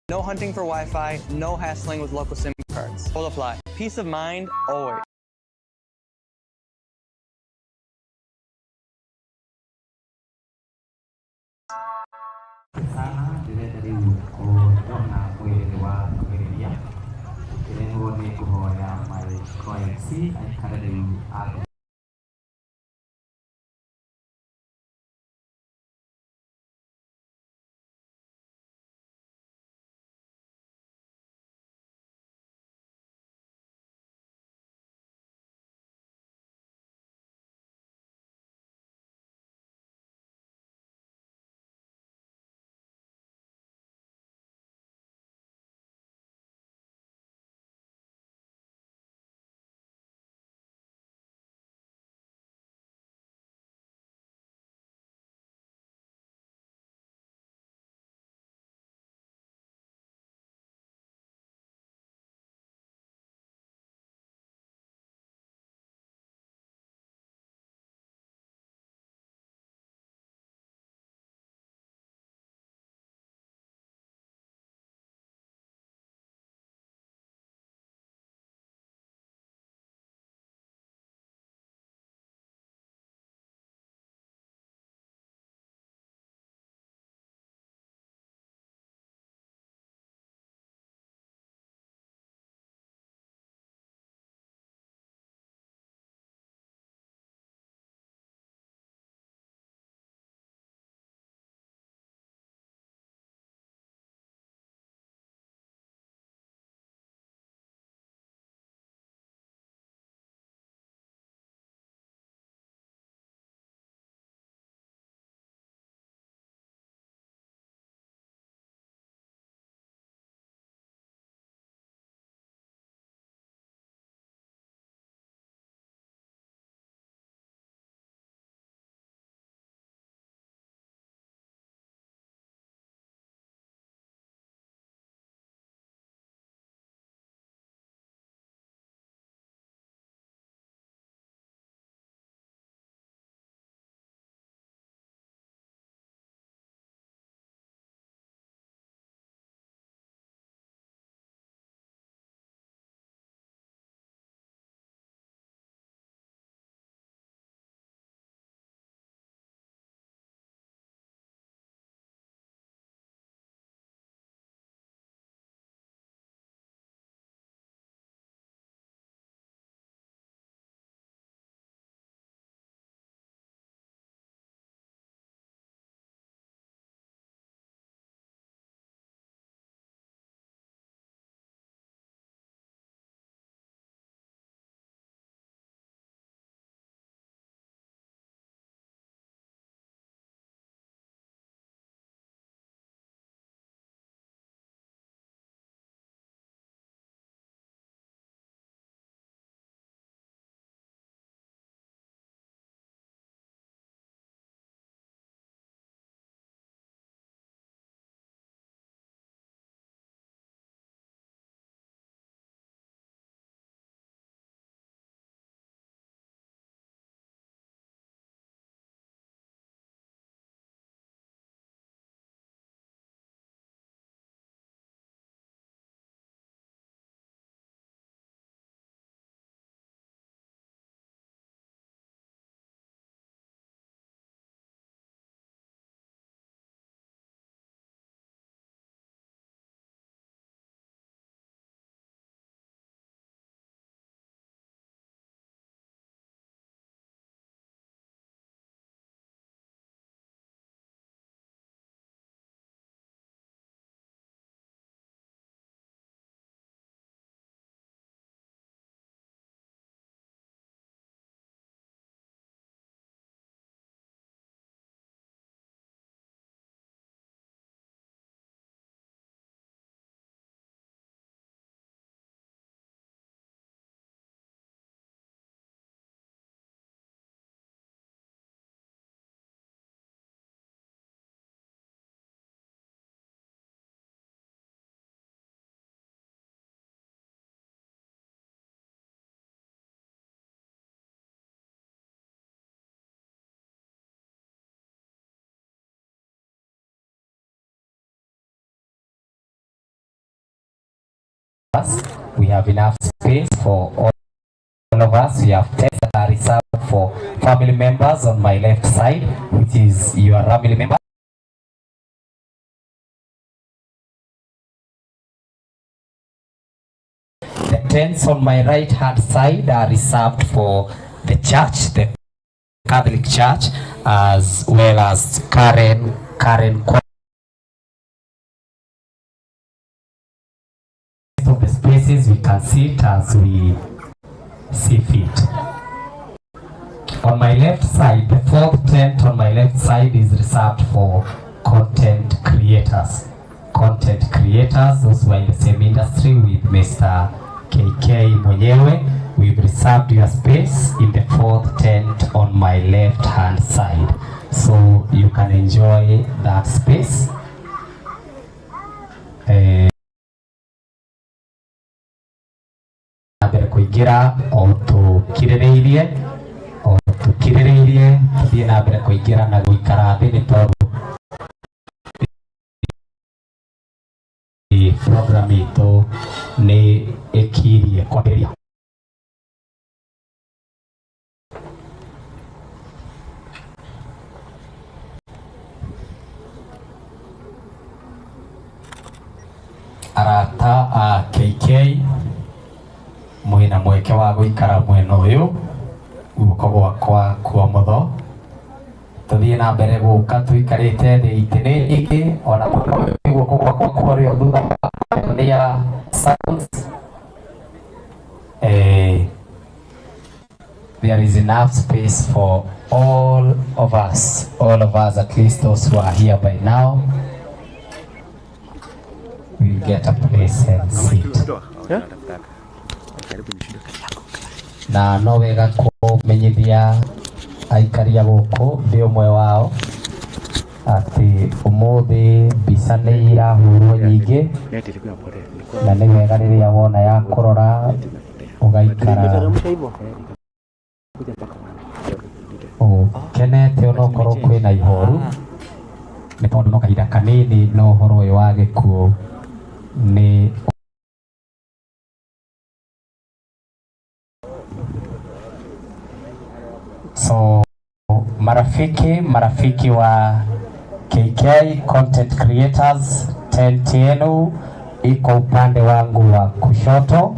No hunting for Wi-Fi, no hassling with local SIM cards. Holafly, peace of mind always. Sana dire dari ko dok na ko ile wa ko ile ya ile ngo ni ko ya mai ko si ai kada de a us. We have enough space for all of us. We have tents that are reserved for family members on my left side, which is your family member. The tents on my right hand side are reserved for the church, the Catholic Church, as well as Karen. Of the spaces we can sit as we see fit. On my left side, the fourth tent on my left side is reserved for content creators. Content creators, those who are in the same industry with Mr. KK mwenyewe. We've reserved your space in the fourth tent on my left hand side, so you can enjoy that space. Nabere kuingira o tukirireirie tuthie nabere kuingira na guikara thi ni tondu program itu ni ikirie kwambiria. Arata a KK mwina mweke wa guikara mwena uyu guoko gwakwa kwa motho tuthie na mbere guka tuikarite thi itini iki ona guoko gwakwa kwa rio thutha ni ya sounds. There is enough space for all of us, at least those who are here by now. We'll get a place and sit. Na no wega kumenyithia aikari a guku ndi umwe wao ati umuthi mbica ni irahurwo nyingi na ni wega riria wona ya kurora ugaikara kenete onokorwo kwina ihoru ni tondu no kahinda kanini no horo uyu wa gikuo ni so marafiki wa KK content creators, tent yenu iko upande wangu wa kushoto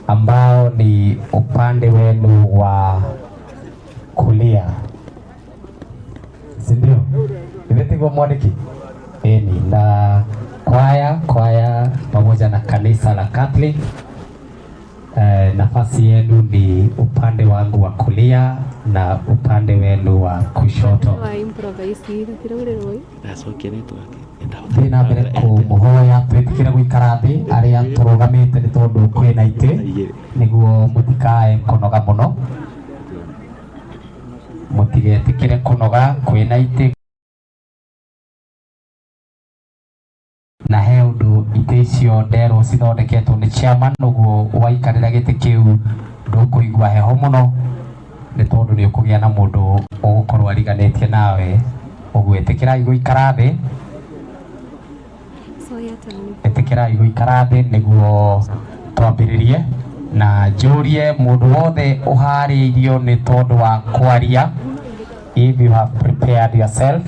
ambao ni upande wenu wa kulia, sindio? Imetigwa mwaniki eni na kwaya pamoja na kanisa la Catholic. Nafasi yenu ni upande wangu wa kulia na upande wenu wa kushoto. Thina mbere kumuhoya twetikire guikara thi aria turugamite ni tondu kwina ite niguo mutikae kunoga muno, mutigetikire kunoga kwina ite na he undu ite icio ndero cithondeketwo ni chairman uguo waikarira giti kiu ndukuigua heho muno ni tondu ni ukugia na mundu ugukorwo ariganitie nawe uguo itikirai guikara thi niguo twambiririe na njurie mundu wothe uhariirio ni tondu wa kwaria. If you have prepared yourself,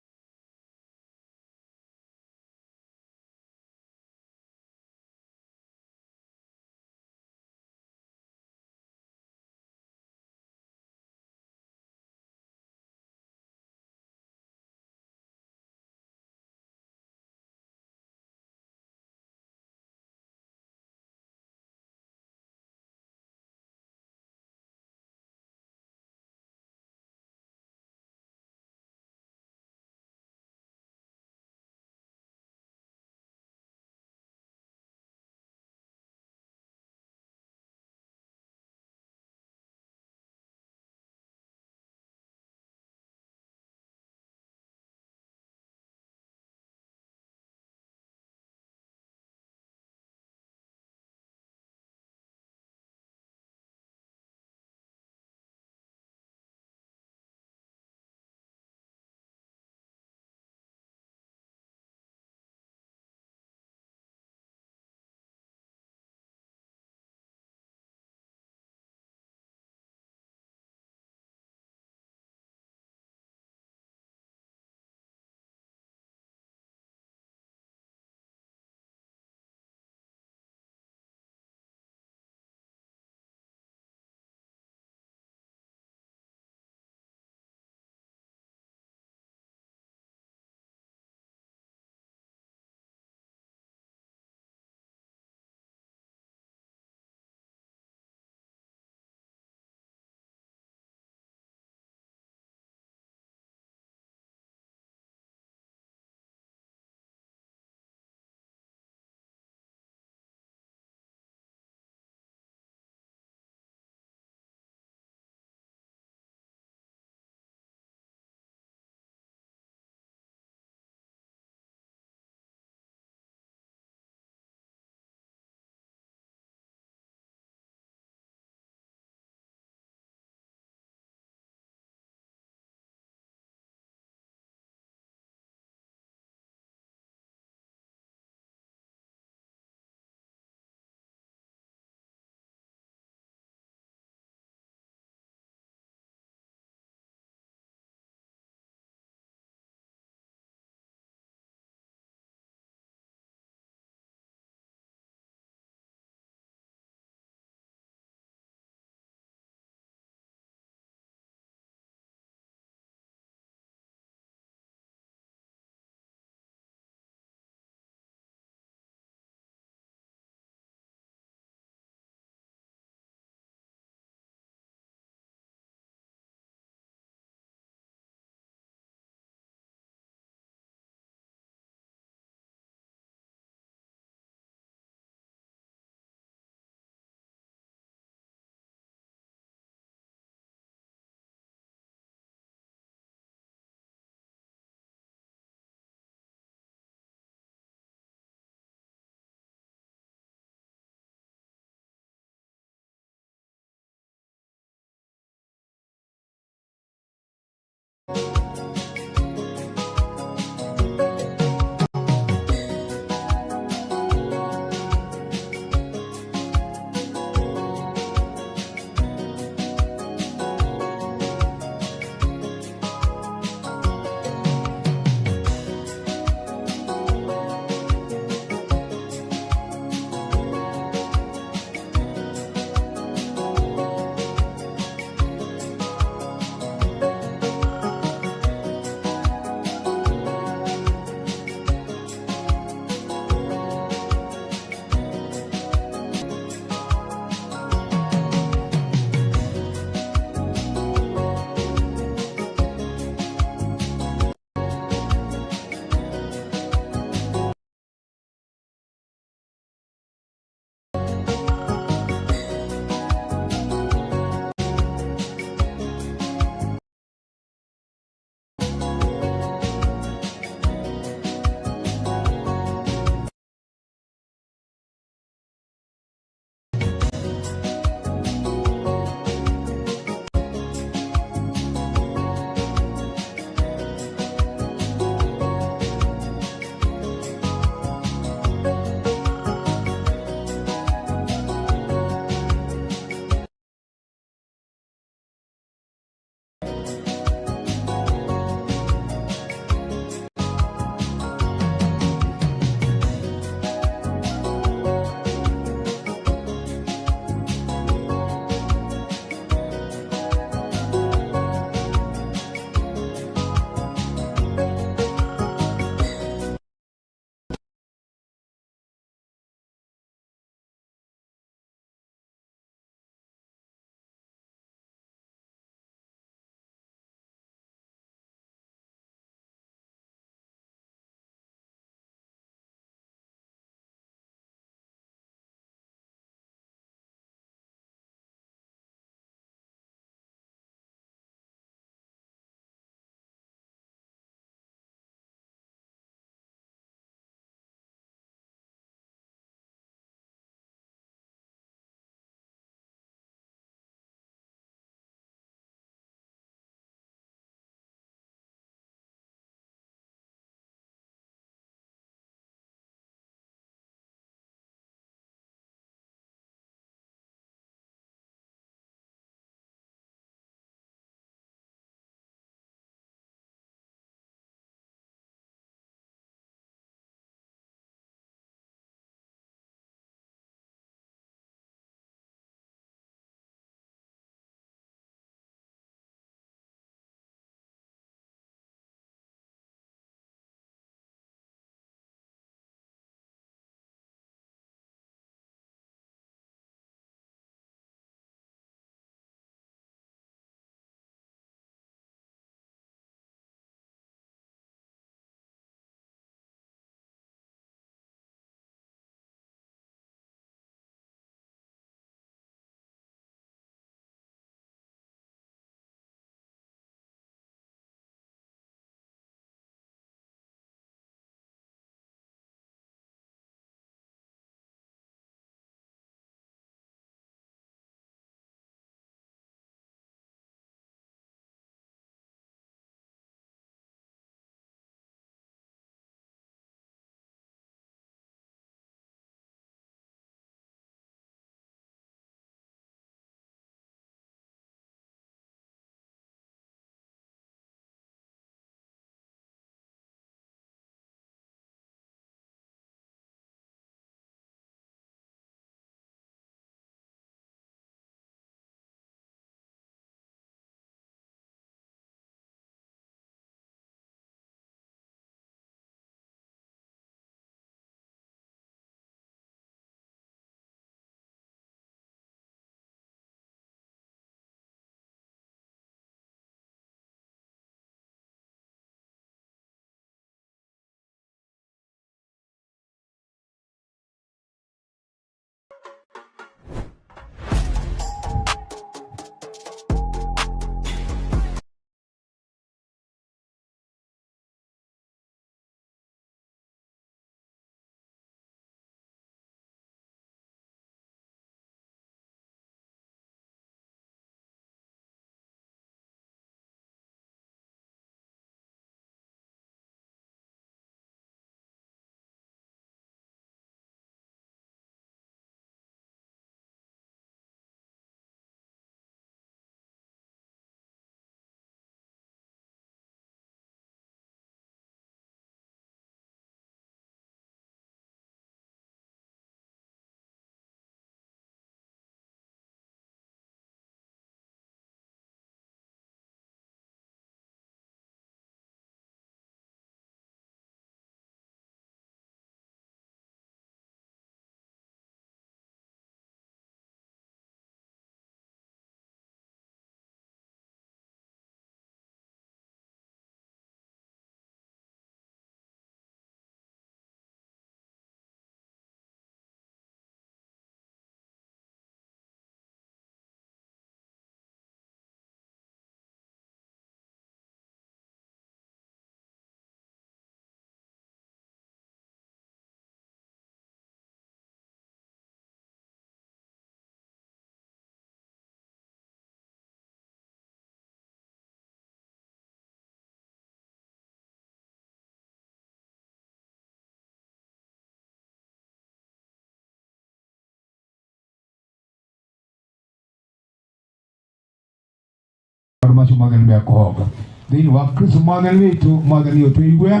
macio mwathani mekohoka thiini wa Kristo mwathani witu mwathani uyu tuigwe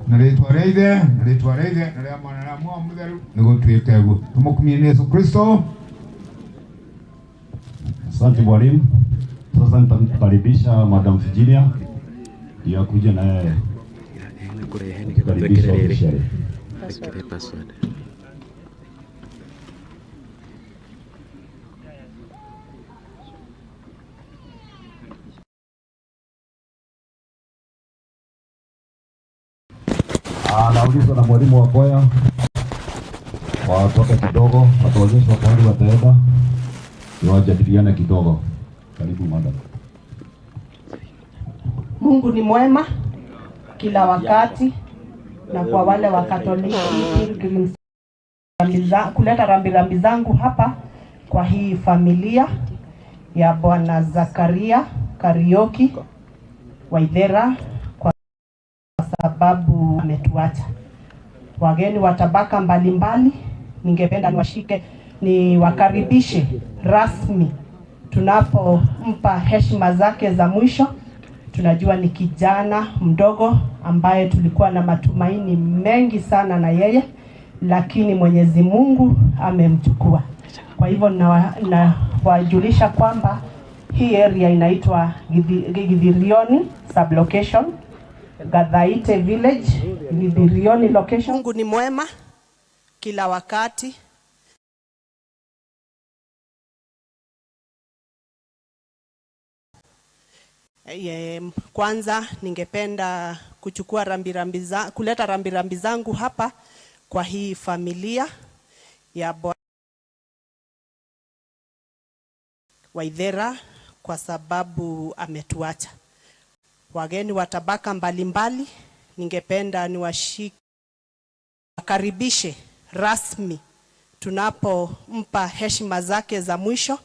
na ritwa ria Ithe na ritwa ria Ithe na ria Mwana na Roho Mutheru nigutwike guo tumukumie Yesu Kristo. Asante mwalimu. Sasa nitamkaribisha Madam Virginia ndio akuje na yeye kukaribisha officially. Naulizwa na mwalimu wa kwaya watoke kidogo, watuonyeshe pahali wataenda wajadiliane kidogo. Karibu madam. Mungu ni mwema kila wakati, na kwa wale wa Katoliki kuleta rambirambi zangu hapa kwa hii familia ya Bwana Zakaria Kariuki Waithera kwa sababu ametuacha. Wageni wa tabaka mbalimbali, ningependa niwakaribishe rasmi tunapompa heshima zake za mwisho. Tunajua ni kijana mdogo ambaye tulikuwa na matumaini mengi sana na yeye, lakini Mwenyezi Mungu amemchukua. Kwa hivyo nawajulisha kwamba hii area inaitwa Githirioni sublocation, Gathaite village, Githirioni location. Mungu ni mwema kila wakati. Kwanza ningependa kuchukua kuleta rambirambi zangu hapa kwa hii familia ya Bwana Waithera kwa sababu ametuacha. Wageni wa tabaka mbalimbali, ningependa niwakaribishe rasmi tunapompa heshima zake za mwisho.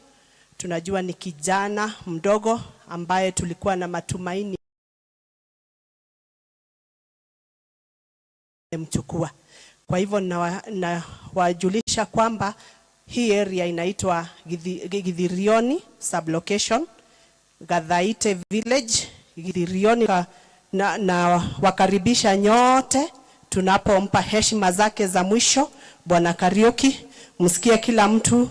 Tunajua ni kijana mdogo ambaye tulikuwa na matumaini mchukua. Kwa hivyo nawajulisha kwamba hii area inaitwa Githirioni sublocation, Gathaite village, Githirioni na wakaribisha nyote tunapompa heshima zake za mwisho Bwana Kariuki. Msikie kila mtu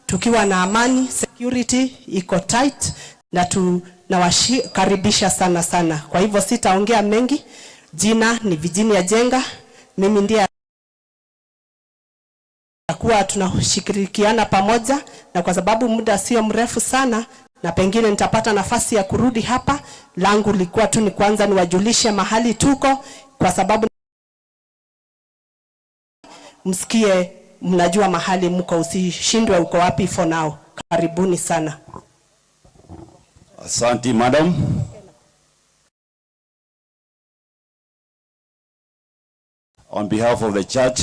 tukiwa na amani, security iko tight na tunawakaribisha sana sana. Kwa hivyo sitaongea mengi. Jina ni Virginia Jenga. Mimi ndiye kuwa tunashirikiana pamoja, na kwa sababu muda sio mrefu sana na pengine nitapata nafasi ya kurudi hapa, langu likuwa tu ni kwanza niwajulishe mahali tuko, kwa sababu msikie mnajua mahali mko, usishindwe uko wapi for now. Karibuni sana. Asante madam. On behalf of the church,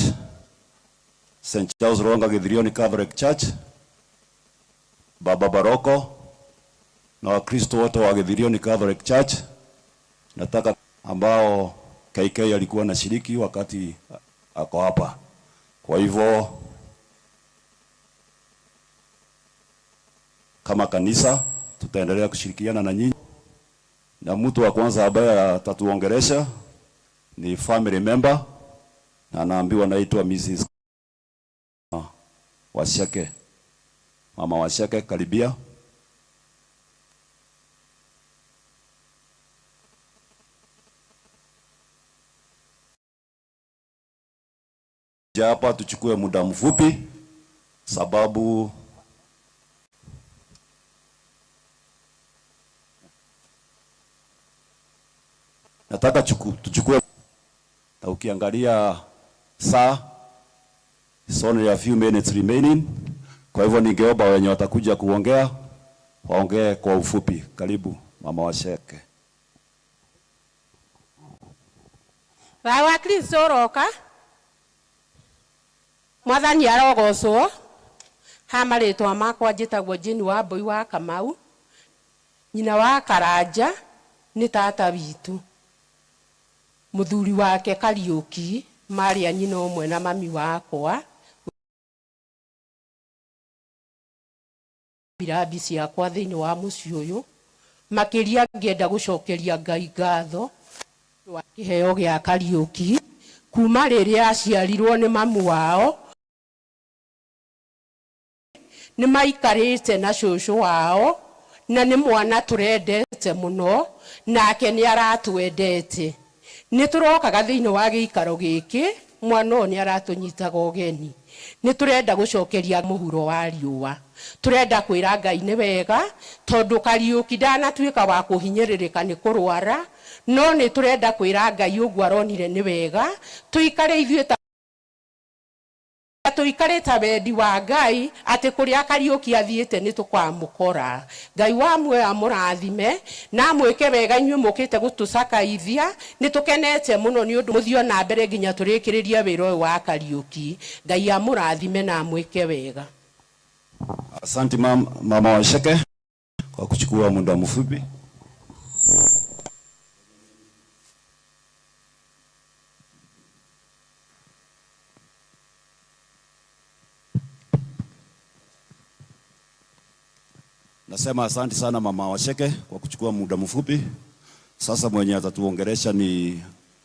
St. Charles Ronga Githirioni Catholic Church, Baba Baroko na Wakristo wote wa Githirioni Catholic Church, nataka ambao KK alikuwa na shiriki wakati ako hapa. Kwa hivyo kama kanisa tutaendelea kushirikiana na nyinyi, na mtu wa kwanza ambaye atatuongelesha ni family member, na anaambiwa naitwa Mrs. Washeke. Mama Washeke, karibia. Hapa tuchukue muda mfupi sababu nataka tuchukue, na ukiangalia saa it's only a few minutes remaining. Kwa hivyo ningeomba wenye watakuja kuongea waongee kwa ufupi. Karibu Mama Washeke. Wa Kristo roka Mwathani arogocwo. Hamaritwa makwa njitagwo Jeni wa Mbui wa Kamau, nyina wa Karanja ni tata witu, muthuri wake Kariuki, Maria nyina umwe na mami wakwa. birambi ciakwa thiini wa muciĩ ũyũ makĩria ngĩenda gũcokeria Ngai ngatho wa kĩheo gĩa Kariũki kuma rĩrĩa aciarirwo nĩ mamu wao nĩ maikarĩte na cũcũ wao na nĩ mwana tũrendete mũno nake nĩ aratwendete nĩ tũrokaga thĩinĩ wa gĩikaro gĩkĩ mwana ũyũ nĩ aratũnyitaga ũgeni nĩ tũrenda gũcokeria mũhuro wa riũa turenda kwĩra Ngai nĩ wega tondũ Kariũki ndanatuĩka wa kũhinyĩrĩrĩka nĩ kũrwara no nĩ turenda kwĩra Ngai ũguo aronire nĩ wega tuikare ithuĩ ta wendi wa Ngai atĩ kũrĩa Kariũki athiĩte nĩ tũkamũkora. Ngai wa muoyo amũrathime na mwĩke wega inyuĩ mũkĩte gũtũcakaithia nĩ tũkenete mũno nĩ ũndũ mũthio na mbere nginya tũrĩkĩrĩria wĩra ũyũ wa Kariũki. Ngai amũrathime na mwĩke wega. Asante mama Washeke kwa kuchukua muda mfupi. Nasema asante sana mama Washeke kwa kuchukua muda mfupi. Sasa mwenye atatuongelesha ni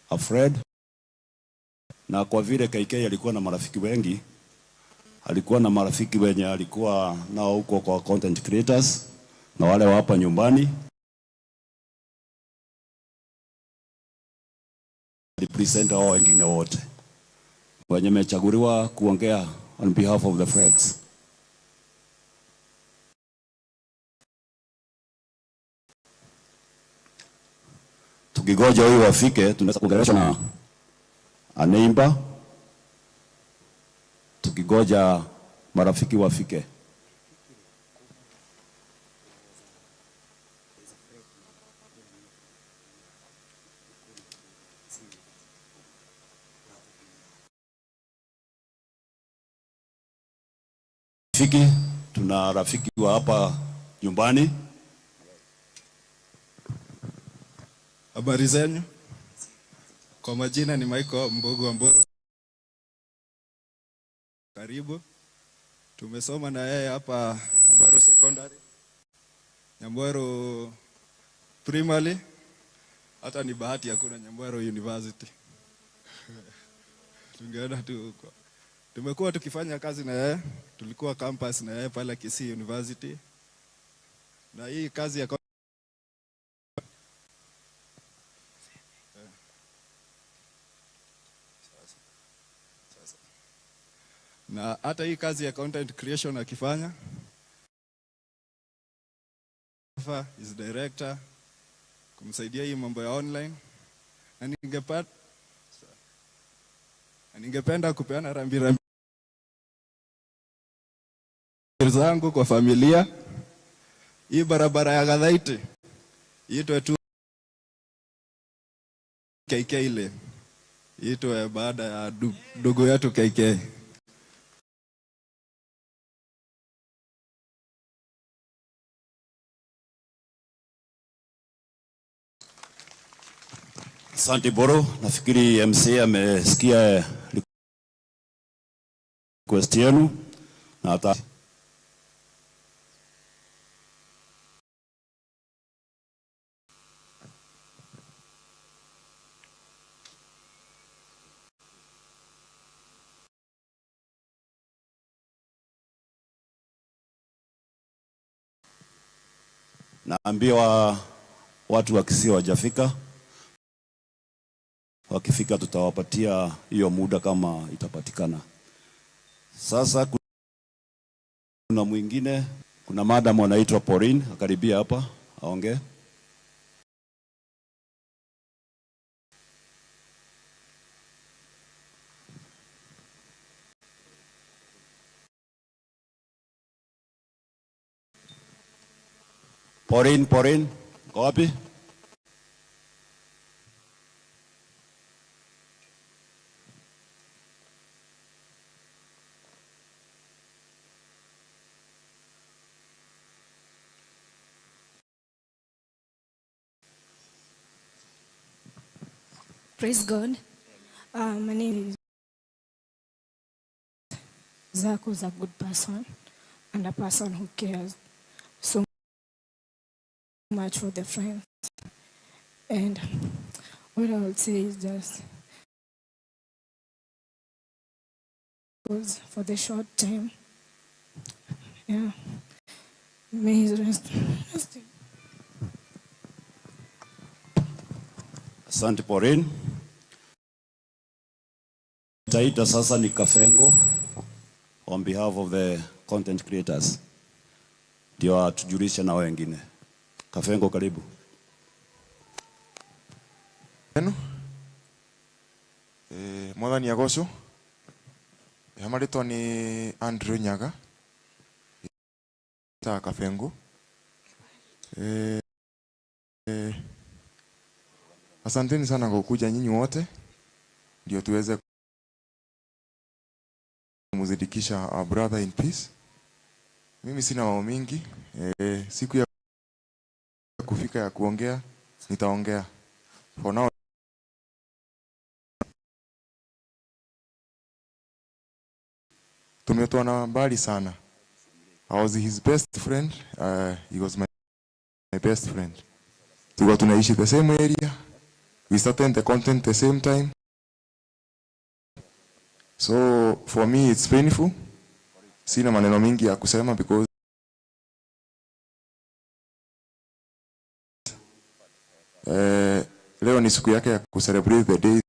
Alfred. Na kwa vile KK alikuwa na marafiki wengi, alikuwa na marafiki wenye alikuwa nao huko kwa content creators na wale wa hapa nyumbani. Represent hao wengine wote wenye mechaguliwa kuongea on behalf of the Freds. Tukigoja huyu wafike, tunaweza kuongelesha na aneimba. Tukigoja marafiki wafike. Tuna rafiki wa hapa nyumbani. Habari zenu? Kwa majina ni Michael Mbogo Amboro. Karibu. Tumesoma na yeye hapa Nyambaro Secondary, Nyambaro Primary. Hata ni bahati hakuna Nyambaro University. Tungeenda tu huko. Tumekuwa tukifanya kazi na yeye, tulikuwa campus na yeye pale Kisii University. Na hii kazi ya na hata hii kazi ya content creation akifanya, is director kumsaidia hii mambo ya online. Na ningependa kupeana rambirambi zangu kwa familia. Hii barabara ya Gathaiti itwe tu KK ile, itwe baada ya ndugu yetu KK. Asante Boro, nafikiri MC amesikia request yenu na hata naambiwa watu wa Kisii wajafika. Wakifika tutawapatia hiyo muda kama itapatikana. Sasa kuna mwingine, kuna madam anaitwa Pauline, akaribia hapa aongee. Pauline, wapi? Praise God. My name is Zach, who's a good person and a person who cares. much for the friends. And what I would say is just because for the short time, yeah, may His rest. Asante Pauline. Taita sasa ni Kafengo on behalf of the content creators. Ndio atujulishe na wengine. Kafengo, karibu. Mwathani agocwo. Marĩtwa ni Andrew Nyaga. Ta Kafengo. Asanteni sana kwa kuja nyinyi wote ndio tuweze kumzidikisha our brother in peace. Mimi sina mambo mingi. Siku ya kufika ya kuongea nitaongea. For now tumetoana mbali sana. I was his best friend. He was my best friend. Tulikuwa tunaishi the same area. We started the content the same time. So for me it's painful. Sina maneno mingi ya kusema because leo ni siku yake ya kucelebrate the day.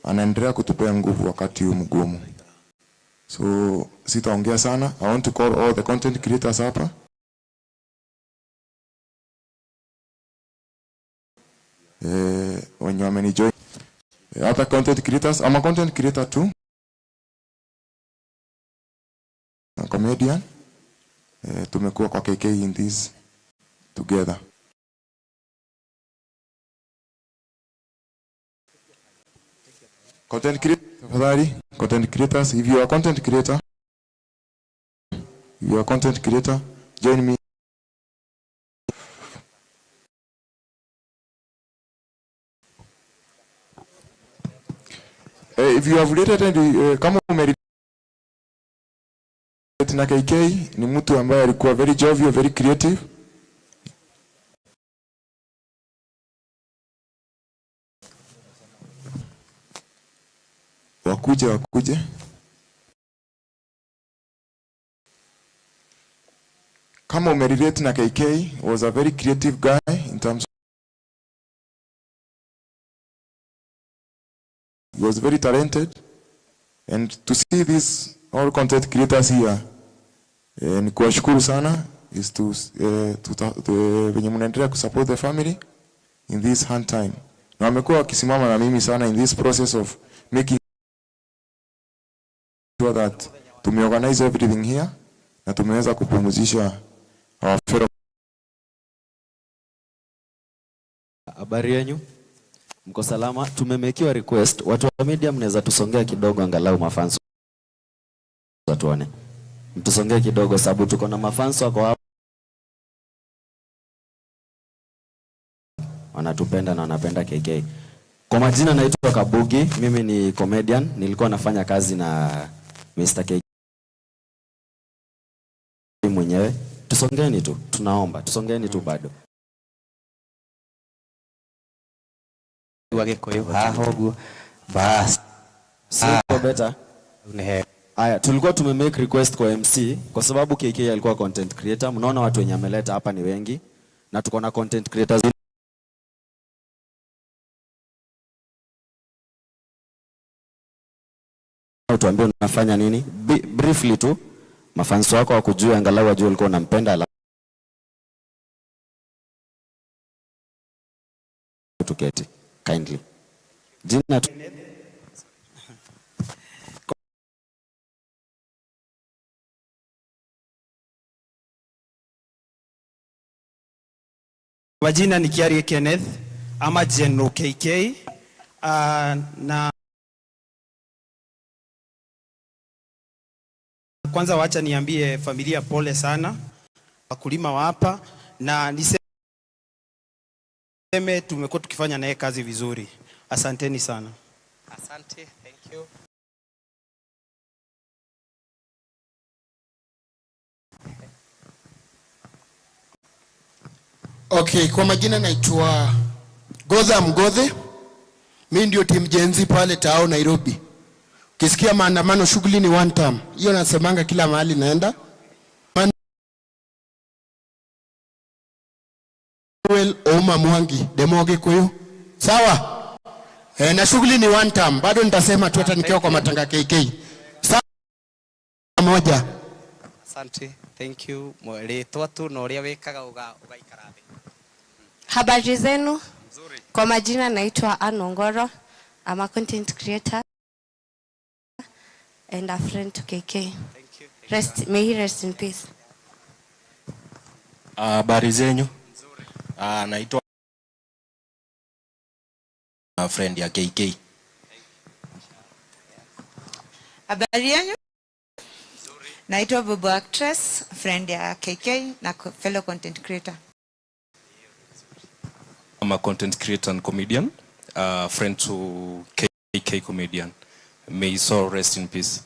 Anaendelea kutupea nguvu wakati huu mgumu. So sitaongea sana. I want to call all the content creators hapa. When you are many join other content creators, I'm a content creator too, a comedian. Tumekuwa kwa KK in this together. Content creators, if you are a content creator, join me. If you have related kama umerelate na KK, ni mtu ambaye alikuwa very jovial, very creative. Wakuje. Kama umerelate na KK, was a very creative guy in terms of, he was very talented, and to see this all content creators here, ni kuwashukuru sana, is to venye mnaendelea kusupport the family in this hard time. Na wamekuwa wakisimama na mimi sana in this process of making sure that tumeorganize everything here na tumeweza kupumzisha our fellow. Habari yenu? Mko salama? Tumemekiwa request watu wa media, mnaweza tusongea kidogo angalau mafans watuone. Mtusongee kidogo sababu tuko na mafans wako hapa. Wanatupenda na wanapenda KK. Kwa majina naitwa Kabugi, mimi ni comedian, nilikuwa nafanya kazi na Mr. KK mwenyewe. Tusongeni tu, tunaomba, tusongeni tu bado. Wagikuyu hahogu bas sio better. Aya, tulikuwa tumemake request kwa MC kwa sababu KK alikuwa content creator. Mnaona watu wenye ameleta hapa ni wengi na tuko na content creators. Tuambie unafanya nini? Briefly tu. Mafans wako wakujua angalau wajue ulikuwa unampenda. Tuketi kindly. Jina tu. Wajina ni Kiari Kenneth ama General KK. Na kwanza wacha niambie familia pole sana, wakulima wa hapa, na niseme tumekuwa tukifanya naye kazi vizuri. Asanteni sana. Asante, thank you. Okay, kwa majina naitwa Godha Mgodhe. Mimi ndio team Jenzi pale Tao Nairobi. Ukisikia maandamano shughuli ni one time. Hiyo nasemanga kila mahali naenda. Well, Oma Mwangi, Demoge Kuyu. Sawa? Na shughuli ni one time. Bado nitasema tu hata nikiwa kwa matanga KK. Sawa moja. Asante. Thank you. Mweletwa tu na uria wikaga ugaikara thi. Habari zenu? Kwa majina naitwa Anongoro. I'm a content creator and a friend to KK. Thank you. May he rest in peace. Habari zenyu? Naitwa friend ya KK. Habari yenu? Naitwa Bubu Actress, friend ya KK na fellow content creator. I'm a content creator and comedian, friend to KK comedian. May his soul rest in peace.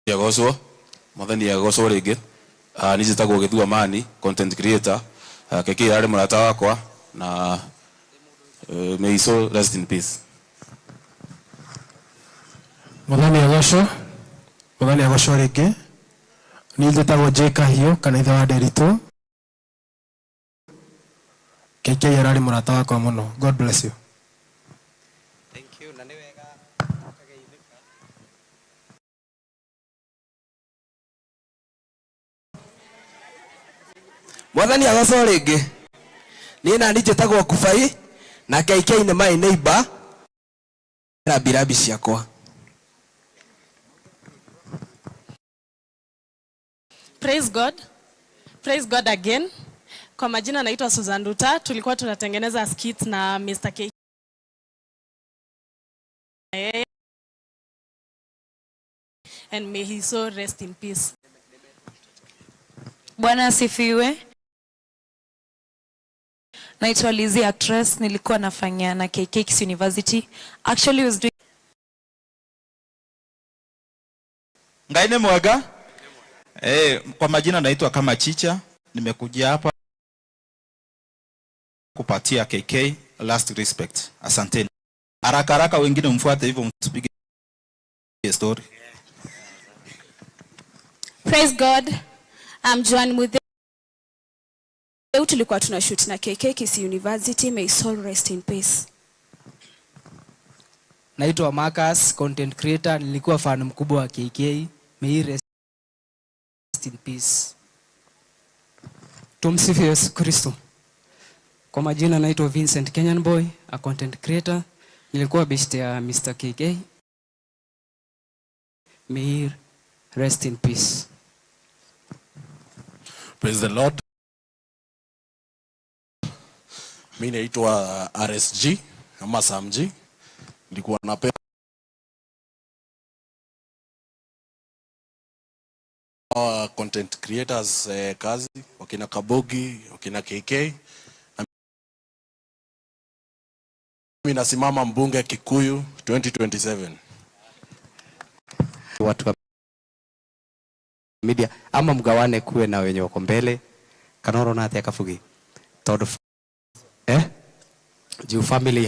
Yagoso, Madhani Yagoso rege. Nijitagwo Githua Mani, content creator. KK ari murata wakwa na may his soul rest in peace. Madhani Yagoso rege. Nijitagwo Jeka hiyo kana ithe wa Derito. KK yarari murata wakwa muno. God bless you. Thank you. Na ni wega akageithika. Mwathani Yagoso rĩngĩ. Niĩ na njĩtagwo Kubai na KK nĩ my neighbor. Rabirabi ciakwa. Praise God. Praise God again. Kwa majina naitwa Susan Duta. Tulikuwa tunatengeneza skits na Mr. K. And may his soul rest in peace. Bwana asifiwe. Naitwa Lizzie Actress. Nilikuwa nafanya na KK Kisii University. Actually was doing Ngaine mwega. Kwa majina naitwa kama Chicha. Nimekuja hapa kupatia KK last respect. Asanteni. Haraka wengine mfuate hivyo msipige story. Praise God. I'm Joan Muthe. Leo tulikuwa tunashoot na KK Kisii University. May soul rest in peace. Naitwa Marcus, content creator. Nilikuwa fan mkubwa wa KK. May he rest in peace. Tumsifu Yesu Kristo. Kwa majina naitwa Vincent Kenyan Boy, a content creator. Nilikuwa best ya Mr. KK. May he rest in peace. Praise the Lord. Mimi naitwa RSG ama Samji. Nilikuwa napenda content creators kazi wakina Kabogi, wakina KK. Mimi nasimama mbunge Kikuyu 2027. Watu wa media ama mgawane kuwe na wenye wako mbele kanoro na atia kafugi todo juu family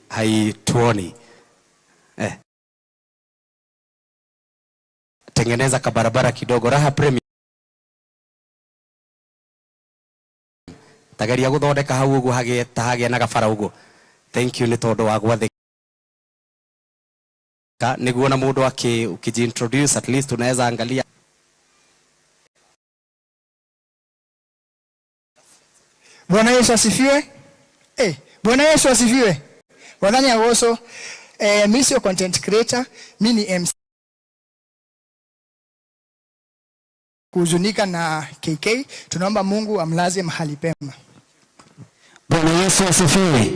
hai tuoni tengeneza kabarabara kidogo Raha Premier tagaria guthondeka hau uguo hage na gabara uguo. Thank you ni todo wa gwathika niguo na mundu ukijiintroduce at least unaweza angalia. Bwana Yesu asifiwe. Bwana Yesu asifiwe. Mwathani Yagoso, mimi sio content creator, mimi ni MC. Kuhuzunika na KK, tunaomba Mungu amlaze mahali pema. Bwana Yesu asifiwe.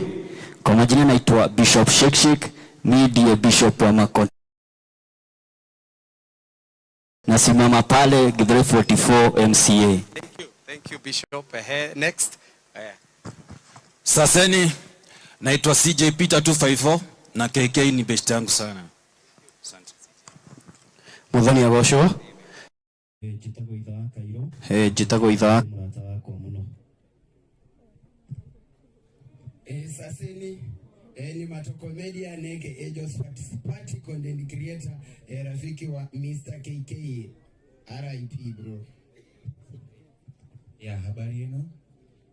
Kwa majina naitwa Bishop Shekshik, mimi ndiye Bishop wa Makon. Nasimama pale Githurai 44 MCA. Thank you Bishop. Next. Saseni, naitwa CJ Peter 254 na KK ni best yangu sana. Asante. Mwathani Yagoso. Jitagwo ithaa Kairo. Jitagwo ithaa Seni ni Matoko Media neke Ejos Party content creator rafiki wa Mr. KK RIP bro. Yeah, habari yenu.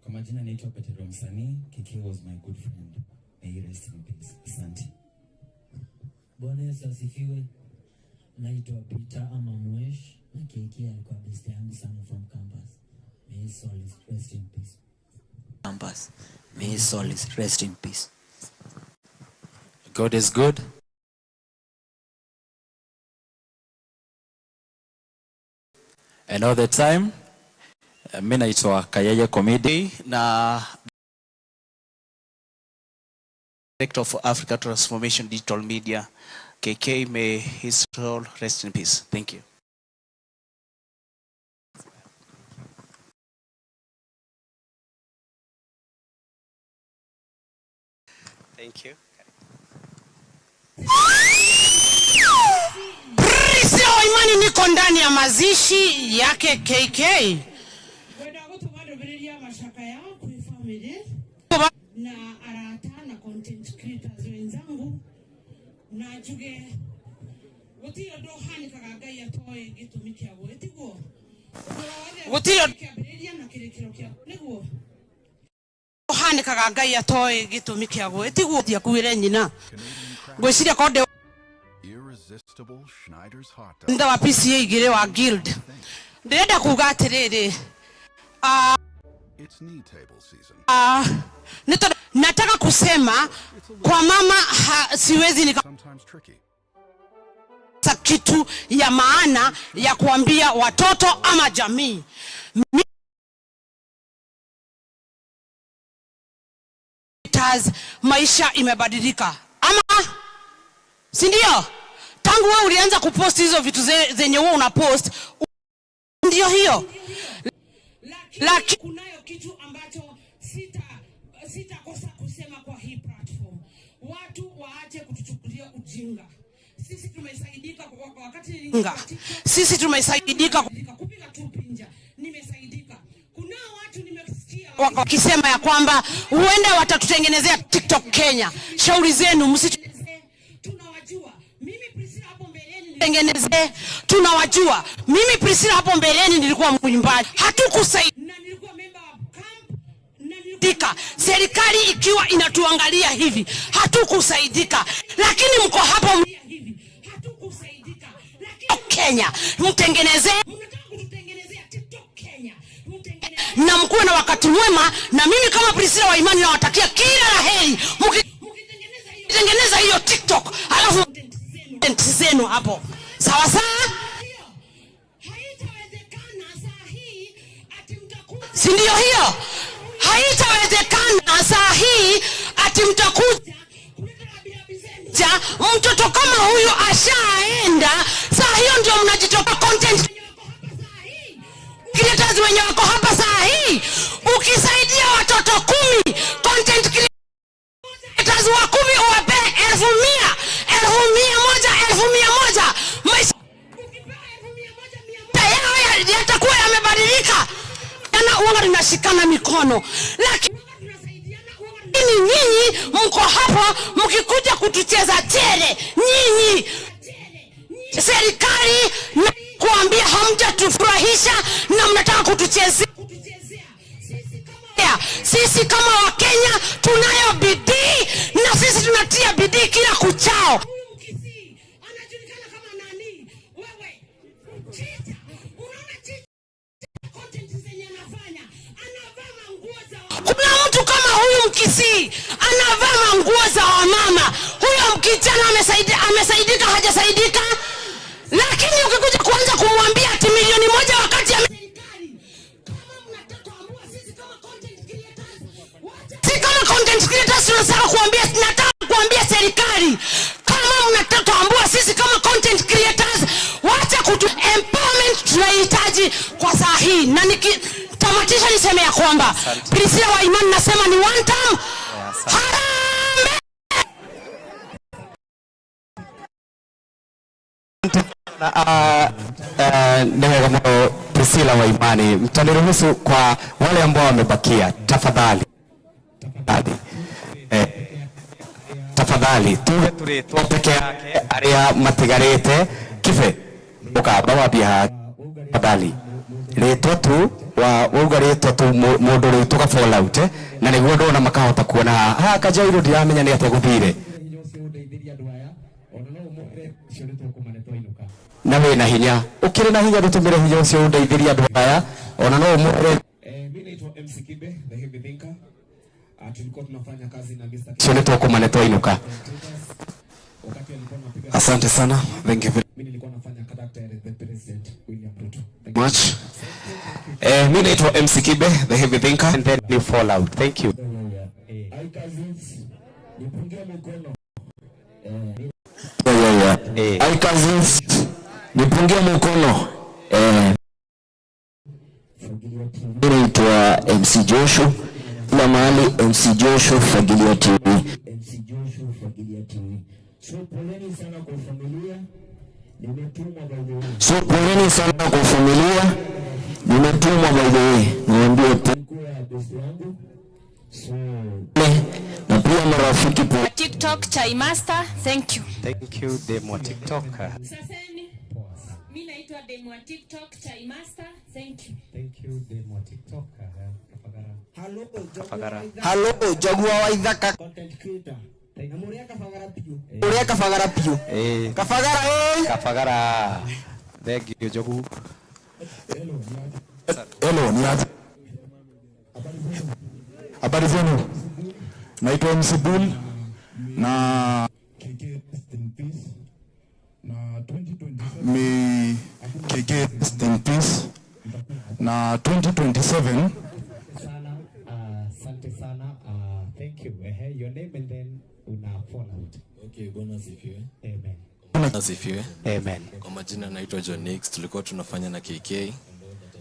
Kwa majina naitwa Petero Msanii. KK was my good friend. May he rest in peace. Asante. Bwana Yesu asifiwe. Naitwa Peter Amamwesh na KK alikuwa best yangu sana from campus. May his soul rest in peace. Campus. May his soul rest in peace. God is good. And all the time. Mimi naitwa Kayeye Comedy na Director of Africa Transformation Digital Media. KK, may his soul rest in peace. Thank you. Thank you. Priscilla Waimani, niko ndani ya mazishi yake KK. Na arata na content creators wenzangu na chuge gutiro dohani kagaga ya toy gitumikia gwetiguo gutiro kiabiria na kirekiro kia niguo dohani kagaga ya toy gitumikia gwetiguo ya kuire nyina gwiciria konde Irresistible Schneider's hot dog. nda wa PCA igire wa guild ndirenda kuga atiriri It's knee table season. Nataka kusema kwa mama siwezi nika kitu ya maana ya kuambia watoto ama jamii. Maisha imebadilika ama si ndio? Tangu wewe ulianza kupost hizo vitu zenye wewe unapost ndio hiyo, lakini kunayo kitu ambacho sitakosa kusema kwa hii platform. Watu waache kutuchukulia ujinga. Sisi tumesaidika kwa wakati sisi tumesaidika kupiga tu pinja. Nimesaidika. Kuna watu nimesikia wakisema ya kwamba huenda watatutengenezea TikTok Kenya. Shauri zenu tunawajua. Mimi Priscilla hapo mbeleni tengeneze, tunawajua. Mimi Priscilla hapo mbeleni nilikuwa mwimbaji. Hatukusaidia. Na nilikuwa member wa camp Dika, serikali ikiwa inatuangalia hivi hatukusaidika, lakini mko hapo hivi hatukusaidika, lakini Kenya mtengenezee, mnataka kututengenezea TikTok Kenya, na mkuwe na wakati mwema. Na mimi kama Priscilla Waimani nawatakia kila laheri mkitengeneza hiyo TikTok, alafu content zenu hapo sawa sawa. Haitawezekana saa hii ati mtakuja, si ndio hiyo? Haitawezekana saa hii ati mtakuja mtoto kama huyu ashaenda. Saa hiyo ndio mnajitoka content creators wenye wako hapa saa hii. Ukisaidia watoto 10 content creators wa 10 uwape 1,100 maisha yao yatakuwa yamebadilika. Uanga tunashikana mikono, lakini nyinyi mko hapa mkikuja kutucheza tere. Nyinyi serikali na kuambia hamjatufurahisha na mnataka kutuchezea. Sisi kama Wakenya tunayo bidii na sisi tunatia bidii kila kuchao. Kuna mtu kama huyu Mkisii anavaa nguo za wamama. Huyo mkijana amesaidika hajasaidika? Lakini ukikuja kuanza kumwambia ati milioni 1 wakati si kama content creators tunataka kuambia serikali, kama mnatambua sisi kama content creators, wacha kutu empowerment tunahitaji kwa saa hii. Na nikitamatisha niseme ya kwamba Priscilla Waimani nasema ni one time. Ndio Priscilla Waimani, mtaniruhusu kwa wale ambao wamebakia tafadhali. tafadhali tuge turitwo peke yake aria matigarite kibe ukamba wambia tafadhali ritwa tu wa uga ritwa tu mundu ritu ka fall out na niguo ndona makahota kuona ha Kajairo ndiramenya ni atia guthire na wina hinya ukiri na hinya rutumire hinya ucio undeithiria andu aya ona no umure. Mimi naitwa MC Kibe the heavy thinker. Tulikuwa tunafanya kazi na Mr. Sio ni tukumane toinuka. Asante sana. Thank you. Mimi nilikuwa nafanya character ya the president William Ruto. Much. Mimi naitwa MC Kibe the heavy thinker and then you fall out. Thank you. Hi cousins. Nipungie mkono. Naitwa MC Joshua. Kila mahali MC Joshua Fagilia TV. MC Joshua Fagilia TV. So poleni sana kwa familia. Nimetumwa by the way. So poleni sana kwa familia. Nimetumwa by the way. Niambie tu. Na pia marafiki Kwa TikTok Chai Master, thank you. Thank you demo TikTok. Saseni. Mimi naitwa demo TikTok Chai Master, thank you. Thank you demo TikTok. Hello, Jagua wa Ithaka. Content creator. Na muria kafagara piu. Muria kafagara piu. Kafagara Kafagara. Thank you Jogu. Hello, ni aje? Habari zenu? Naitwa MC Bull na mi KK rest in peace na 2027 Asante sana. Thank you. Your name and then una fall out. Okay, Bwana asifiwe. Amen. Bwana asifiwe. Amen. Kwa majina naitwa John Nix, tulikuwa tunafanya na KK.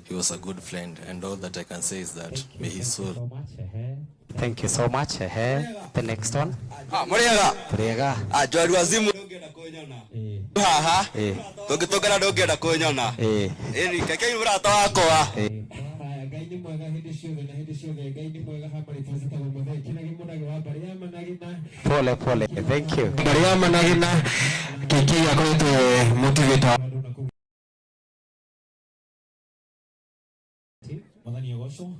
He was a good friend and all that I can say is that may his soul. Thank you so much. The next one. Muriega. Muriega. Jwari wazimu haha. Tugitogana ndongenda kunyona. Ni keke ni murata wakwa. Ngai ni mwega hindi ciothe na hindi ciothe Ngai ni mwega hamwe tuzitagwo muthe kinagi munagi wa Bariama nagina. Pole pole. Thank you. Bariama nagina KK akoretwo motivator. Mwathani Yesu.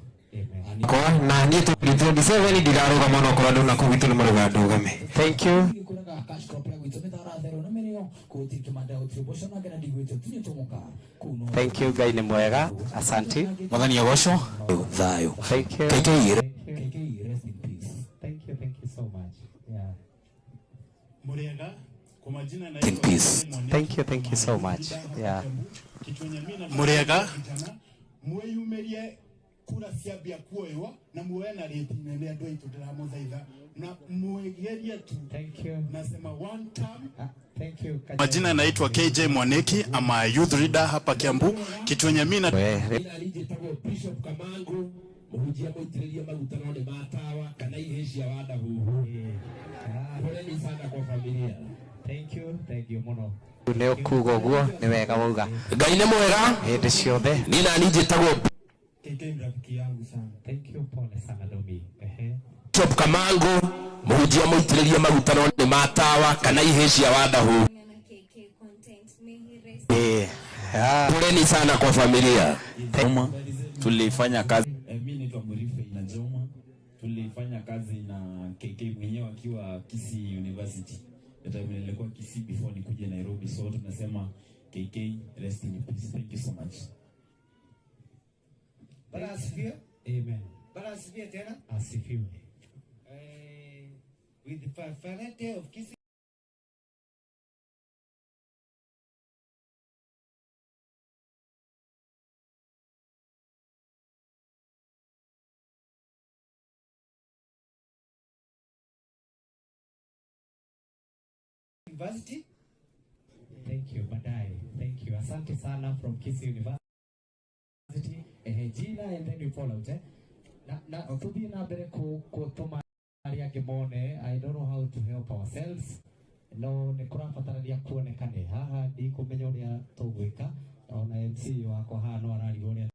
Kwa na ni 27 ndiraruga muno kwa ndu na kugitu ni muruga ndugame. Thank you. Thank you Ngai ni mwega. Asante. Mwathani Yesu. Thayo. Thank you. KK Thank you so much. Yeah. Muriega kwa majina na Thank you so much. Yeah. Muriega mweyumerie kura ciambia kuoywo na muoye na rĩti nene andũ aitũ ndĩramũthaitha na mwĩgerie tu. Thank you. Nasema one time. Thank you. Majina naitwa KJ Mwaneki, I'm a youth leader hapa Kiambu. Kitu yenye mimi na alijitagwo Bishop Kamangu muhujia muitiriria maguta no ni matawa kana ihecia wada huhu. Poleni sana kwa familia. Thank you muno. Leo kugo guo ni wega wauga. Ngai ni mwega. Hindi ciothe. Ni nani njitagwo KK rafiki yangu sana. Thank you pole sana Domi. Bishop Kamangu muhujia muitiriria maguta no ni matawa kana ihecia wada huhu. Poleni sana kwa familia. Tulifanya kazi. Mimi naitwa Murife na Joma. Tulifanya kazi na KK mwenyewe akiwa Kisii University. Nilikuwa Kisii before nikuje Nairobi, so tunasema KK rest in peace. Thank you so much. Bwana asifiwe. Amen. Bwana asifiwe tena. Asifiwe. With the variety of Kisii University. Thank you. Badai. Thank you. Asante sana from Kisii University. Jina and then you follow it. Na tuthi na mbere kutuma ari angi mone. I don't know how to help ourselves. No ni kurabatarania kuonekane haha ndi kumenya uria tugwika ona MC wako haha no ararigo uria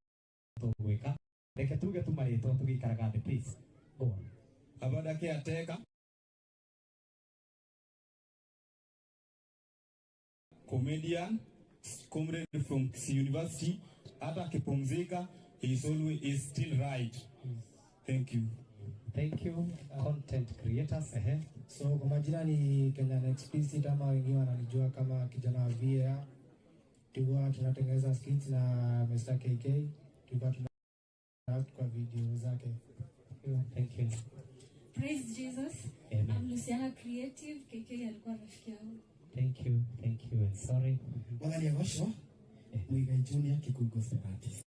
tugwika. Reke tuge tumaritwo tugikaraga the please. Go on. Abada ke ateka comedian, comrade from Kisii University. Hata akipumzika, he is still right. Thank you. Thank you. Content creators ahead. So kwa majina ni Kenyan Explicit ama wengine wananijua kama kijana wa VAR. Tulikuwa tunatengeneza skits na Mr. KK. Tulikuwa tuna kwa video zake. Thank you. Praise Jesus. Amen. I'm Luciana Creative. KK alikuwa rafiki yangu. Thank you. Thank you. And sorry. Wangani ya washo. Mwiga Junior Kikugo Artist.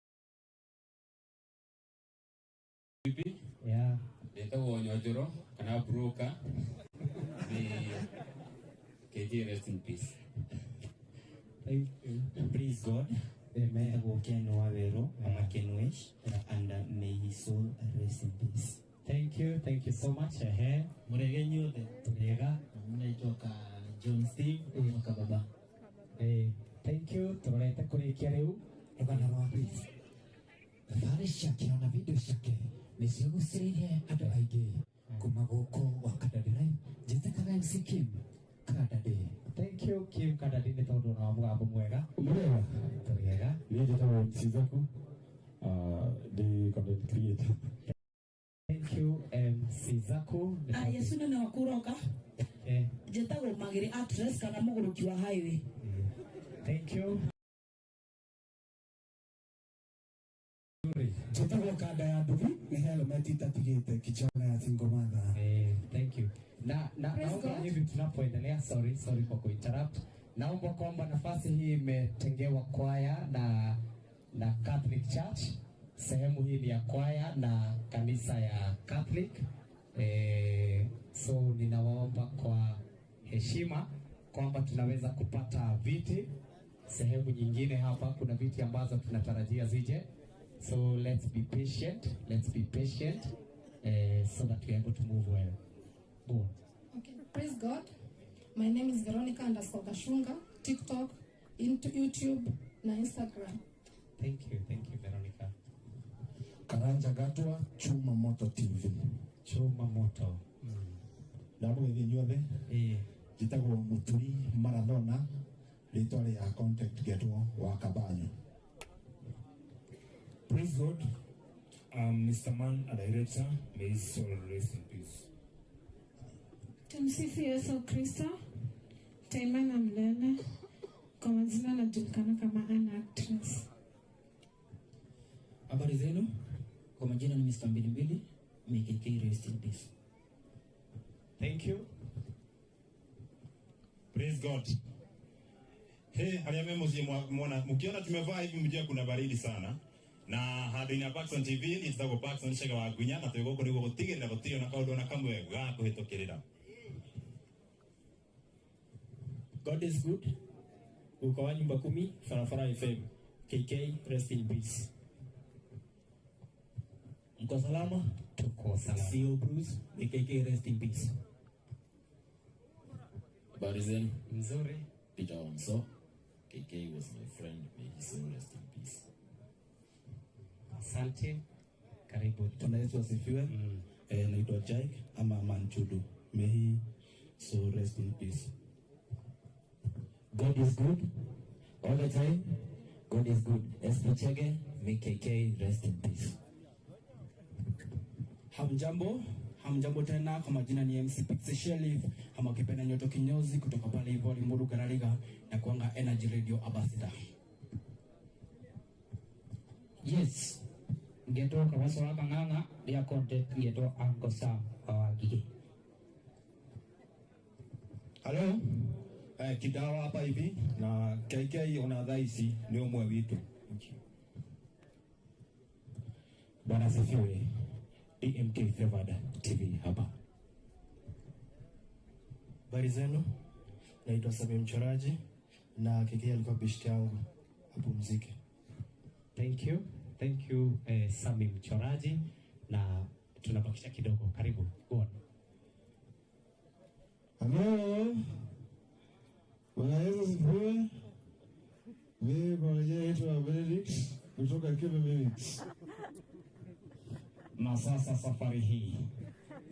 Vipi? Yeah. Deta wonyojoro kana broker. The KK rest in peace. Thank you. Praise God. Amen. Ken Wawero, Mama Kenwesh, and may his soul rest in peace. Thank you so much. Murege nyote. Turega. Naitoka John Steve, kutoka baba. Thank you. Turete kurikia riu. Rugana rwa please. Thabari ciake ona video ciake nĩcigucĩrĩirie andũ aingĩ kuma gũkũ wa Kadadĩ. Njĩtĩkaga MC Kim Kadadĩ. Thank you Kim Kadadĩ nĩ tondũ na mũgambo mwega. Mwega. Turega. Niĩ njĩtagwo MC Zaku, the content creator. Thank you MC Zaku. Yesu nĩ wakuroka. Njĩtagwo Magĩrĩ actress kana mũgũrũki wa highway. Thank you. Njĩtagwo Kanda ya Nduthi, nĩ helmet itatigĩte kichona ya single mother. Thank you. Naomba hivi tunapoendelea, sorry kwa kuinterrupt. Naomba kwamba nafasi hii imetengewa kwaya na Catholic Church. Sehemu hii ni ya kwaya na kanisa ya Catholic. So ninawaomba kwa heshima kwamba tunaweza kupata viti sehemu nyingine hapa. Kuna viti ambazo tunatarajia zije. So let's be patient so that we are able to move well. Boom. Okay, praise God. My name is Veronica_Kashunga, TikTok, into YouTube, na Instagram. Thank you Veronica. Karanja Gatwa, Chuma Moto TV. Chuma Moto. Ndabu inyuothe. Njĩtagwo Muturi Marathona, rĩtwa rĩa content getwo wa Kabanyo. Praise God. Mr. Man, a director, may his soul rest in peace. Tumsifu Yesu Kristo. Taimana Mlele. Kwa majina anajulikana kama Anna Actress. Habari zenu? Kwa majina ni Mr. Mbilimbili. May KK rest in peace. Thank you. Praise God. Hey, hali mwana mkiona tumevaa hivi mjue kuna baridi sana. Na hadi ina Paxson TV ni zako Paxson shaka wa gunya na twego ko nigo tigirira gutio na kaudo na kamwe ga kuhitokirira. God is good. Uko wa nyumba 10 Farafara FM. KK rest in peace. Mko salama? Tuko salama. CEO Bruce, KK rest in peace. Habari zenu? Nzuri. Peter Onso. KK was my friend. May his soul rest in peace. Asante. Karibu. Bwana Yesu asifiwe. Naitwa Jack ama Manchudu. May he so rest in peace. God is good all the time. God is good. Espichege, may KK rest in peace. Hamjambo tena, kwa majina ni MC Pixie Shelly, ama kipenda Nyoto Kinyozi kutoka pale Ivoli Muru Garariga na kuanga Energy Radio Ambassador. Yes. Geto kwa waswa kanganga dia content geto angosa awagige. Hello. Kidawa hapa hivi na KK unadhaisi ni umwe witu. Bwana asifiwe. DMK Favored TV hapa. Habari zenu? Naitwa Sami Mchoraji na KK alikuwa beshte yangu. Apumzike. Thank you Sami Mchoraji, na tunabakisha kidogo. Karibu. Go on. Hello. Bwana Yesu asifiwe. Mimi kwa majina naitwa Benedict kutoka Kibe Minutes. Na sasa safari hii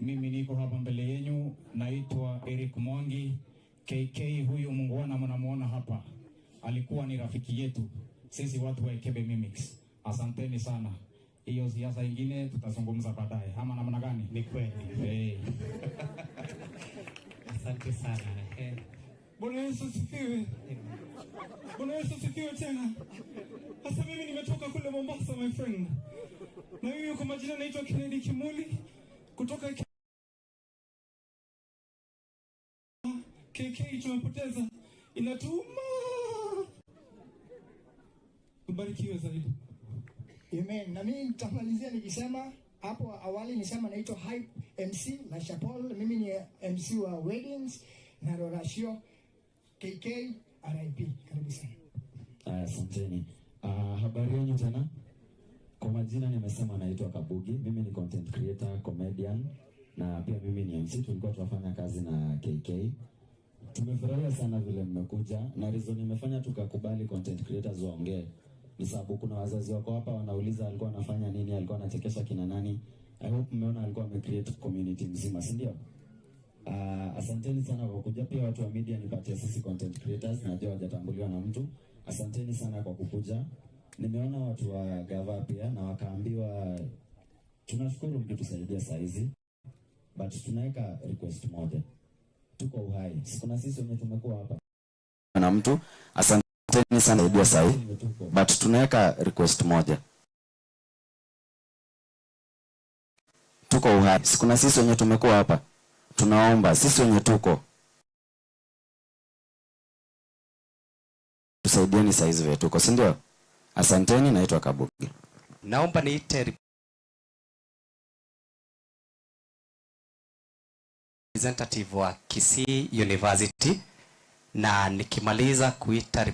mimi niko hapa mbele yenu, naitwa Eric Mwangi. KK huyu muungwana mnamuona hapa alikuwa ni rafiki yetu sisi watu wa Ikebe Mimics. Asanteni sana. Hiyo siasa ingine tutazungumza baadaye. Ama namna gani? Ni kweli. Asante sana. Bwana Yesu asifiwe. Bwana Yesu asifiwe tena. Sasa mimi nimetoka kule Mombasa my friend. Na mimi kwa majina naitwa Kennedy Kimuli kutoka KK. Tumepoteza, inatuma. Ubarikiwe zaidi. Amen. Na mimi nitamalizia nikisema hapo awali nisema naitwa Hype MC La Chapelle. Mimi ni MC wa weddings na Rorashio KK RIP. Karibu sana. Asanteni. Habari yenu tena. Kwa majina nimesema naitwa Kabugi. Mimi ni content creator, comedian na pia mimi ni MC. Tulikuwa tunafanya kazi na KK. Tumefurahia sana vile mmekuja na reason nimefanya tukakubali content creators waongee ni sababu kuna wazazi wako hapa wanauliza alikuwa anafanya nini, alikuwa anachekesha kina nani. I hope mmeona alikuwa amecreate community mzima, si ndio? Asanteni sana kwa kuja. Pia watu wa media nipatie sisi content creators, najua hawajatambuliwa na mtu. Asanteni sana kwa kukuja. Nimeona watu wa gava pia na wakaambiwa tunashukuru mkitusaidia saizi, but tunaweka request moja. Tuko uhai. Sikuna sisi wenye tumekuwa hapa na mtu. Asanteni sana idia sahi, but tunaweka request moja. Tuko uhai. Sikuna sisi wenye tumekuwa hapa. Tunaomba sisi wenye tuko tusaidieni saizi wetu tuko, si ndio? Asanteni, naitwa Kabugi. Naomba niite representative wa Kisii University na nikimaliza kuita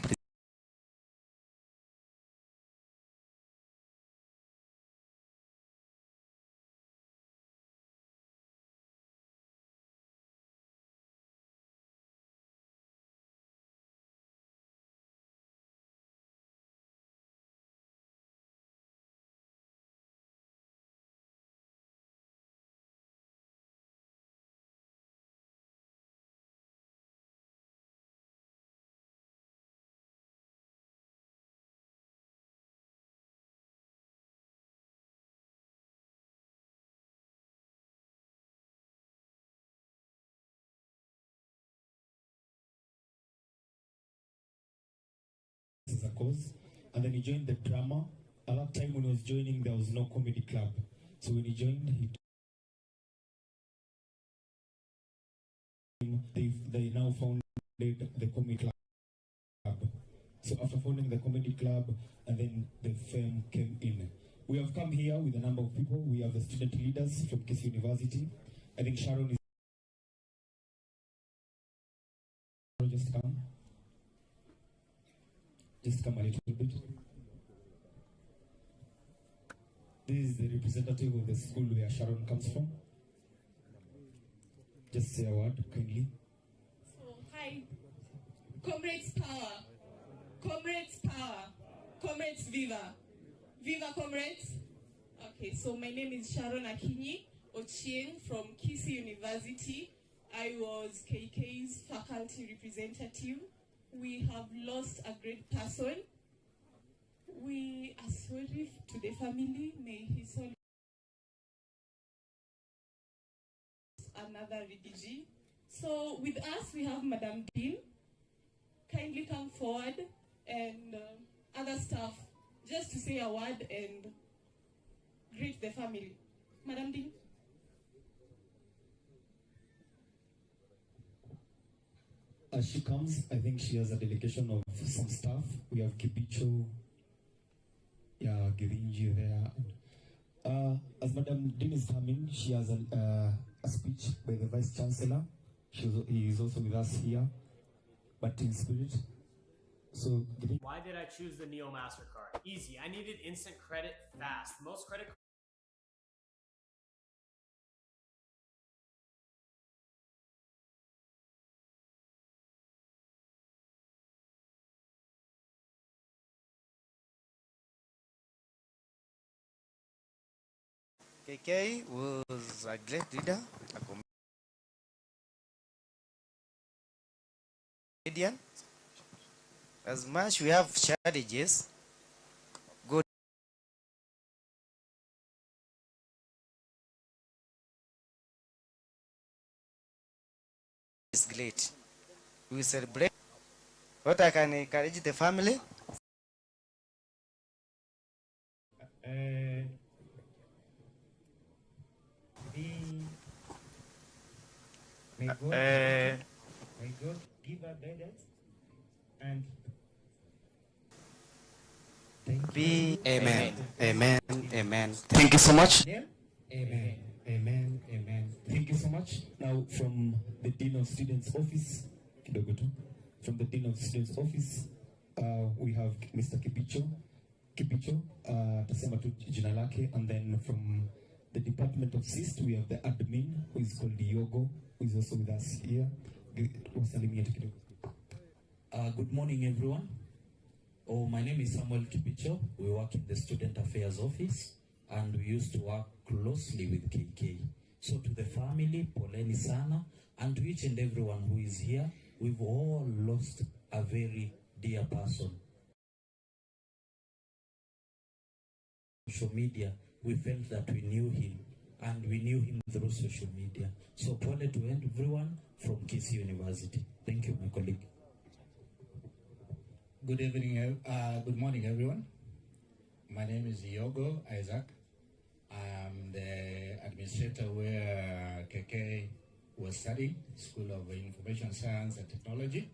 as a cause, and then he joined the drama. At that time when he was joining, there was no comedy club. So when he joined, they now founded the comedy club. So after founding the comedy club, and then the fame came in. We have come here with a number of people. We have the student leaders from Kisii University. I think Sharon is just come. Just come a little bit. This is the representative of the school where Sharon comes from. Just say a word, kindly. So, hi. Comrades power. Comrades power. Comrades viva. Viva comrades. Okay, so my name is Sharon Akinyi Ochieng from Kisii University. I was KK's faculty representative. We have lost a great person. We are sorry to the family. May his soul another refugee. So with us we have Madam Dean. Kindly come forward and other staff just to say a word and greet the family. Madam Dean. As she comes, I think she has a delegation of some staff. We have Kibicho, Girinji there. As Madam Dean is coming, she has a speech by the Vice Chancellor. He is also with us here, but in spirit. So, why did I choose the Neo MasterCard? Easy. I needed instant credit fast. Most credit KK was a great leader, a comedian, As much we have challenges, good is great. We celebrate. What I can encourage the family. May God give her guidance and be Amen. Amen. Amen. Thank you so much. Amen. Amen. Amen. Thank you so much. Now from the Dean of Students Office, from the Dean of Students Office, we have Mr. Kipicho, tasema tu jina lake, and then from the Department of SIST, we have the admin, who is called Diogo, who is also with us here. Good morning, everyone. My name is Samuel Kipicho. We work in the Student Affairs Office, and we used to work closely with KK. So to the family, poleni sana, and to each and everyone who is here, we've all lost a very dear person. Social media, we felt that we knew him, and we knew him through social media. So pole to everyone from Kisii University. Thank you, my colleague. Good evening, good morning, everyone. My name is Diogo Isaac. I'm the administrator where KK was studying, School of Information Science and Technology.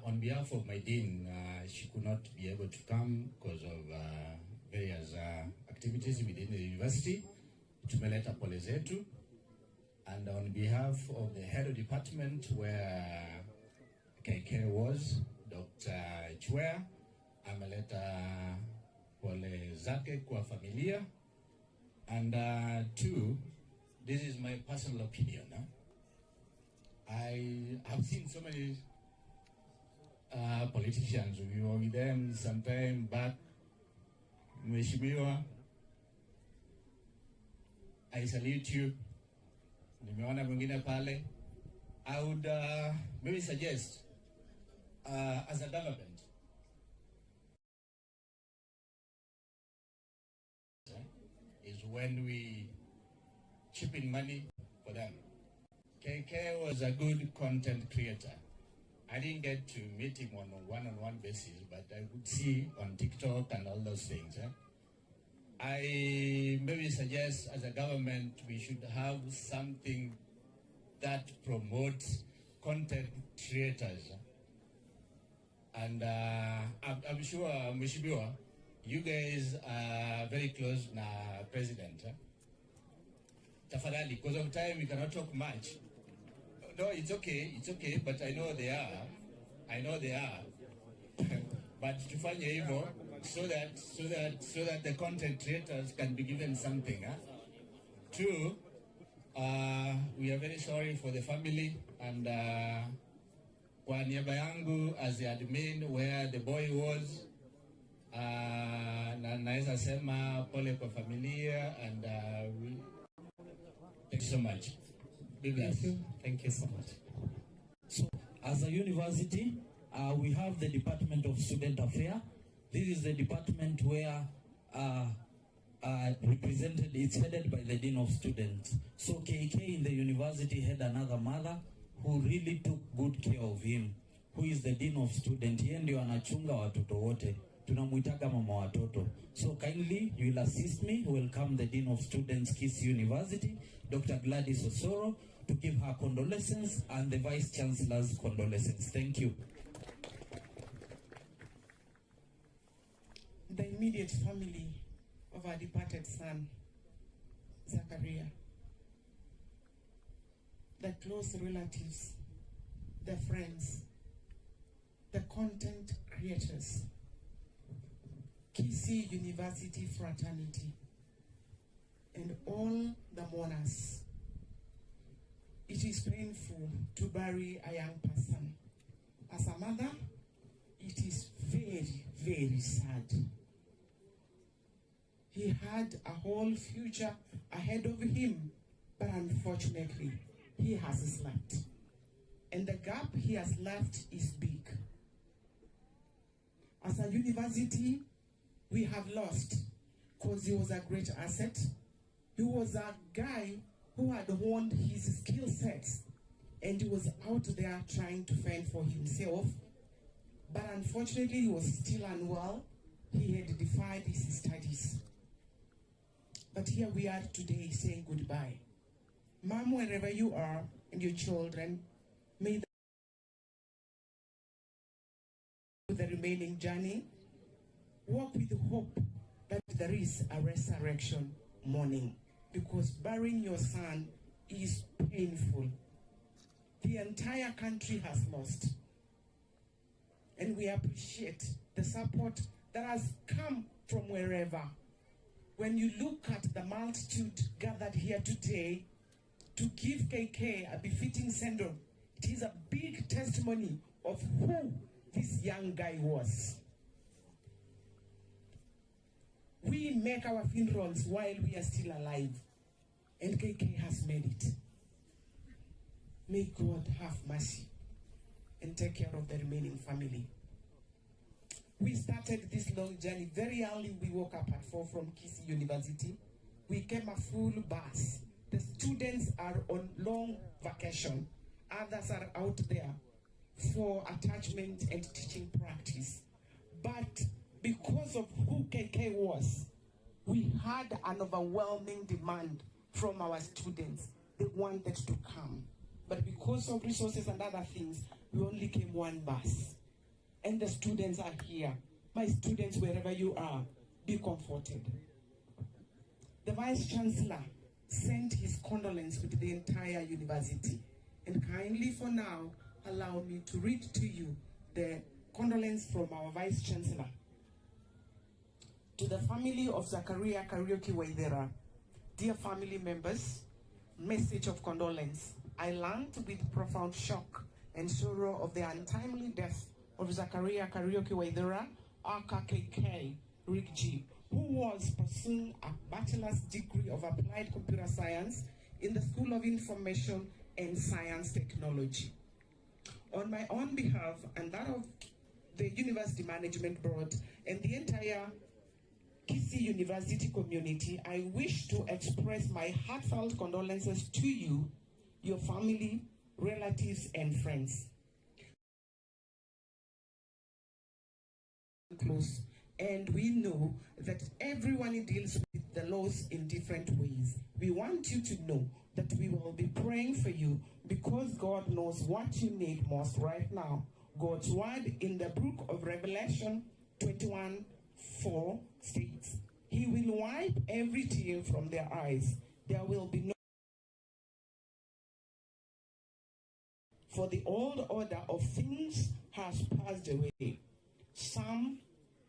On behalf of my dean, she could not be able to come because of various activities within the university. Tumeleta pole zetu. And on behalf of the head of department where KK was, Dr. Chwea, ameleta pole zake kwa familia. And two, this is my personal opinion. I have seen so many politicians. We were with them some time back. Mheshimiwa, I salute you. Nimeona mwingine pale. I would maybe suggest as a government, is when we chip in money for them. KK was a good content creator. I didn't get to meet him on a one-on-one basis, but I would see on TikTok and all those things. I maybe suggest as a government we should have something that promotes content creators. And I'm sure, Mheshimiwa, you guys are very close na president. Tafadhali, because of time we cannot talk much. No, it's okay, but I know they are. But tufanye hivyo so that the content creators can be given something. Two, we are very sorry for the family, and kwa niaba yangu as the admin where the boy was, na naweza sema pole kwa familia, and thank you so much. Thank you so much. So, as a university, we have the Department of Student Affairs. This is the department where represented, it's headed by the Dean of Students. So KK in the university had another mother who really took good care of him, who is the Dean of Students. Yeye ndio anachunga watoto wote. Tunamuitaga mama watoto. So kindly, you will assist me, welcome the Dean of Students, Kisii University, Dr. Gladys Osoro, to give her condolences and the Vice Chancellor's condolences. Thank you. The immediate family of our departed son, Zachariah, the close relatives, the friends, the content creators, Kisii University fraternity, and all the mourners. It is painful to bury a young person. As a mother, it is very, very sad. He had a whole future ahead of him, but unfortunately, he has slept. And the gap he has left is big. As a university, we have lost, because he was a great asset. He was a guy who had honed his skill sets, and he was out there trying to fend for himself. But unfortunately, he was still unwell. He had defied his studies. But here we are today saying goodbye. Mom, wherever you are, and your children, may the remaining journey walk with hope that there is a resurrection morning, because burying your son is painful. The entire country has lost, and we appreciate the support that has come from wherever. When you look at the multitude gathered here today to give KK a befitting send-off, it is a big testimony of who this young guy was. We make our funerals while we are still alive, and KK has made it. May God have mercy and take care of the remaining family. We started this long journey very early. We woke up at 4 from Kisii University. We came a full bus. The students are on long vacation. Others are out there for attachment and teaching practice. But because of who KK was, we had an overwhelming demand from our students. They wanted to come. But because of resources and other things, we only came one bus. And the students are here. My students, wherever you are, be comforted. The Vice Chancellor sent his condolence with the entire university. And kindly for now, allow me to read to you the condolence from our Vice Chancellor. To the family of Zachariah Kariuki Waithera, dear family members, message of condolence. I learned with profound shock and sorrow of the untimely death of Zachariah Kariuki Waithera, aka KK Rick G, who was pursuing a bachelor's degree of applied computer science in the School of Information and Science Technology. On my own behalf and that of the University Management Board and the entire Kisii University community, I wish to express my heartfelt condolences to you, your family, relatives, and friends. Close, and we know that everyone deals with the loss in different ways. We want you to know that we will be praying for you, because God knows what you need most right now. God's word in the book of Revelation 21:4 states, He will wipe every tear from their eyes. There will be no, for the old order of things has passed away. Psalm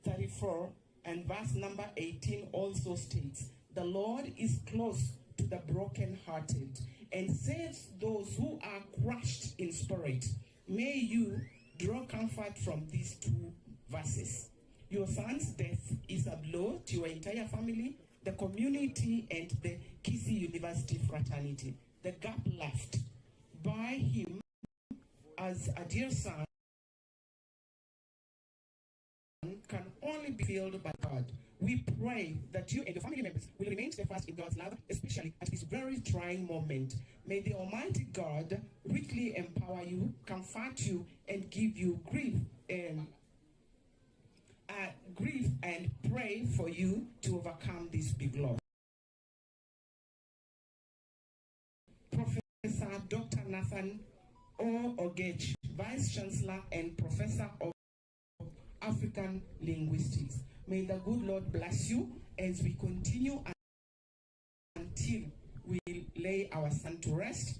34 and verse number 18 also states, the Lord is close to the brokenhearted and saves those who are crushed in spirit. May you draw comfort from these two verses. Your son's death is a blow to your entire family, the community, and the Kisii University fraternity. The gap left by him as a dear son can only be filled by God. We pray that you and your family members will remain steadfast in God's love, especially at this very trying moment. May the Almighty God richly empower you, comfort you, and give you grief and pray for you to overcome this big loss. Professor Dr. Nathan O. Ogech, Vice Chancellor and Professor of African Linguistics. May the good Lord bless you as we continue until we lay our son to rest.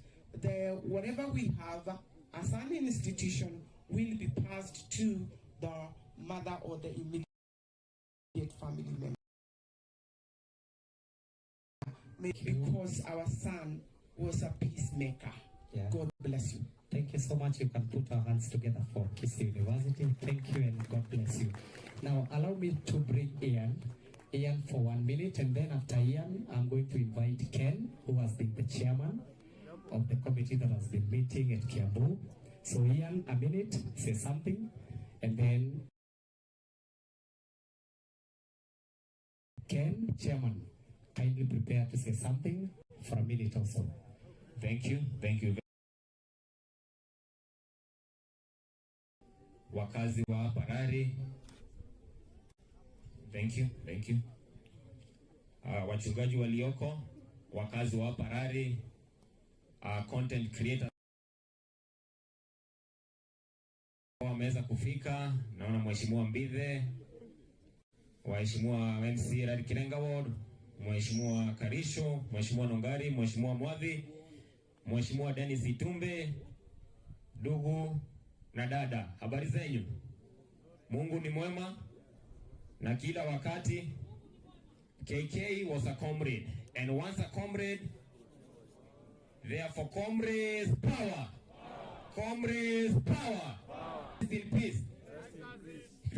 Whatever we have as an institution will be passed to the mother or the immediate family member. Because our son was a peacemaker. Yeah. God bless you. Thank you so much. You can put our hands together for Kisii University. Thank you and God bless you. Now, allow me to bring Ian for 1 minute, and then after Ian, I'm going to invite Ken, who has been the chairman of the committee that has been meeting at Kiambu. So Ian, a minute, say something, and then Ken, Chairman, kindly prepare to say something for a minute or so. Thank you. Thank you. Wakazi wa Parari. Thank you. Thank you. Wachungaji walioko, wakazi wa Parari, content creator wameweza kufika. Naona Mheshimiwa Mbithe, Mheshimiwa MC Rad Kirenga Ward, Mheshimiwa Karisho, Mheshimiwa Nongari, Mheshimiwa Mwadhi, Mheshimiwa Dennis Itumbe, ndugu na dada, habari zenyu? Mungu ni mwema na kila wakati. KK was a comrade, and once a comrade, therefore comrades power. Comrades power. Rest in peace.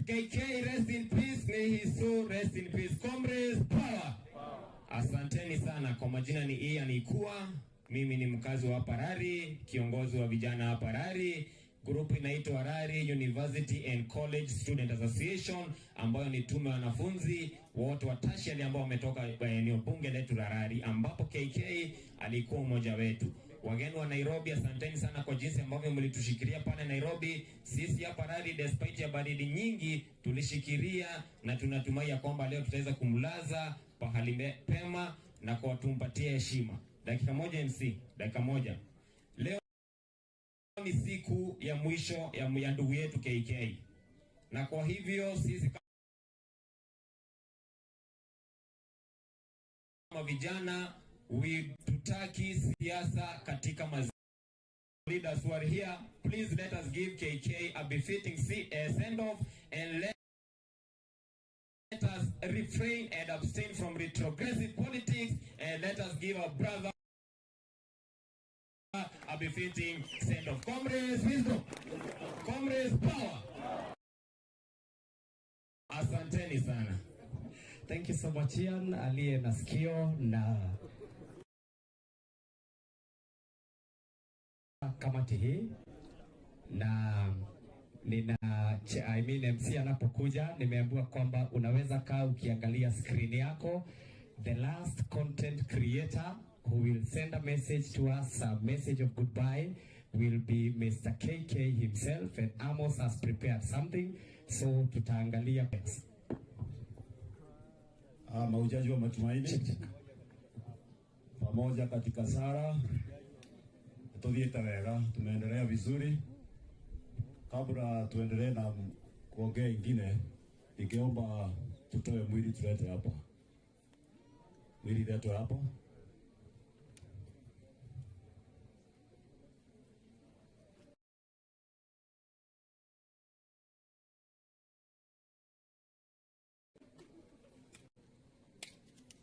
KK rest in peace, may his soul rest in peace. Comrades power. Asanteni sana. Kwa majina ni Ian Ikua. Mimi ni mkazi wa Parari, kiongozi wa vijana wa Parari. Grupu inaitwa Parari University and College Student Association, ambayo ni tume ya wanafunzi wote wa tertiary ambao wametoka eneo bunge letu la Parari, ambapo KK alikuwa mmoja wetu. Wageni wa Nairobi, asanteni sana kwa jinsi ambavyo mlitushikilia pale Nairobi. Sisi hapa Parari, despite ya baridi nyingi, tulishikilia na tunatumai ya kwamba leo tutaweza kumlaza pahali pema na kwa tumpatie heshima. Dakika moja MC, dakika moja. Leo ni siku ya mwisho ya ndugu yetu KK. Na kwa hivyo sisi kama vijana tutaki siasa katika mazingira. Leaders who are here, please let us give KK a befitting send off, and let us refrain and abstain from retrogressive politics, and let us give our brother a befitting send off. Comrades, wisdom. Comrades, power. Asanteni sana. Thank you so much Ian, aliye na sikio na kamati hii, na MC anapokuja nimeambiwa kwamba unaweza kaa ukiangalia screen yako. The last content creator who will send a message to us, a message of goodbye, will be Mr. KK himself, and Amos has prepared something, so tutaangalia maujaji wa matumaini pamoja katika sara. Tuthiete wega, tumeendelea vizuri. Kabla tuendelee na kuongea ingine, ningeomba tutoe mwili tulete hapa. Mwili letu hapa.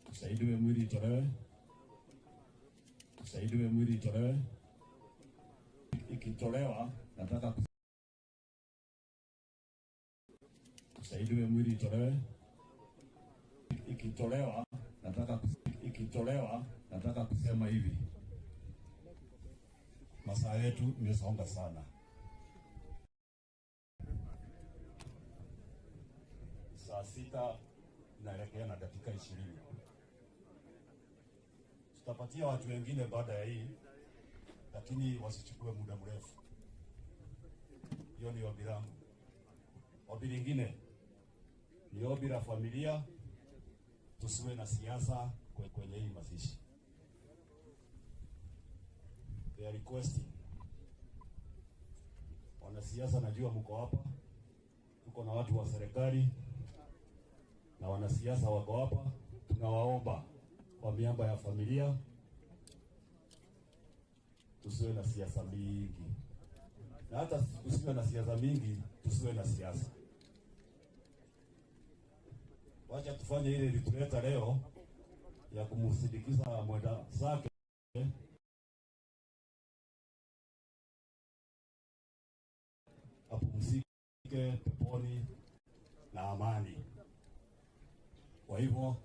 Tusaidiwe mwili itolewe. Tusaidiwe mwili itolewe. Ikitolewa nataka tusaidiwe mwili itolewe. Ikitolewa nataka kusema hivi. Masaa yetu imesonga sana. Saa 6 naelekea na dakika 20. Tutapatia watu wengine baada ya hii, lakini wasichukue muda mrefu. Hiyo ni ombi langu. Ombi lingine ni ombi la familia, tusiwe na siasa kwenye hii mazishi. They are requesting. Wanasiasa, najua mko hapa, tuko na watu wa serikali na wanasiasa wako hapa. Tunawaomba kwa miamba ya familia tusiwe na siasa mingi, na hata tusiwe na siasa mingi, tusiwe na siasa. Wacha tufanye ile lituleta leo ya kumsindikiza mwenda zake, apumzike peponi na amani. Kwa hivyo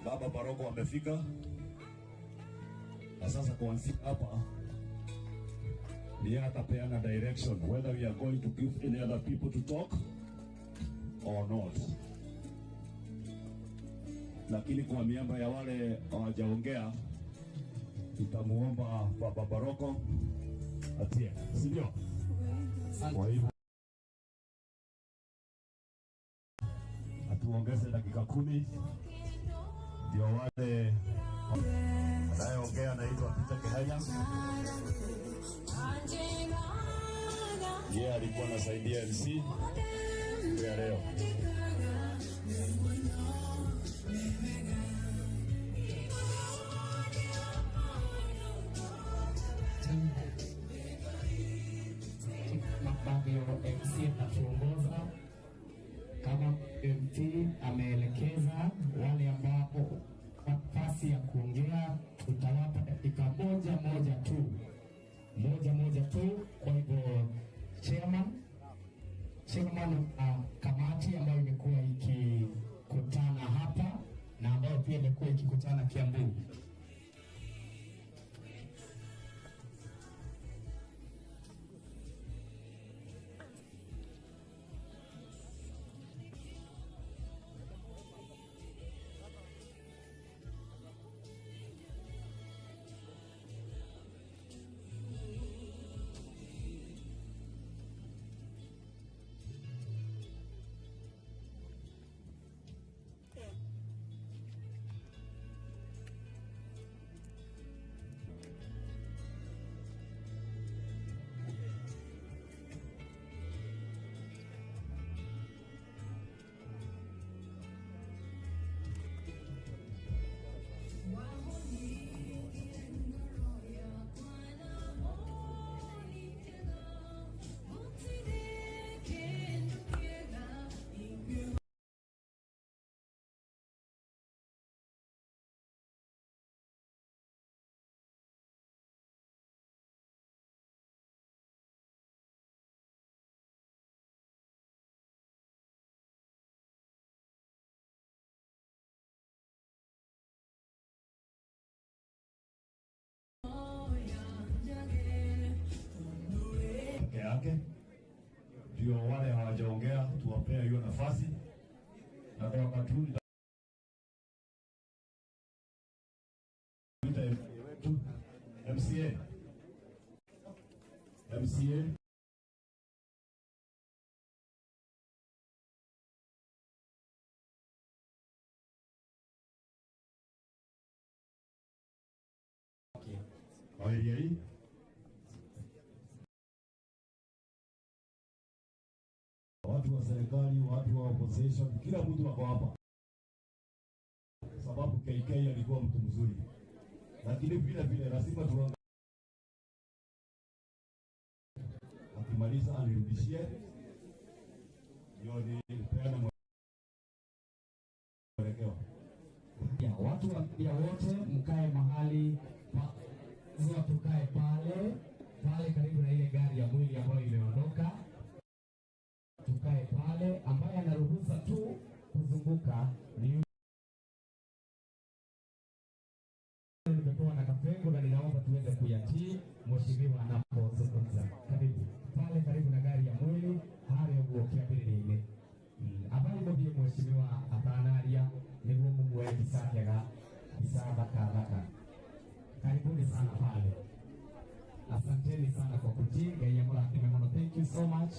baba paroko amefika, na sasa kuanzia hapa Ni atapeana direction whether we are going to give any other people to talk or not. Lakini kwa miamba ya wale hawajaongea, tutamuomba Baba Baroko atie, si ndio? Kwa hivyo atuongeze dakika 10 ndio wale anayeongea anaitwa Peter Kehanya. Yeye alikuwa anasaidia MC kwa leo. Ambavyo MC atatuongoza kama MC ameelekeza wale ambao nafasi ya kuongea, tutawapa dakika moja tu. Kwa hivyo chairman kamati ambayo imekuwa ikikutana hapa na ambayo pia imekuwa ikikutana Kiambu. Yake ndio wale hawajaongea tuwapea hiyo nafasi, na kwa wakati huu MCA hii watu wa serikali, watu wa opposition, kila mtu wako hapa, sababu KK alikuwa mtu mzuri, lakini vile lazima tuangalie akimaliza anirudishie ndio ni peana mwelekeo. Watu wa pia wote mkae mahali tukae pale karibu na ile gari ya mwili ambayo imeondoka. Tukae pale, ambaye anaruhusa tu kuzunguka ni nimepewa na Kapengo, na ninaomba tuweze kuyatii mheshimiwa anapozungumza. Karibu na gari ya mwili hali ugokia bilini abali mobie mheshimiwa atanaria niguo mumwe bisaba kadaka. Karibuni sana pale, asanteni sana kwa kutii. Thank you so much.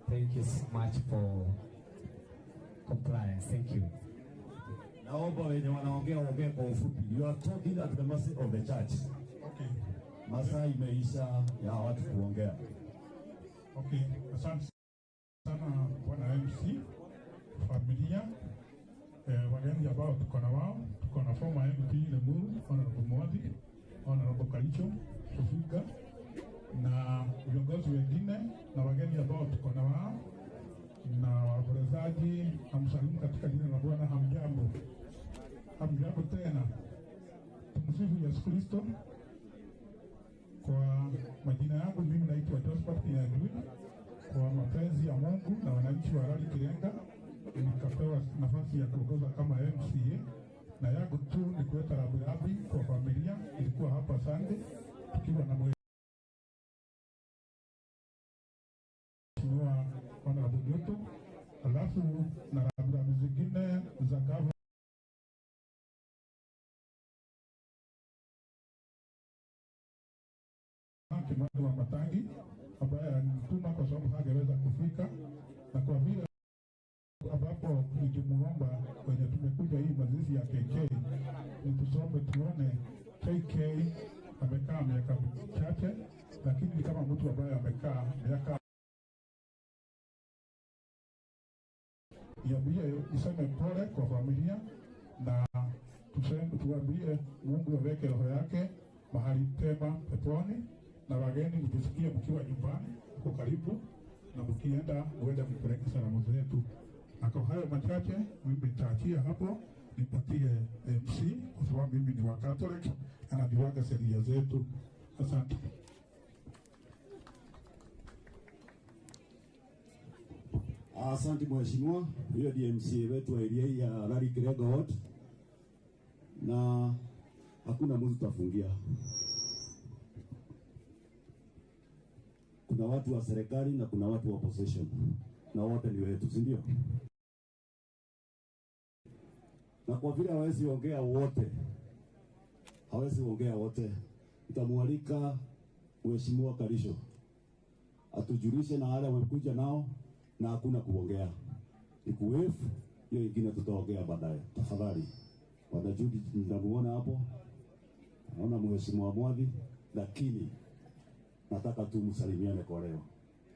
Thank you so much for compliance. Thank you. Naomba wenye wanaongea kwa ufupi. You are talking at the mercy of the church. Okay. Masaa imeisha ya watu kuongea. Okay. Asante sana bwana MC, familia, wageni ambao tuko na wao. Tuko na former MP Lemuru, Honorable Mwadhi, Honorable Kalicho, Sofika, na viongozi wengine na wageni ambao tuko na wao na waombolezaji. Namsalimu katika jina la Bwana. Hamjambo? Hamjambo tena. Tumsifu Yesu Kristo. Kwa majina yangu mimi naitwa Josephat Kinyanjui. Kwa mapenzi ya Mungu na wananchi wa Rari Kirenga nikapewa nafasi ya kuongoza kama MCA, na yangu tu ni kuleta rambirambi kwa familia. Ilikuwa hapa Sunday tukiwa na joto, alafu na rambirambi zingine za gavana Kimani wa Matangi ambaye alinituma kwa sababu hangeweza kufika, na kwa vile ambapo nilimuomba kwenye tumekuja hii mazishi ya KK ni tusome tuone KK amekaa miaka chache, lakini kama mtu ambaye amekaa miaka niseme pole kwa familia na tuambie Mungu aweke roho yake mahali pema peponi, na wageni mkisikia mkiwa nyumbani huko karibu na mkienda muende mpeleke salamu zetu. Na kwa hayo machache mimi nitaachia hapo, nipatie MC kwa sababu mimi ni wa Catholic na najuaga sheria zetu. Asante. Asante mheshimiwa. Huyo ndiye MC wetu wa area hii ya Larry Kirega Ward, na hakuna mtu tafungia. Kuna watu wa serikali na kuna watu wa opposition, na wote ni wetu, si ndio? Na kwa vile hawezi ongea wote, nitamwalika mheshimiwa Karisho atujulishe na wale wamekuja nao, na hakuna kuongea, ni kuwefu. Hiyo ingine tutaongea baadaye. Tafadhali Bwana Judy, ninamuona hapo, naona mheshimiwa Mwadhi, lakini nataka tu msalimiane kwa leo.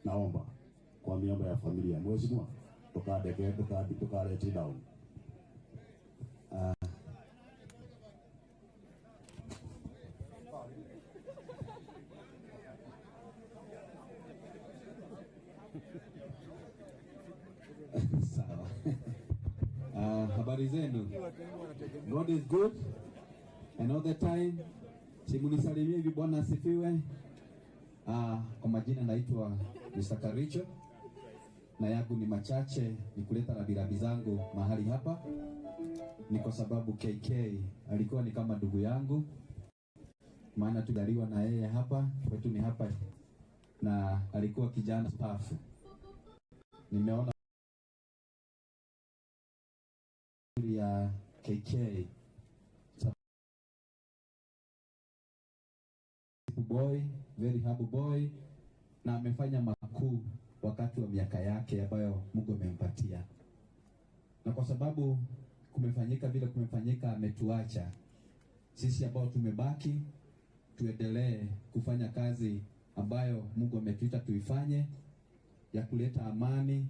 Naomba kwa miamba ya familia, mheshimiwa, tukalete down. Sawa. Habari zenu? God is good and all the time. Simunisalimie hivi, Bwana asifiwe. Kwa majina naitwa Mr. Karicho, na yangu ni machache, ni kuleta rabirabi zangu mahali hapa. Ni kwa sababu KK alikuwa ni kama ndugu yangu, maana tulizaliwa na yeye hapa kwetu ni hapa, na alikuwa kijana pafu. Nimeona ya KK boy, very humble boy, na amefanya makuu wakati wa miaka yake ambayo Mungu amempatia, na kwa sababu kumefanyika vile kumefanyika, ametuacha sisi ambao tumebaki tuendelee kufanya kazi ambayo Mungu ametuita tuifanye, ya kuleta amani,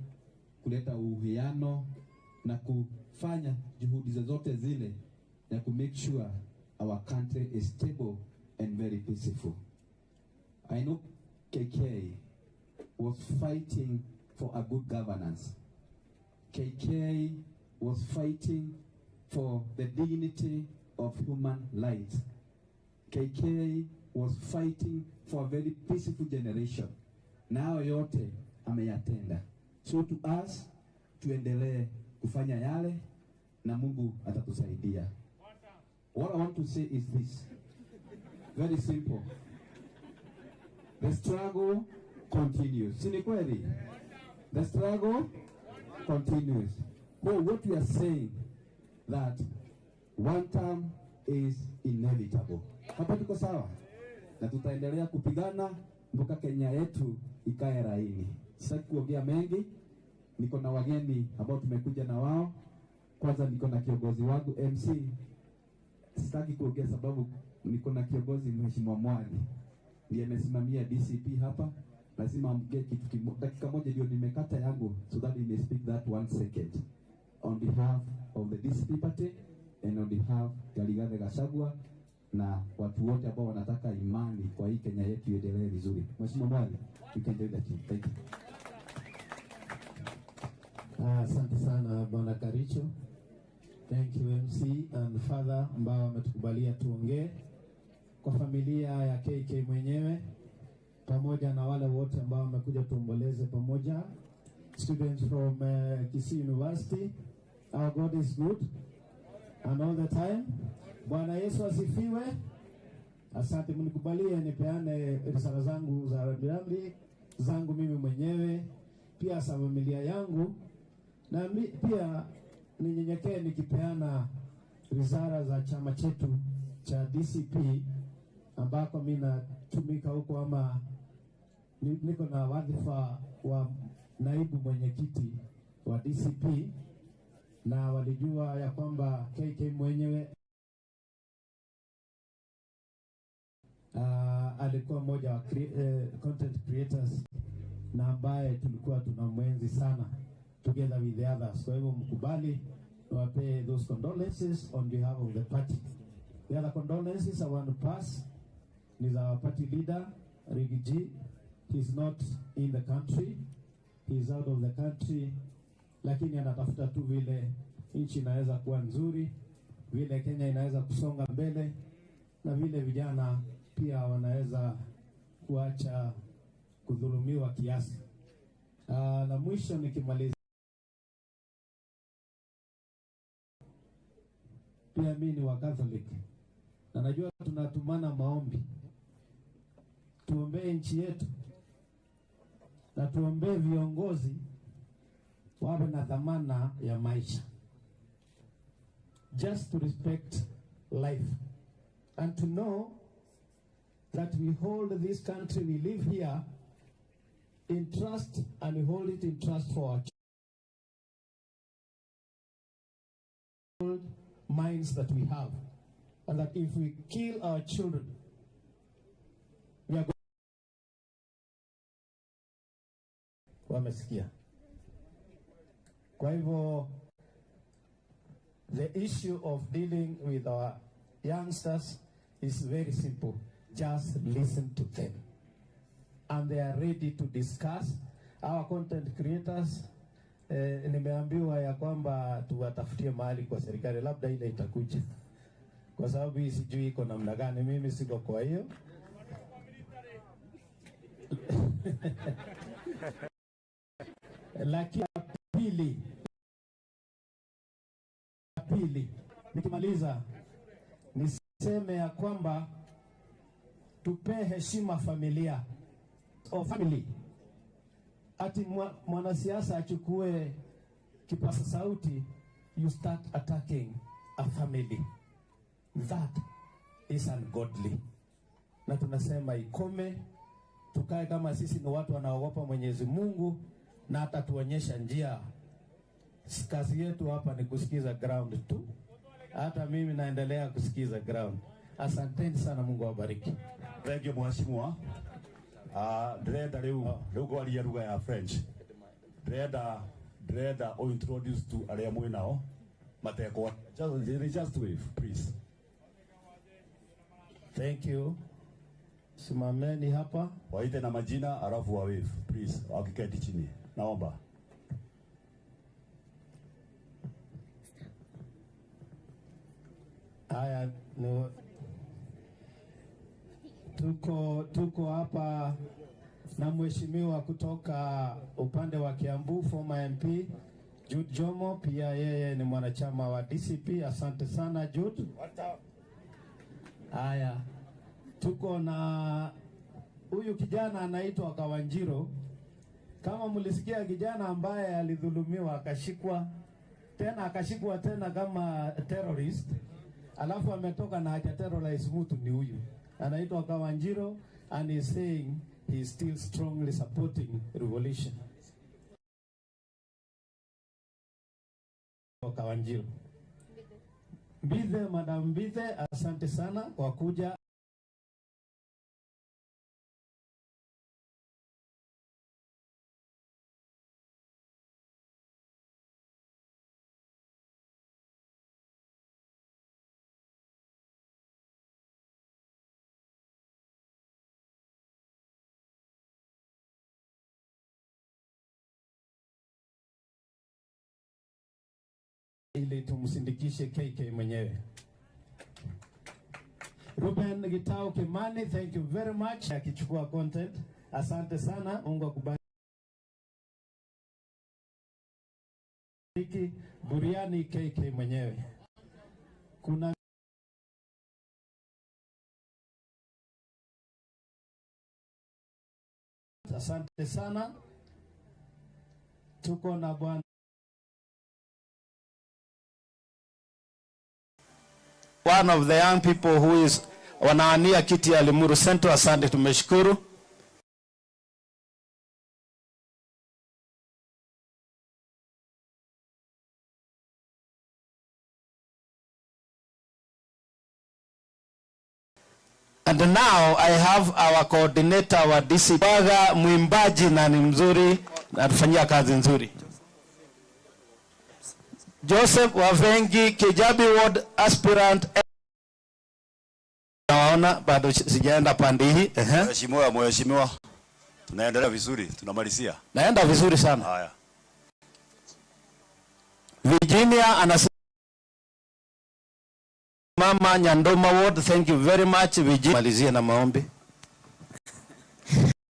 kuleta uhusiano na kufanya juhudi zozote zile ya ku make sure our country is stable and very peaceful. I know KK was fighting for a good governance. KK was fighting for the dignity of human life. KK was fighting for a very peaceful generation. Nao yote ameyatenda. So to us, tuendelee kufanya yale na Mungu atatusaidia. What I want to say is this. Very simple. The struggle continues. Si ni kweli? The struggle continues. Well, what we are saying that one term is inevitable. Hapa tuko sawa? Na tutaendelea kupigana mpaka Kenya yetu ikae laini. Sitaki kuongea mengi. Niko na wageni ambao tumekuja na wao. Kwanza niko na kiongozi wangu MC. Sitaki kuongea sababu niko na kiongozi mheshimiwa Mwani. Ndiye amesimamia DCP hapa. Lazima amgee kitu dakika moja ndio nimekata yangu, so that he may speak that 1 second. On behalf of the DCP party and on behalf ya Rigathi Gachagua na watu wote ambao wanataka imani kwa hii Kenya yetu iendelee vizuri. Mheshimiwa Mwani, you can do that. Thank you. Asante sana Bwana Karicho. Thank you MC and Father ambao wametukubalia tuongee kwa familia ya KK mwenyewe pamoja na wale wote ambao wamekuja tuomboleze pamoja. Students from Kisii University. Our God is good and all the time. Bwana Yesu asifiwe. Asante, mnikubalie nipeane risala zangu za rambirambi zangu mimi mwenyewe. pia za familia yangu, na pia ninyenyekee nikipeana risala za chama chetu cha DCP ambako mimi natumika huko, ama niko na wadhifa wa naibu mwenyekiti wa DCP, na walijua ya kwamba KK mwenyewe alikuwa mmoja wa content creators na ambaye tulikuwa tunamwenzi sana together with the others. Kwa hivyo mkubali niwape those condolences on behalf of the party. The other condolences I want to pass is our party leader Riggy G. He's not in the country, he's out of the country, lakini anatafuta tu vile nchi inaweza kuwa nzuri, vile Kenya inaweza kusonga mbele, na vile vijana pia wanaweza kuacha kudhulumiwa kiasi. Na mwisho nikimaliza, pia mimi ni wa Catholic na najua tunatumana maombi, tuombee nchi yetu na tuombee viongozi wawe na dhamana ya maisha, just to respect life and to know that we hold this country, we live here in trust, and we hold it in trust for our minds that we have, and that if we kill our children, we are wamesikia. Kwa hivyo, the issue of dealing with our youngsters is very simple. Just listen to them, and they are ready to discuss. Our content creators, nimeambiwa ya kwamba tuwatafutie mahali kwa serikali, labda ile itakuja, kwa sababu hii sijui iko namna gani, mimi siko kwa hiyo. Lakini pili, nikimaliza niseme ya kwamba tupe heshima familia o family. Ati mwanasiasa achukue kipasa sauti, you start attacking a family. That is ungodly. Na tunasema ikome, tukae kama sisi ni watu wanaogopa Mwenyezi Mungu, na hata tuonyesha njia. Kazi yetu hapa ni kusikiza ground tu. Hata mimi naendelea kusikiza ground. Asanteni sana, Mungu awabariki. Thank you mheshimiwa. Ndrenda rĩu kwaria lugha ya French. Ndrenda o introduce to arĩa mwĩ nao matekwa. Just wave please. Thank you. Simameni hapa. Waite na majina alafu wa wave please. Wakiketi chini. Naomba. Haya, no, tuko hapa na mheshimiwa kutoka upande wa Kiambu, former MP Jude Jomo, pia yeye ni mwanachama wa DCP. Asante sana Jude. Haya, tuko na huyu kijana anaitwa Kawanjiro. Kama mlisikia, kijana ambaye alidhulumiwa akashikwa tena kama terrorist, alafu ametoka na haja terrorize mtu, ni huyu anaitwa Kawanjiro, and he is saying he is still strongly supporting revolution. Kawanjiro Mbithe, Madam Mbithe, asante sana kwa kuja. Ili tumsindikishe KK mwenyewe. Ruben Gitau Kimani, thank you very much. Akichukua content, asante sana. Mungu akubariki. Buriani KK mwenyewe. Kuna asante sana. tuko na bwana one of the young people who is wanaania kiti ya Limuru Central. Asante, tumeshukuru. And now I have our coordinator wa DC Waga, mwimbaji na ni mzuri na tufanyia kazi nzuri. Joseph Wavengi, Kijabi Ward aspirant. Naona bado sijaenda pande hii. Mheshimiwa. Tunaendelea vizuri, tunamalizia. Naenda vizuri sana. Haya. Virginia anasema Mama Nyandoma Ward, thank you very much Virginia. Malizie na maombi.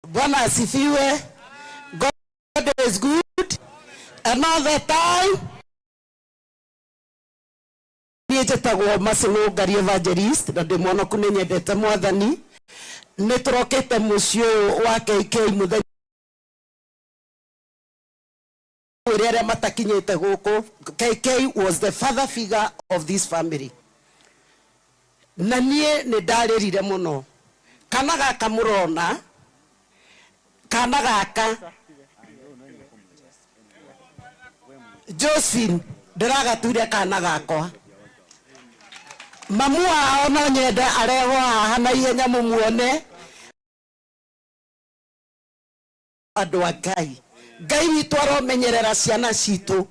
Bwana asifiwe. God is good and all the time. Nijetagwo Masino Gari Evangelist na ndimwona kumenyendete mwathani. Niturokete mucio wa KK muthenya uria matakinyete guku. KK was the father figure of this family. Na nie ni ndaririre muno. Kana gaka murona, kana gaka Josephine ndiragatuire kana gakwa. Mamu wao no nyende areho haha na ihenya mumuone. Andu a Ngai. Ngai witũ aromenyerera ciana citũ.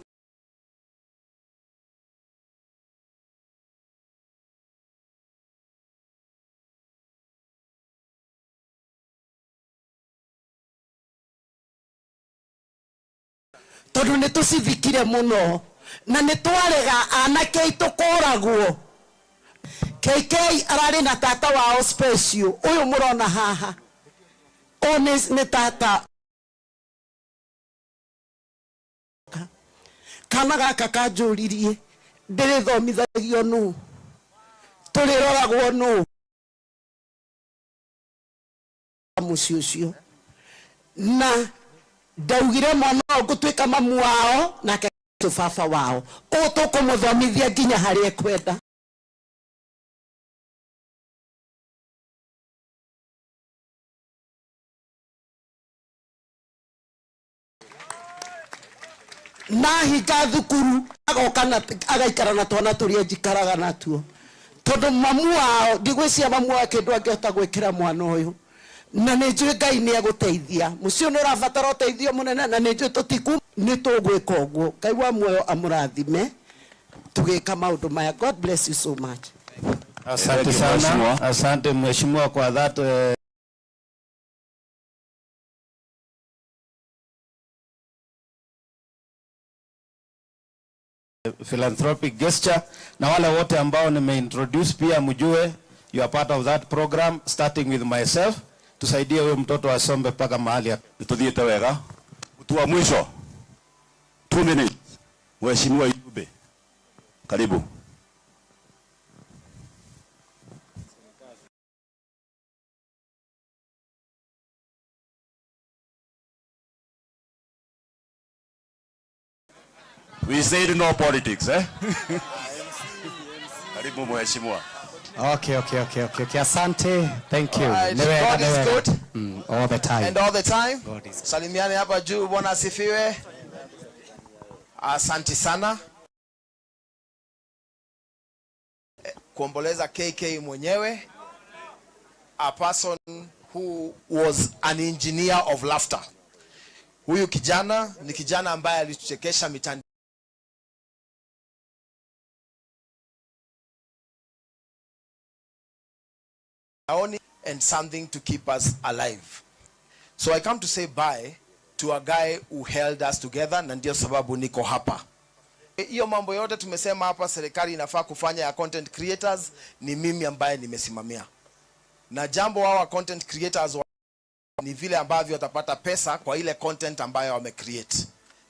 Tondu nitucithikire muno na nitwarega anake aitũ kũragwo. KK arari na tata wao special uyu murona haha. Ni tata kana gaka kanjuririe ndirithomithagio nu turiroragwo nu muci ucio na ndaugire mwana ngutwika mamu wao na baba wao utukumuthomithia nginya hari ekwenda. Na higa thukuru agoka na agaikara na twana turia njikaraga natuo tondu mamu wao ndigwiciria mamu wa kindu angihota gwikira mwana uyu na ni njui Ngai ni aguteithia mucio ni urabatara uteithio munene na ni njui tutiku ni tugwika uguo. Ngai wa muoyo amurathime tugika maundu maya. God bless you so much. Asante sana. Asante mheshimiwa kwa that philanthropic gesture, na wale wote ambao nimeintroduce pia mjue you are part of that program, starting with myself. Tusaidie huyo mtoto asombe paka mahali tuthiete wega. Mtu wa mwisho 2 minutes. Mheshimiwa Yube, karibu. We said no politics, eh? Karibu mheshimiwa. Okay. Asante. Thank you. Right. God is good. All the time. And all the time. God is good. Salimiane hapa juu. Bwana asifiwe. Asante sana. Kuomboleza KK mwenyewe. A person who was an engineer of laughter. Huyu kijana ni kijana ambaye alituchekesha mitandao. And something to keep us alive. So I come to say bye to a guy who held us together, na ndio sababu niko hapa. Hiyo mambo yote tumesema hapa serikali inafaa kufanya ya content creators ni mimi ambaye nimesimamia. Na jambo hawa content creators ni vile ambavyo watapata pesa kwa ile content ambayo wame create.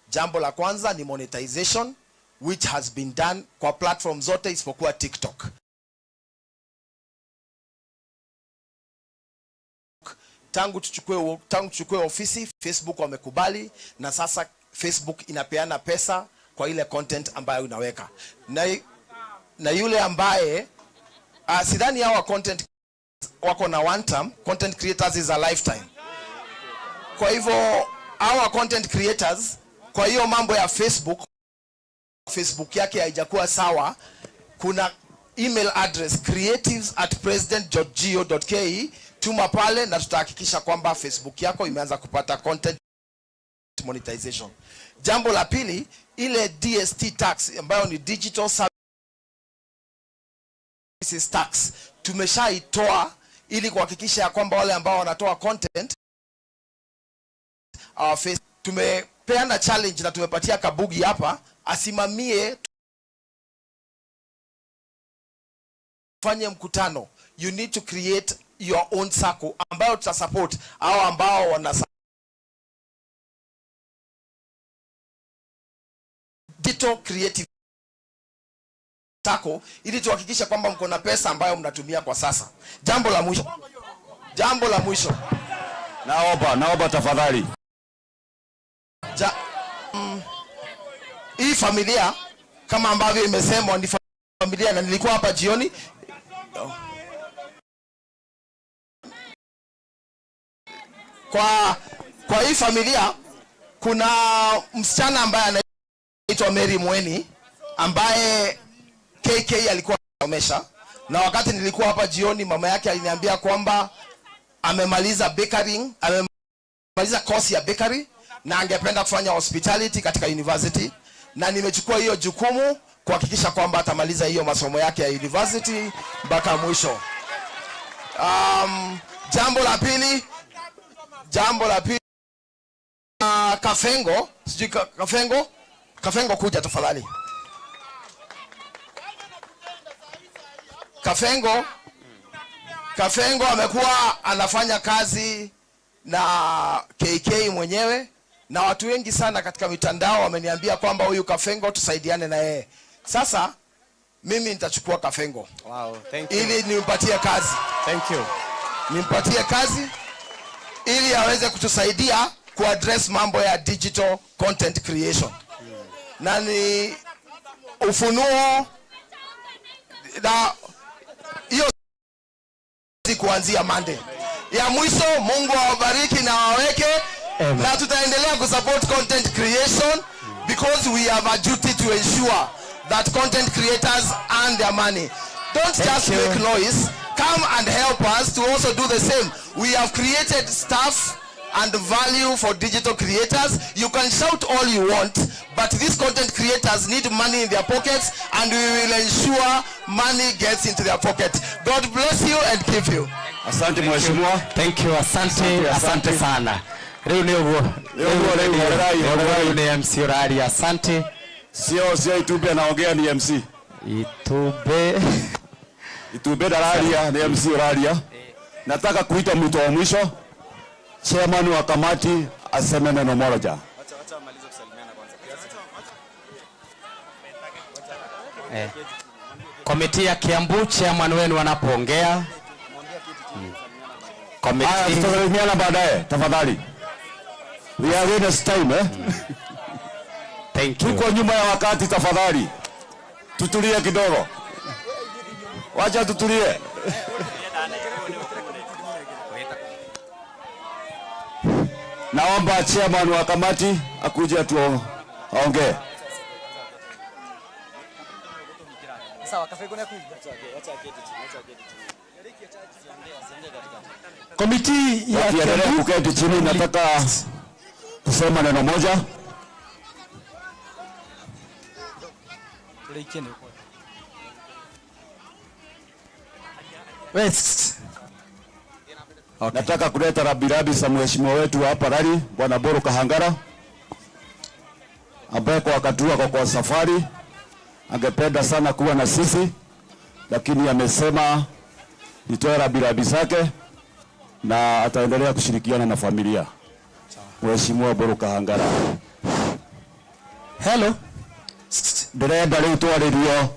Jambo la kwanza ni monetization, which has been done kwa platform zote isipokuwa TikTok. Tangu tuchukue ofisi, Facebook wamekubali, na sasa Facebook inapeana pesa kwa ile content ambayo unaweka. Na yule ambaye sidhani hawa content wako na one term, content creators is a lifetime. Kwa hivyo hawa content creators, kwa hiyo mambo ya Facebook yake haijakuwa sawa, kuna email address creatives@president.go.ke, tuma pale na tutahakikisha kwamba Facebook yako imeanza kupata content monetization. Jambo la pili, ile DST tax ambayo ni digital services tax tumeshaitoa ili kuhakikisha kwamba wale ambao wanatoa content tumepeana challenge na tumepatia Kabugi hapa asimamie fanye mkutano. You need to create your own circle ambayo tutasupport hao ambao wana digital creative circle ili tuhakikisha kwamba mko na pesa ambayo mnatumia kwa sasa. Jambo la mwisho. Naomba tafadhali. Hii familia kama ambavyo imesemwa ni familia, na nilikuwa hapa jioni. Kwa hii familia kuna msichana ambaye anaitwa Mary Mweni ambaye KK alikuwa anasomesha, na wakati nilikuwa hapa jioni mama yake aliniambia kwamba amemaliza bakery, amemaliza course ya bakery na angependa kufanya hospitality katika university, na nimechukua hiyo jukumu kuhakikisha kwamba atamaliza hiyo masomo yake ya university mpaka mwisho. Jambo la pili Kafengo, sijui Kafengo kuja tafadhali. Kafengo amekuwa anafanya kazi na KK mwenyewe, na watu wengi sana katika mitandao wameniambia kwamba huyu Kafengo tusaidiane na yeye. Sasa mimi nitachukua Kafengo. Wow, thank you. Ili nimpatie kazi. Thank you. Nimpatie kazi ili aweze kutusaidia kuaddress mambo ya digital content creation. Na ni ufunuo na hiyo kuanzia Monday. Ya mwisho, Mungu awabariki na waweke. Na tutaendelea kusupport content creation because we have a duty to ensure that content creators earn their money. Don't just make noise. Come and help us to also do the same. We have created stuff and value for digital creators. You can shout all you want, but these content creators need money in their pockets, and we will ensure money gets into their pocket. God bless you and keep you. Asante mheshimiwa. Thank you. Asante sana. Leo ni MC Urari. Asante. Sio Itube anaongea, ni MC. Itube Dararia ni MC Uraria. Nataka kuita mtu wa mwisho, chairman wa kamati aseme neno moja. Acha amalize kusalimiana kwanza. Komiti ya Kiambu, chairman wenu wanapoongea. Komiti tutasalimiana baadaye tafadhali. We are in this time Thank you. Tuko nyuma ya wakati tafadhali. Tutulie kidogo. Wacha tutulie. Naomba chairman wa kamati akuje aongee. Sawa, Kafengo na kuja. Komiti ya Kiambu kuketi chini, nataka kusema neno moja. Nataka kuleta rabirabi za mheshimiwa wetu hapa Rari, Bwana Boro Kahangara, ambaye kwa wakati wako kwa safari angependa sana kuwa na sisi, lakini amesema nitoe rabirabi zake na ataendelea kushirikiana na familia. Mheshimiwa Boro Kahangara. Hello. Ndirenda riu twaririo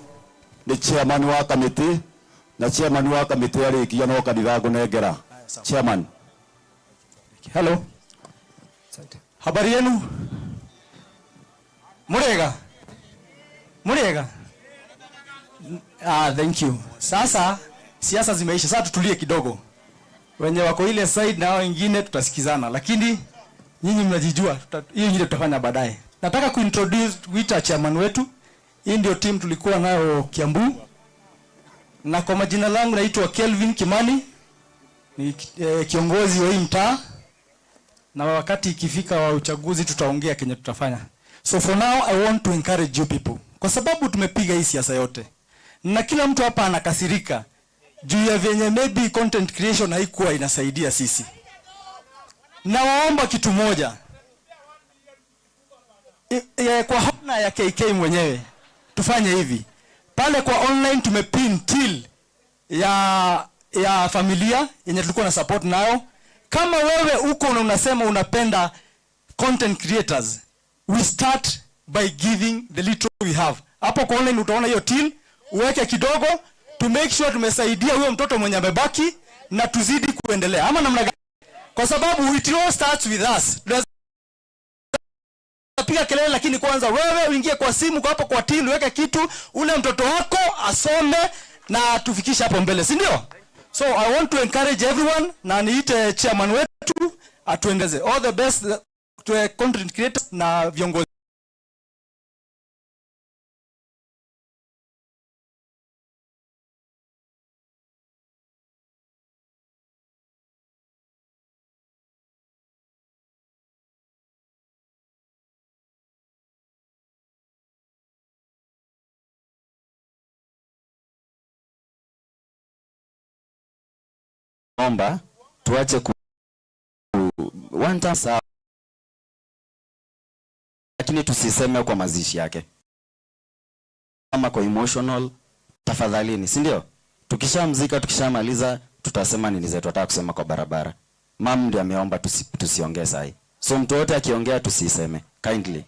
ni chairman wa kamiti, na chairman wa kamiti arikia no kanitha nengera. Chairman. Hello. Habari yenu? Murega. Thank you. Sasa siasa zimeisha. Sasa tutulie kidogo. Wenye wako ile side na wengine tutasikizana. Lakini nyinyi mnajijua. Hiyo nyingine tutafanya baadaye. Nataka kuintroduce Wita chairman wetu. Hii ndio team tulikuwa nayo Kiambu. Na kwa majina langu naitwa Kelvin Kimani. Ni kiongozi wa hii mtaa. Na wakati ikifika wa uchaguzi tutaongea kenye tutafanya. So for now I want to encourage you people. Kwa sababu tumepiga hii siasa yote. Na kila mtu hapa anakasirika juu ya venye maybe content creation haikuwa inasaidia sisi. Na waomba kitu moja. Kwa hona ya KK mwenyewe tufanye hivi. Pale kwa online tumepin till ya familia yenye tulikuwa na support nao. Kama wewe uko na unasema unapenda content creators, we start by giving the little we have. Hapo kwa online utaona hiyo till, uweke kidogo to make sure tumesaidia huyo mtoto mwenye amebaki na tuzidi kuendelea. Ama namna gani? Kwa sababu it all starts with us. Tunapiga kelele lakini kwanza wewe uingie kwa simu kwa hapo kwa till uweke kitu, ule mtoto wako asome na tufikishe hapo mbele, si ndio? So I want to encourage everyone na niite chairman wetu atuendeze. All the best to content creators na viongozi. Omba tuache one time sawa, lakini tusiseme kwa mazishi yake kama kwa emotional, tafadhalini, si ndio? Tukishamzika tukishamaliza tutasema nini zetu tunataka kusema kwa barabara. Mam ndiye ameomba tusiongee sahi, so mtu wote akiongea tusiseme kindly.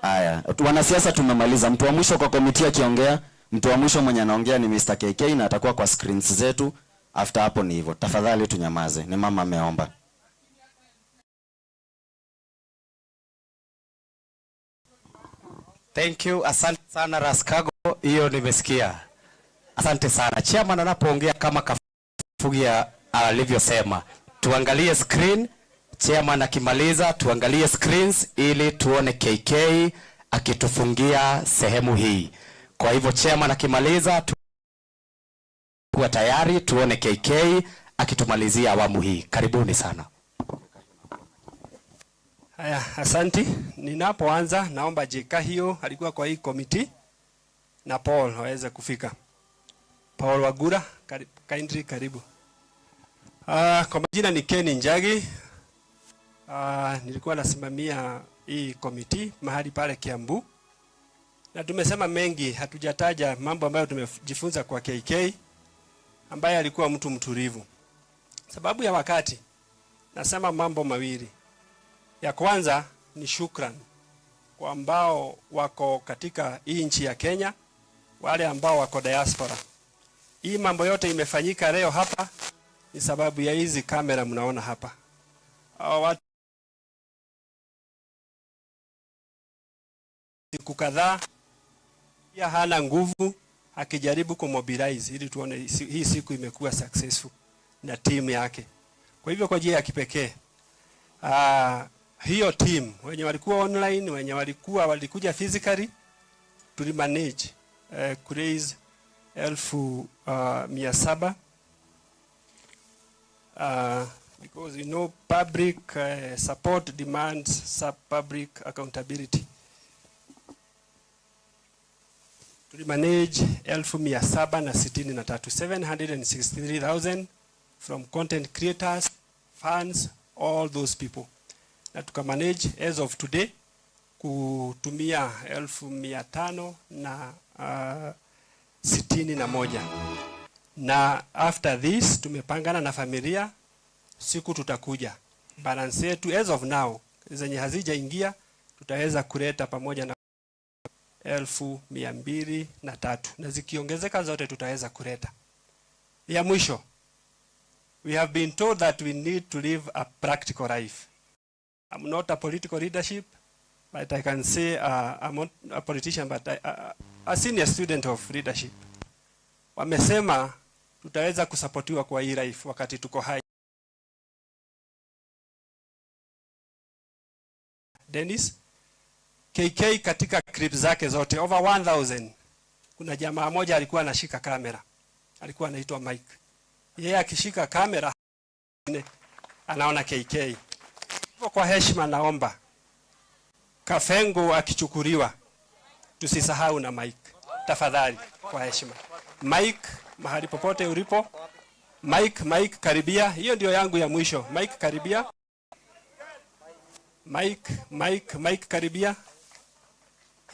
Haya, wanasiasa tumemaliza. Mtu wa mwisho kwa komiti akiongea, mtu wa mwisho mwenye anaongea ni Mr. KK na atakuwa kwa screens zetu. After hapo ni hivyo. Tafadhali tunyamaze. Ni mama ameomba. Thank you. Asante sana Raskago. Hiyo nimesikia. Asante sana. Chairman anapoongea kama Kafugia alivyosema. Tuangalie screen. Chairman akimaliza tuangalie screens ili tuone KK akitufungia sehemu hii. Kwa hivyo chairman akimaliza kuwa tayari tuone KK akitumalizia awamu hii. Karibuni sana. Haya, asanti. Ninapoanza naomba Jeka hiyo alikuwa kwa hii committee na Paul waweze kufika. Paul Wagura, kindly karibu. Kwa majina ni Ken Njagi. Nilikuwa nasimamia hii committee mahali pale Kiambu. Na tumesema mengi, hatujataja mambo ambayo tumejifunza kwa KK ambaye alikuwa mtu mtulivu. Sababu ya wakati nasema mambo mawili. Ya kwanza ni shukran kwa ambao wako katika hii nchi ya Kenya, wale ambao wako diaspora. Hii mambo yote imefanyika leo hapa ni sababu ya hizi kamera mnaona hapa. Watu siku kadhaa pia hana nguvu akijaribu kumobilize ili tuone hii siku imekuwa successful na team yake. Kwa hivyo kwa njia ya kipekee hiyo team wenye walikuwa online, wenye walikuja physically, tulimanage raise 1700 because you know public support demands public accountability. Tulimanage 763,000 from content creators, fans, all those people. Na tukamanage as of today kutumia 561. Na after this tumepangana na familia siku tutakuja. Balance yetu as of now zenye hazijaingia tutaweza kuleta pamoja na 1,203 na zikiongezeka zote tutaweza kuleta. Ya mwisho, we have been told that we need to live a practical life. I'm not a political leadership, but I can say I'm not a politician, but a senior student of leadership. Wamesema tutaweza kusapotiwa kwa hii life wakati tuko hai. Dennis KK katika clips zake zote over 1000. Kuna jamaa moja alikuwa anashika kamera. Alikuwa anaitwa Mike. Yeye akishika kamera anaona KK. Kwa heshima naomba Kafengo akichukuliwa tusisahau na Mike. Tafadhali kwa heshima. Mike, mahali popote ulipo. Mike karibia. Hiyo ndio yangu ya mwisho. Mike karibia. Mike karibia.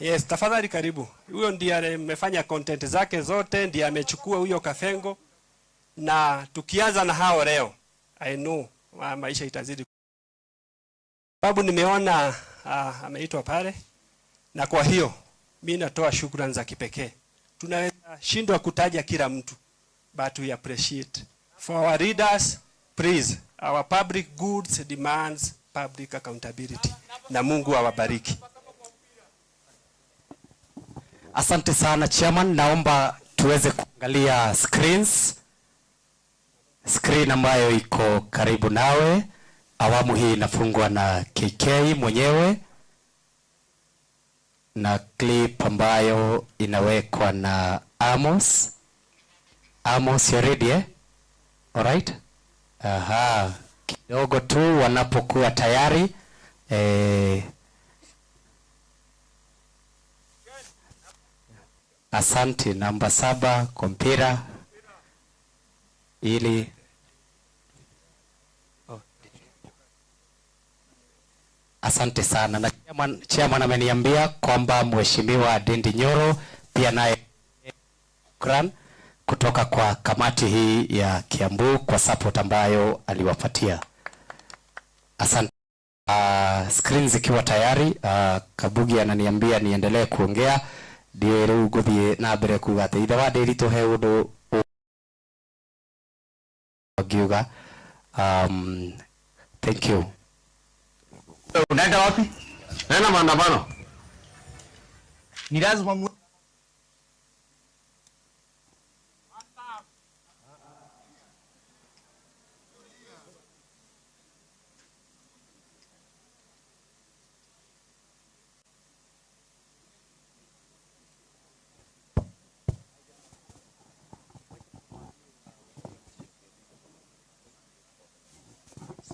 Yes, tafadhali karibu. Huyo ndiye amefanya content zake zote, ndiye amechukua huyo Kafengo. Na tukianza na hao leo, I know maisha itazidi. Sababu nimeona ameitwa pale. Na kwa hiyo mimi natoa shukrani za kipekee. Tunaweza shindwa kutaja kila mtu, but we appreciate. For our readers, please, our public goods demands public accountability. Na Mungu awabariki. Asante sana chairman, naomba tuweze kuangalia screen ambayo iko karibu nawe. Awamu hii inafungwa na KK mwenyewe na clip ambayo inawekwa na Amos. Amos, you ready eh? All right? Aha, kidogo tu wanapokuwa tayari. Asante, namba 7 kwa mpira ili asante sana. Na chairman ameniambia kwamba Mheshimiwa Dendi Nyoro pia naye kutoka kwa kamati hii ya Kiambu kwa support ambayo aliwapatia. Asante. Screen zikiwa tayari, Kabugi ananiambia niendelee kuongea. Ndio rĩu ngũthiĩ na mbere kuuga atĩ ithe wa Ndĩri tũhe ũndũ ngiuga. Thank you. Unaenda wapi? Naenda maandamano. Ni lazima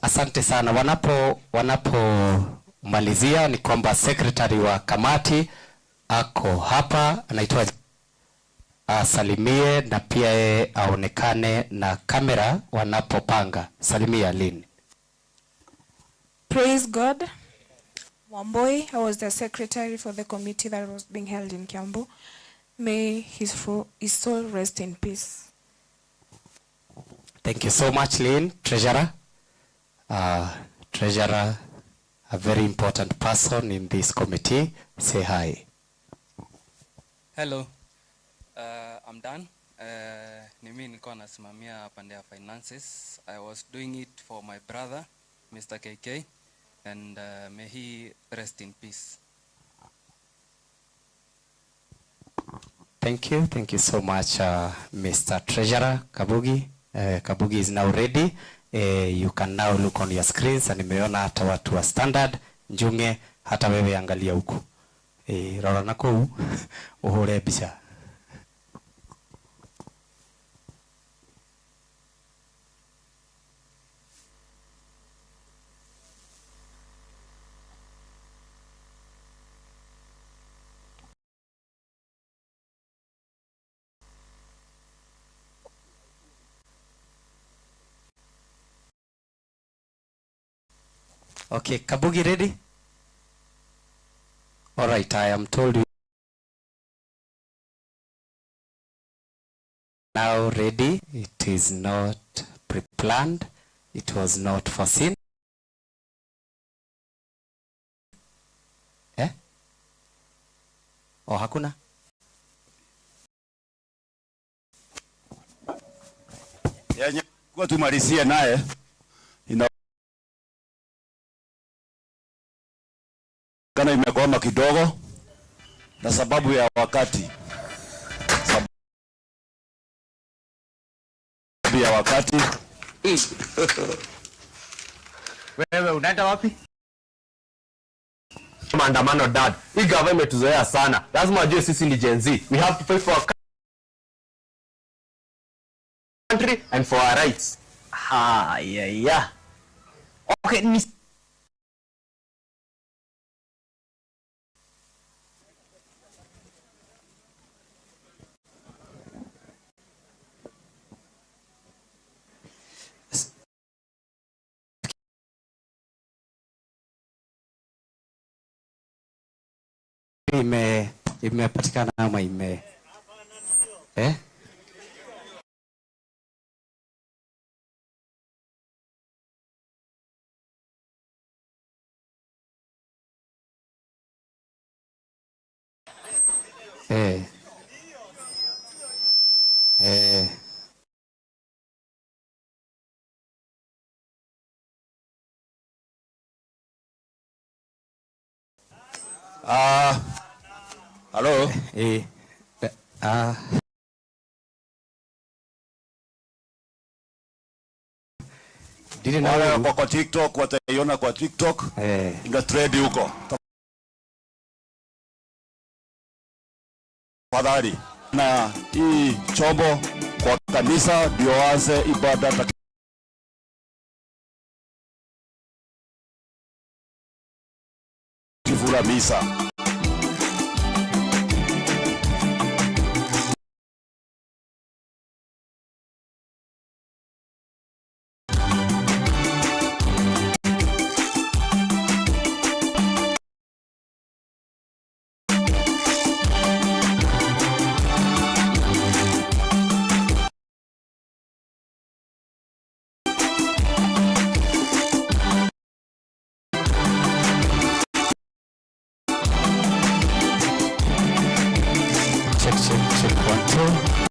Asante sana. Wanapomalizia ni kwamba secretary wa kamati ako hapa, anaitwa asalimie na pia aonekane na kamera wanapopanga. Salimia Lynn. Praise God. Wamboi, I was the secretary for the committee that was being held in Kiambu. May his soul rest in peace. Thank you so much, Lynn. Treasurer. Treasurer, a very important person in this committee. Say hi. Hello. I'm Dan. Mimi nilikuwa nasimamia pande ya finances. I was doing it for my brother, Mr. KK, and may he rest in peace. Thank you. Thank you so much, Mr. Treasurer Kabugi. Kabugi is now ready. You can now look on your screens, and nimeona hata watu wa standard Njunge, hata wewe angalia huko. Rora nako uhure bisha. Okay, Kabugi ready? All right, I am told you now ready. It is not pre-planned. It was not foreseen. Oh, hakuna? Yenye kwa tumalizie naye. kana imekwama kidogo na sababu ya wakati. Sababu ya wakati. Wewe unaenda wapi? Maandamano dad. Hii government imetuzoea sana. Lazima wajue sisi ni Gen Z. We have to fight for our country and for our rights. Yeah. Okay, imepatikana ama Hello? Wale kwa TikTok wataiona kwa TikTok. Ina trade huko. Tafadhali. Na hii chombo kwa kanisa ndio waanze ibada takatifu la misa. Check 1 2.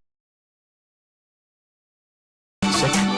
Check.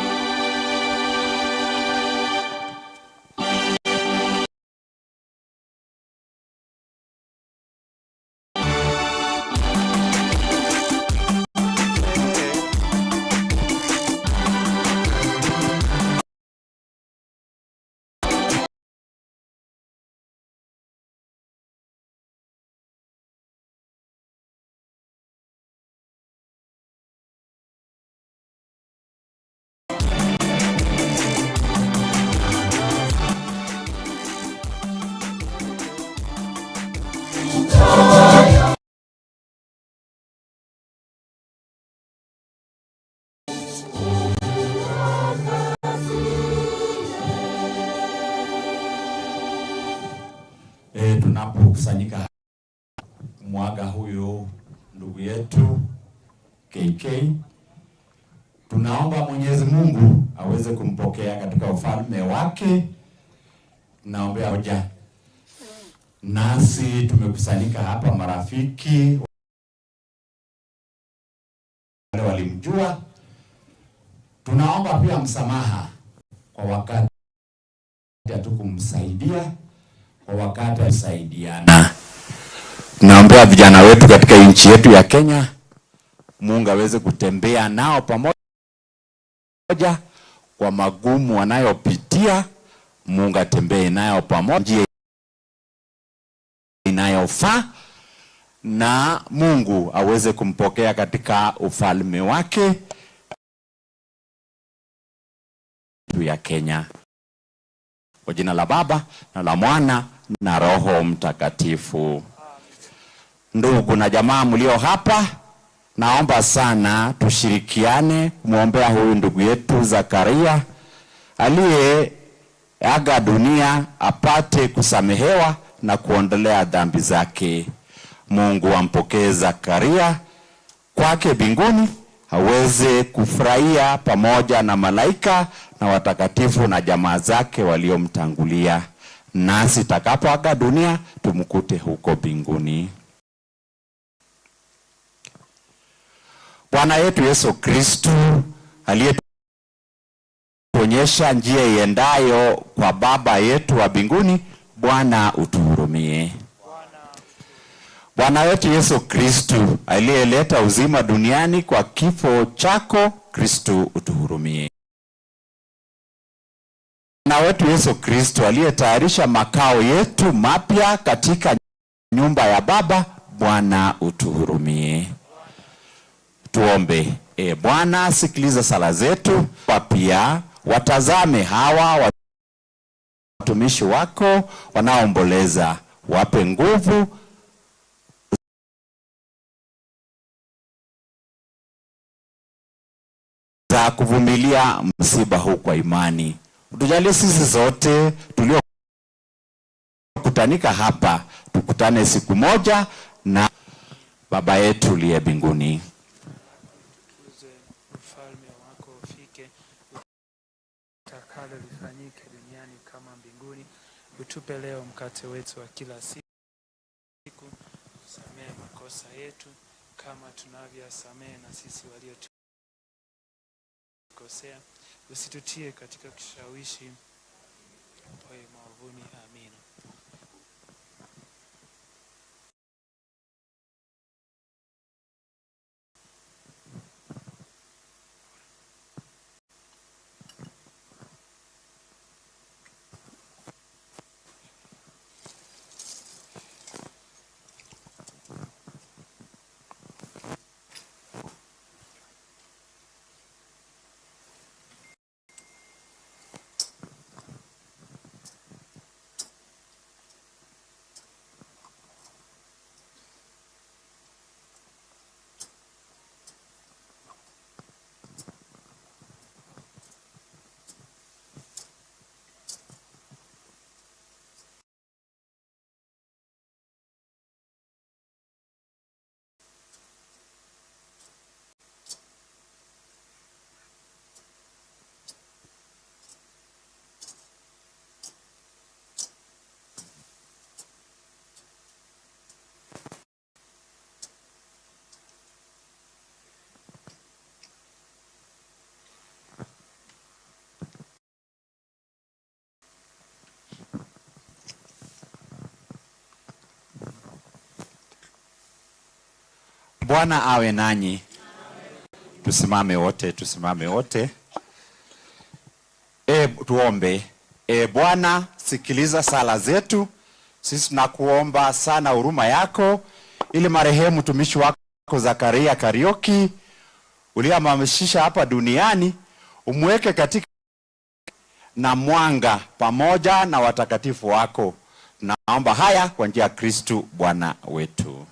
Tunapokusanyika mwaga huyo ndugu yetu KK, tunaomba Mwenyezi Mungu aweze kumpokea katika ufalme wake. Naombea hoja. Nasi tumekusanyika hapa marafiki wale walimjua. Tunaomba pia msamaha kwa wakati hatukumsaidia, kwa wakati tusaidiana. Tunaombea vijana wetu katika nchi yetu ya Kenya, Mungu aweze kutembea nao pamoja kwa magumu wanayopitia. Mungu atembee nayo pamoja njia inayofaa, na Mungu aweze kumpokea katika ufalme wake ya Kenya. Kwa jina la Baba na la Mwana na Roho Mtakatifu. Ndugu na jamaa mlio hapa, naomba sana tushirikiane kumwombea huyu ndugu yetu Zakaria aliyeaga dunia, apate kusamehewa na kuondolea dhambi zake. Mungu ampokee Zakaria kwake mbinguni, aweze kufurahia pamoja na malaika na watakatifu na jamaa zake waliomtangulia, nasi takapoaga dunia tumkute huko mbinguni. Bwana yetu Yesu Kristo aliyetuonyesha njia iendayo kwa Baba yetu wa mbinguni, Bwana utuhurumie. Bwana wetu Yesu Kristu aliyeleta uzima duniani kwa kifo chako, Kristu utuhurumie. Bwana wetu Yesu Kristu aliyetayarisha makao yetu mapya katika nyumba ya Baba, Bwana utuhurumie. Tuombe. Bwana, sikiliza sala zetu, pia watazame hawa watumishi wako wanaoomboleza, wape nguvu za kuvumilia msiba huu kwa imani. Tujalie sisi zote tuliokutanika hapa, tukutane siku moja na Baba yetu uliye mbinguni. Ufalme wako ufike, utakalo lifanyike duniani kama mbinguni. Utupe leo mkate wetu wa kila siku. Usamehe makosa yetu kama tunavyosamehe na sisi waliotukosea. Usitutie katika kishawishi, tuokoe maovuni. Amina. Bwana awe nanyi. Tusimame wote, tusimame wote. Tuombe. Bwana, sikiliza sala zetu. Sisi tunakuomba sana huruma yako ili marehemu tumishi wako Zakaria Karioki uliyemamishisha hapa duniani umweke katika na mwanga pamoja na watakatifu wako. Naomba haya kwa njia ya Kristu Bwana wetu.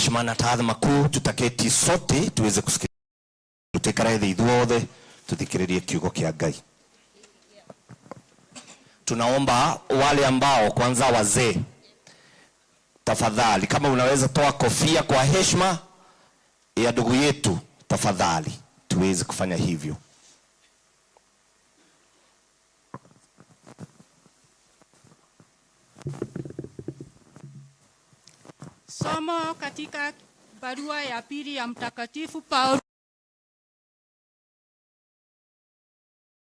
heshima na taadhima kuu, tutaketi sote tuweze kusikia tutekaraithe ithuothe tuthikiririe kiugo kia Ngai. Tunaomba wale ambao kwanza wazee, tafadhali kama unaweza toa kofia kwa heshima ya ndugu yetu, tafadhali tuweze kufanya hivyo. Somo katika barua ya pili ya Mtakatifu Paulo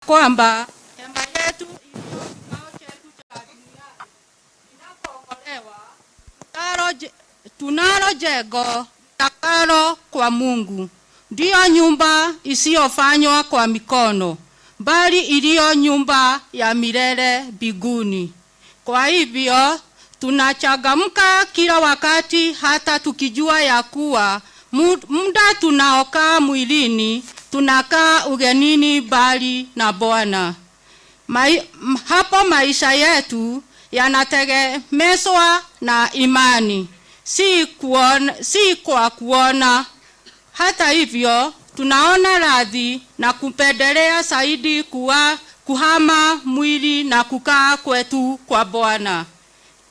kwamba hema yetu iliyo kikao chetu cha duniani inapookolewa, tunalo jengo takalo kwa Mungu, ndiyo nyumba isiyofanywa kwa mikono, bali iliyo nyumba ya milele mbinguni. Kwa hivyo tunachangamka kila wakati, hata tukijua ya kuwa muda tunaokaa mwilini tunakaa ugenini bali na Bwana. Hapo maisha yetu yanategemezwa na imani, si kwa kuona. Hata hivyo tunaona radhi na kupendelea zaidi kuhama mwili na kukaa kwetu kwa Bwana.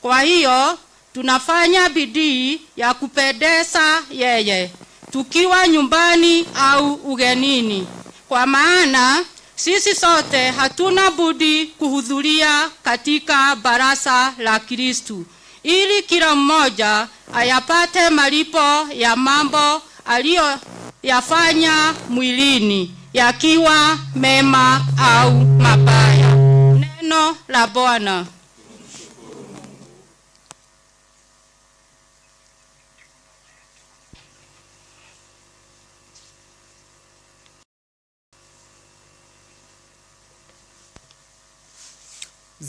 Kwa hiyo tunafanya bidii ya kupendeza yeye, tukiwa nyumbani au ugenini, kwa maana sisi sote hatuna budi kuhudhuria katika baraza la Kristu, ili kila mmoja ayapate malipo ya mambo aliyoyafanya mwilini, yakiwa mema au mabaya. Neno la Bwana.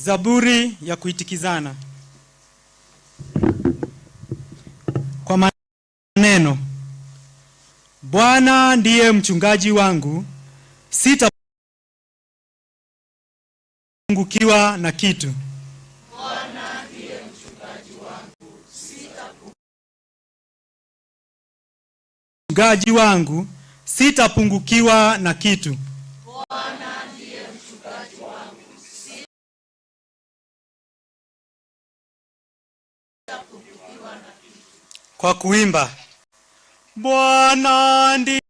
Zaburi ya kuitikizana. Kwa maneno: Bwana ndiye mchungaji wangu, sitapungukiwa na kitu. Bwana ndiye mchungaji wangu, sitapungukiwa na kitu. Bwana ndiye mchungaji wangu, kwa kuimba: Bwana ndiye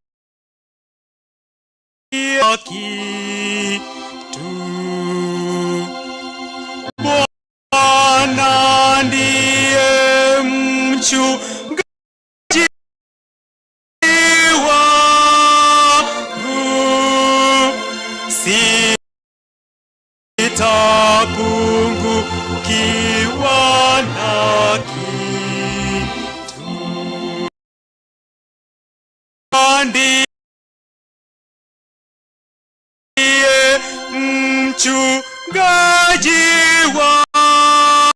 kitu, Bwana ndiye mchungaji wangu, sitapungukiwa na kitu. Ndiye mchungaji wangu,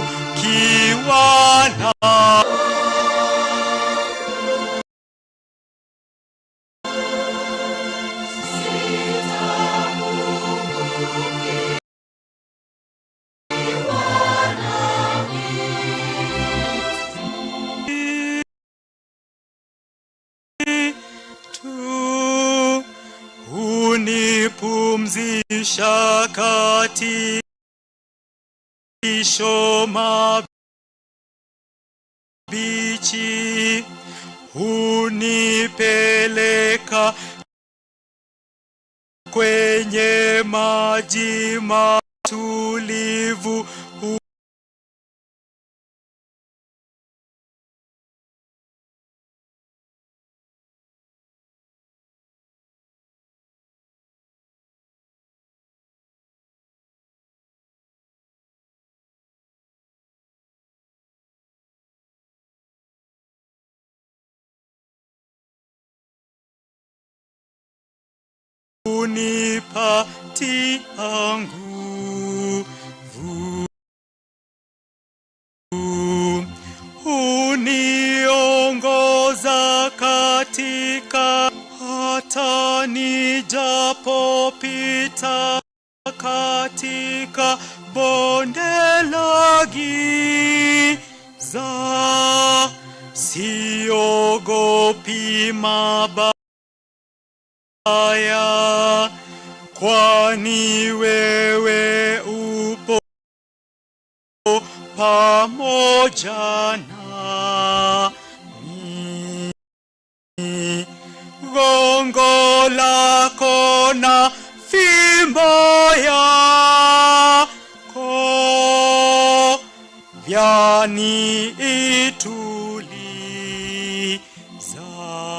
sitapungukiwa na hunipumzisha katika malisho mabichi, hunipeleka kwenye maji matulivu, unipatia nguvu, uniongoza katika hata nijapopita katika bonde la giza, siogopi mabaya, kwani wewe upo pamoja nami. Gongo lako na fimbo yako vyaniituliza.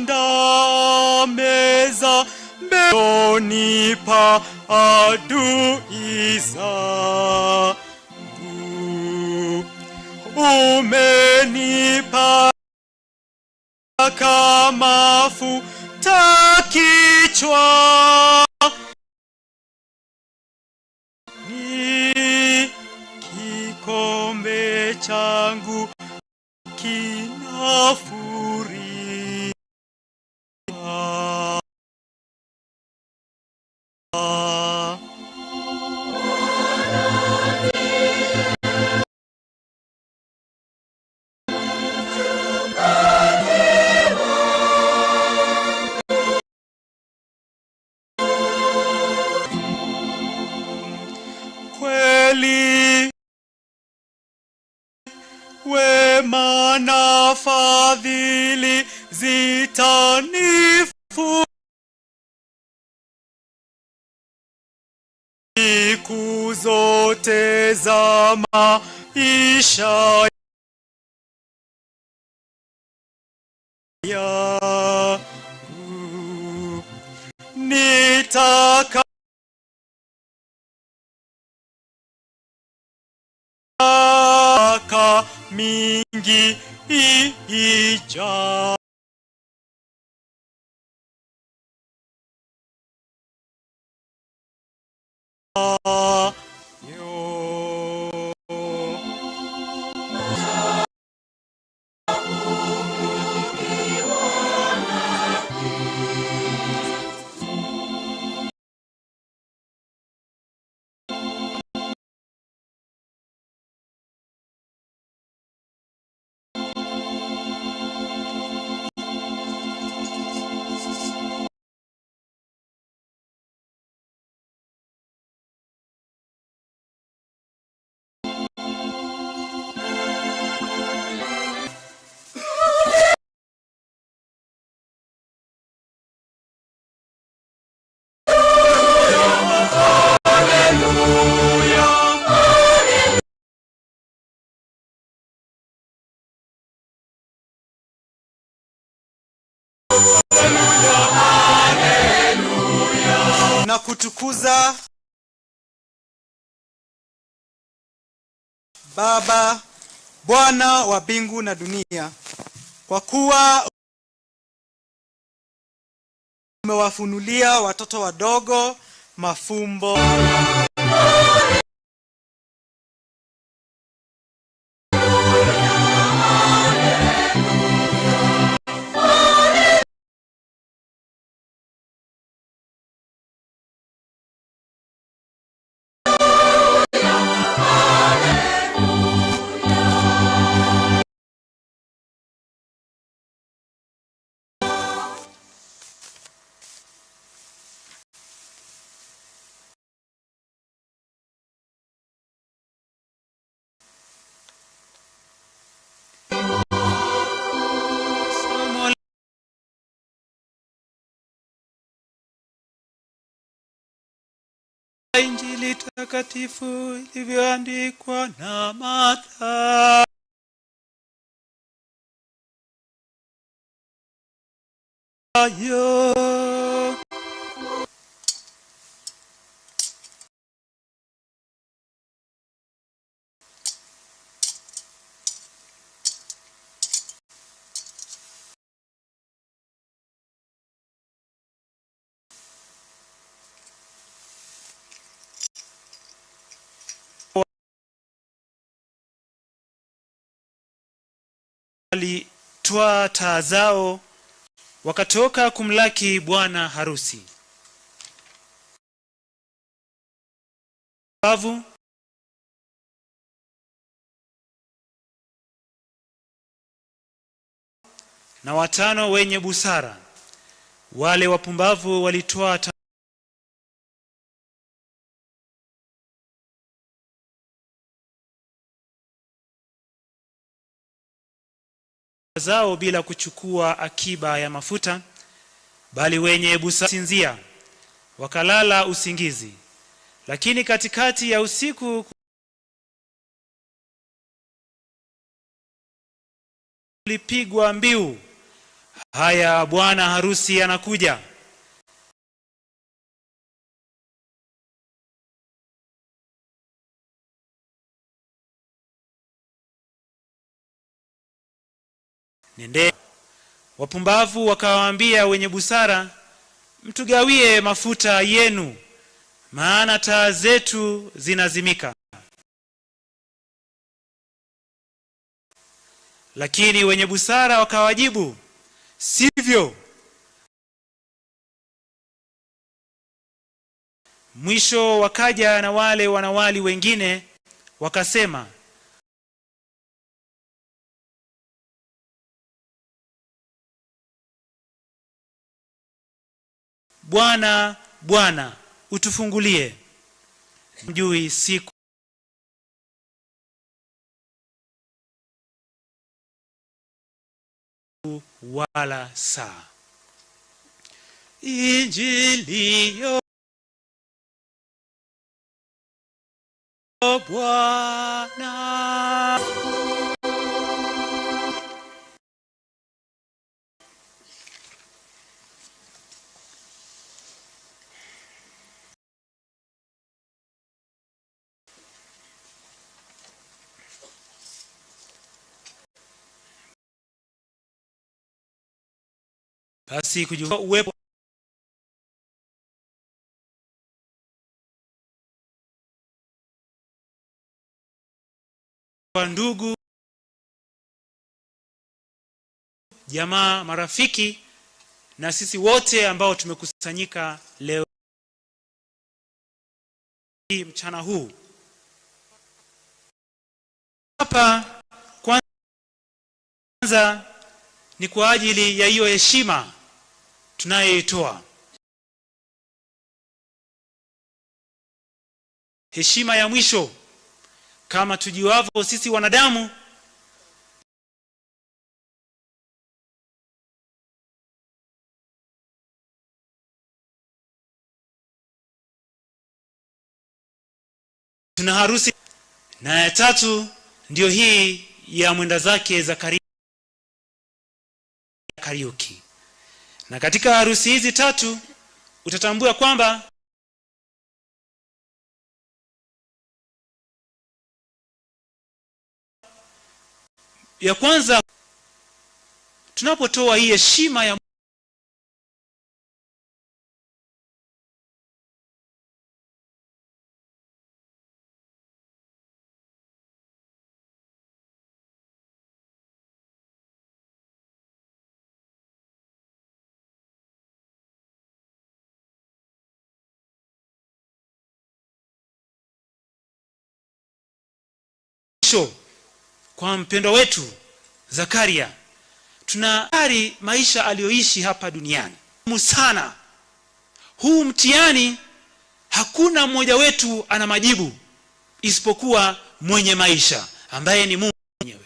Waandaa meza mbeleni pa adui zangu, umenipaka mafuta kichwani, kikombe changu kinafurika. Kweli wema na fadhili zitanifuata siku zote za maisha yangu. Nitaka mingi ijayo. Na kutukuza Baba, Bwana wa mbingu na dunia, kwa kuwa umewafunulia watoto wadogo mafumbo Injili takatifu ilivyoandikwa na Mathayo. wakatwaa taa zao, wakatoka kumlaki bwana harusi. Wapumbavu na 5 wenye busara. Wale wapumbavu walitoa taa zao bila kuchukua akiba ya mafuta, bali wenye busara sinzia, wakalala usingizi. Lakini katikati ya usiku kulipigwa mbiu, haya, bwana harusi anakuja. Nende. Wapumbavu wakawaambia wenye busara, mtugawie mafuta yenu, maana taa zetu zinazimika. Lakini wenye busara wakawajibu, sivyo. Mwisho wakaja na wale wanawali wengine wakasema, Bwana, Bwana, utufungulie. Mjui siku wala saa. Injili yo Bwana. Basi kujua uwepo wa ndugu, jamaa, marafiki na sisi wote ambao tumekusanyika leo mchana huu hapa, kwanza ni kwa ajili ya hiyo heshima tunayoitoa, heshima ya mwisho. Kama tujiwavyo sisi wanadamu, tuna harusi, na ya tatu ndio hii ya mwenda zake Zakaria Kariuki. Na katika harusi hizi tatu utatambua kwamba ya kwanza, tunapotoa hii heshima ya kwa mpendwa wetu Zakaria, tunahari maisha aliyoishi hapa duniani sana. Huu mtihani hakuna mmoja wetu ana majibu isipokuwa mwenye maisha ambaye ni Mungu mwenyewe.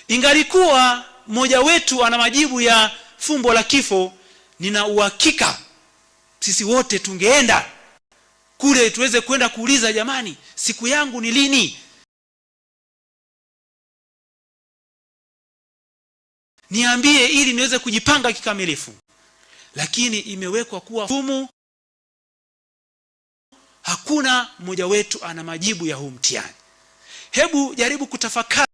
Ingalikuwa mmoja wetu ana majibu ya fumbo la kifo, nina uhakika sisi wote tungeenda kule tuweze kwenda kuuliza, jamani, siku yangu ni lini? Niambie ili niweze kujipanga kikamilifu. Lakini imewekwa kuwa fumu, hakuna mmoja wetu ana majibu ya huu mtihani. Hebu jaribu kutafakari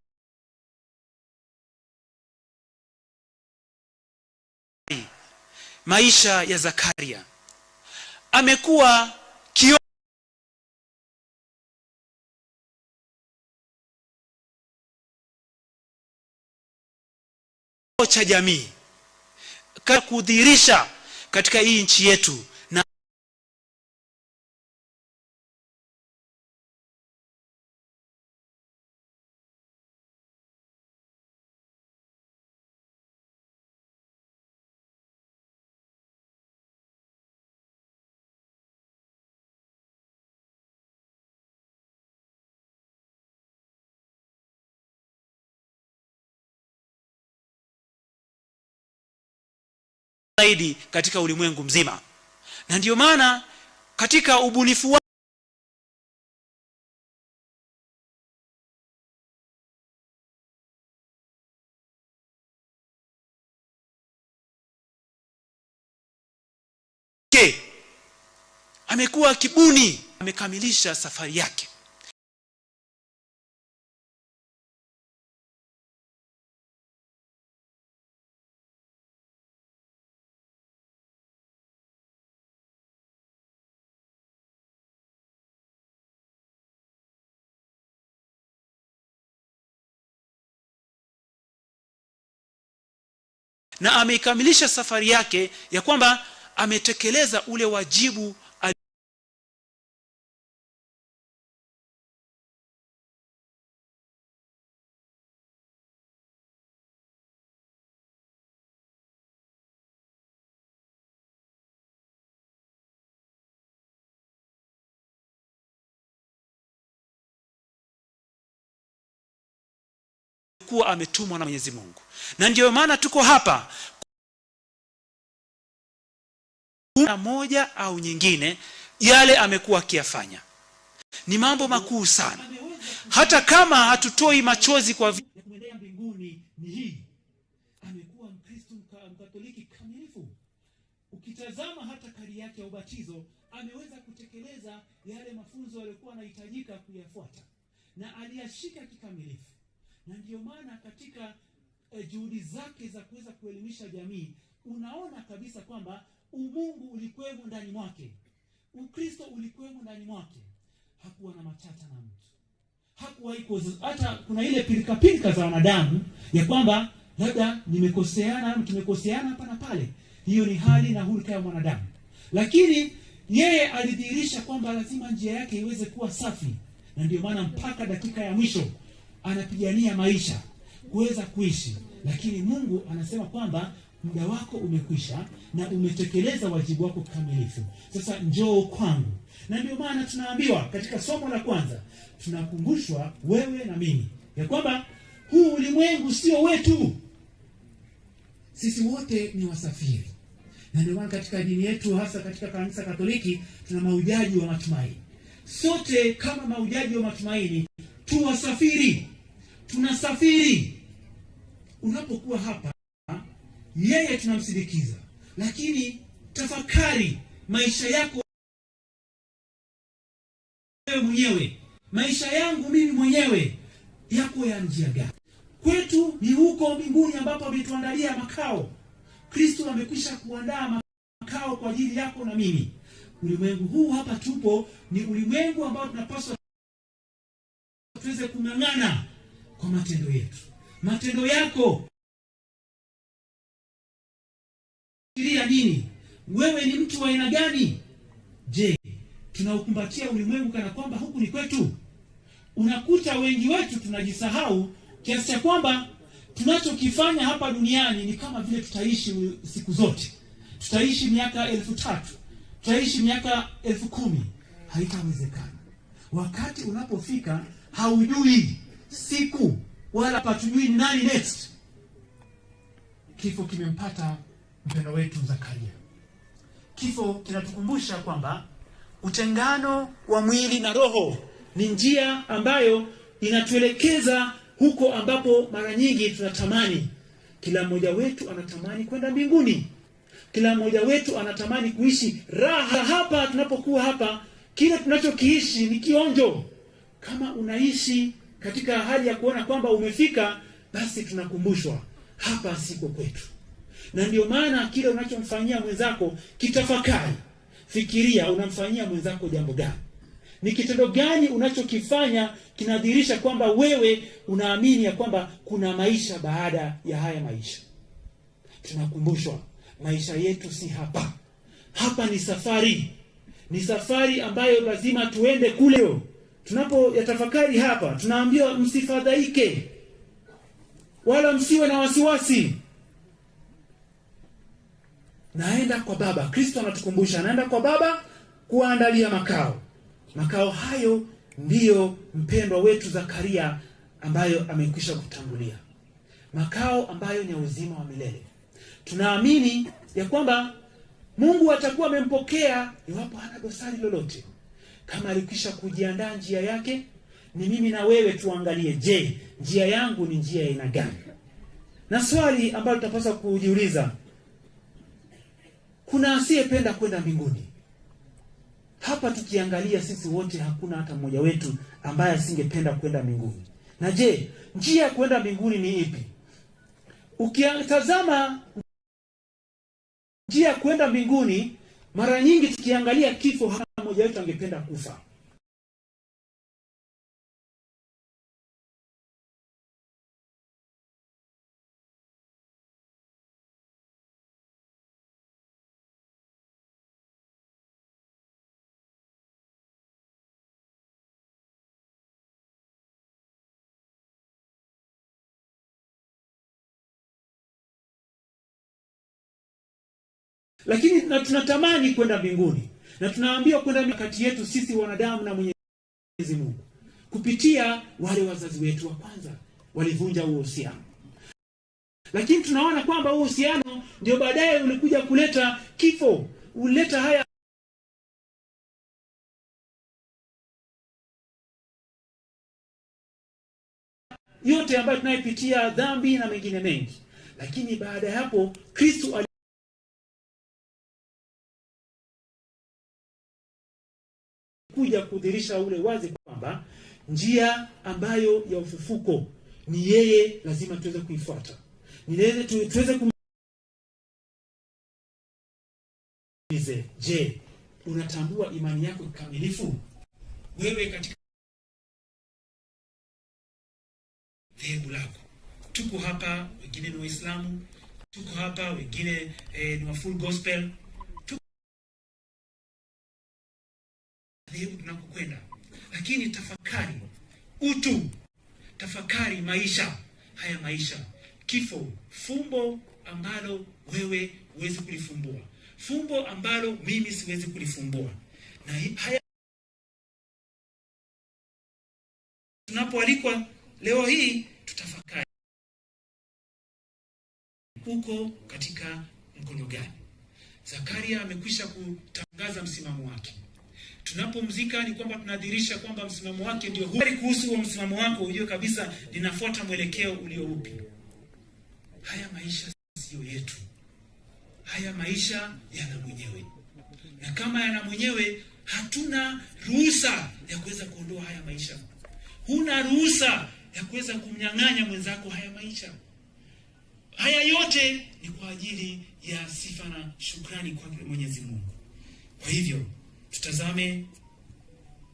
maisha ya Zakaria. Amekuwa kioo cha jamii kudhihirisha katika hii nchi yetu, na zaidi katika ulimwengu mzima. Na ndio maana katika ubunifu wake amekuwa kibuni, amekamilisha safari yake. Na ameikamilisha safari yake ya kwamba ametekeleza ule wajibu kuwa ametumwa na Mwenyezi Mungu. Na ndio maana tuko hapa na moja au nyingine, yale amekuwa akiyafanya ni mambo makuu sana. Hata kama hatutoi machozi kwa kumwendea mbinguni, ni hii: amekuwa Mkristo Mkatoliki kamilifu. Ukitazama hata kari yake ya ubatizo, ameweza kutekeleza yale mafunzo yaliokuwa yanahitajika kuyafuata na aliyashika kikamilifu. Na ndio maana katika juhudi zake za kuweza kuelimisha jamii, unaona kabisa kwamba umungu ulikuwemo ndani mwake, Ukristo ulikuwemo ndani mwake. Hakuwa na matata na mtu, hakuwahi hata kuna ile pilika za wanadamu ya kwamba labda nimekoseana au tumekoseana hapa na pale. Hiyo ni hali na hulka ya mwanadamu, lakini yeye alidhihirisha kwamba lazima njia yake iweze kuwa safi. Na ndio maana mpaka dakika ya mwisho anapigania maisha kuweza kuishi. Lakini Mungu anasema kwamba muda wako umekwisha na umetekeleza wajibu wako kamilifu, sasa njoo kwangu. Na ndio maana tunaambiwa katika somo la kwanza, tunakumbushwa wewe na mimi ya kwamba huu ulimwengu sio wetu, sisi wote ni wasafiri. Na ndio maana katika dini yetu, hasa katika kanisa Katoliki, tuna mahujaji wa matumaini. Sote kama mahujaji wa matumaini tu wasafiri, tunasafiri. Unapokuwa hapa, yeye tunamsindikiza, lakini tafakari maisha yako wewe mwenyewe, maisha yangu mimi mwenyewe, yako ya njia gani? Kwetu ni huko mbinguni ambapo ametuandalia makao. Kristo amekwisha kuandaa makao kwa ajili yako na mimi. Ulimwengu huu hapa tupo ni ulimwengu ambao tunapaswa tuweze kung'ang'ana kwa matendo yetu. Matendo yako fikiria nini? Wewe ni mtu wa aina gani? Je, tunaukumbatia ulimwengu kana kwamba huku ni kwetu? Unakuta wengi wetu tunajisahau kiasi cha kwamba tunachokifanya hapa duniani ni kama vile tutaishi siku zote, tutaishi miaka 1000, tutaishi miaka 10,000. Haitawezekana. Wakati unapofika haujui siku wala patujui nani next. Kifo kimempata mpendo wetu Zakaria. Kifo kinatukumbusha kwamba utengano wa mwili na roho ni njia ambayo inatuelekeza huko ambapo mara nyingi tunatamani. Kila mmoja wetu anatamani kwenda mbinguni. Kila mmoja wetu anatamani kuishi raha hapa. Tunapokuwa hapa, kile tunachokiishi ni kionjo. Kama unaishi katika hali ya kuona kwamba umefika, basi tunakumbushwa hapa siko kwetu. Na ndio maana kile unachomfanyia mwenzako kitafakari. Fikiria unamfanyia mwenzako jambo gani? Ni kitendo gani unachokifanya kinadhihirisha kwamba wewe unaamini ya kwamba kuna maisha baada ya haya maisha? tunakumbushwa maisha yetu si hapa. Hapa ni safari. Ni safari ambayo lazima tuende kule. Tunapoyatafakari hapa, tunaambiwa msifadhaike wala msiwe na wasiwasi. Naenda kwa Baba. Kristo anatukumbusha anaenda kwa Baba kuandalia makao. Makao hayo ndiyo mpendwa wetu Zakaria ambayo amekwisha kutangulia. Makao ambayo ni uzima wa milele. Tunaamini ya kwamba Mungu atakuwa amempokea iwapo hana dosari lolote. Kama alikwisha kujiandaa njia yake, ni mimi na wewe tuangalie, je, njia yangu ni njia aina gani? Na swali ambalo tutapaswa kujiuliza, kuna asiyependa kwenda mbinguni? Hapa tukiangalia sisi wote hakuna hata mmoja wetu ambaye asingependa kwenda mbinguni. Na je, njia ya kwenda mbinguni ni ipi? Ukitazama njia ya kwenda mbinguni, mara nyingi tukiangalia kifo, hata mmoja wetu angependa kufa. Lakini tunatamani kwenda mbinguni. Na tunaambiwa kwenda kati yetu sisi wanadamu na Mwenyezi Mungu. Kupitia wale wazazi wetu wa kwanza walivunja huo uhusiano. Lakini tunaona kwamba huo uhusiano ndio baadaye ulikuja kuleta kifo, uleta haya yote ambayo tunayopitia, dhambi na mengine mengi. Lakini baada ya hapo Kristo kuja kudhihirisha ule wazi kwamba njia ambayo ya ufufuko ni yeye, lazima tuweze kuifuata. Ni yeye tuweze kuulize, je, unatambua imani yako kikamilifu? Wewe katika dhehebu lako. Tuko hapa, wengine ni Waislamu, tuko hapa, wengine ni wa full gospel. Dhehebu tunakokwenda. Lakini tafakari utu, tafakari maisha, haya maisha, kifo, fumbo ambalo wewe huwezi kulifumbua, fumbo ambalo mimi siwezi kulifumbua. Na haya tunapoalikwa leo hii tutafakari, uko katika mkono gani? Zakaria amekwisha kutangaza msimamo wake. Tunapomzika ni kwamba tunadhihirisha kwamba msimamo wake ndio huu. Kuhusu huo msimamo wako, ujue kabisa ninafuata mwelekeo ulio upi. Haya maisha sio yetu. Haya maisha yana mwenyewe. Na kama yana mwenyewe, hatuna ruhusa ya kuweza kuondoa haya maisha. Huna ruhusa ya kuweza kumnyang'anya mwenzako haya maisha. Haya yote ni kwa ajili ya sifa na shukrani kwa Mwenyezi Mungu. Kwa hivyo tutazame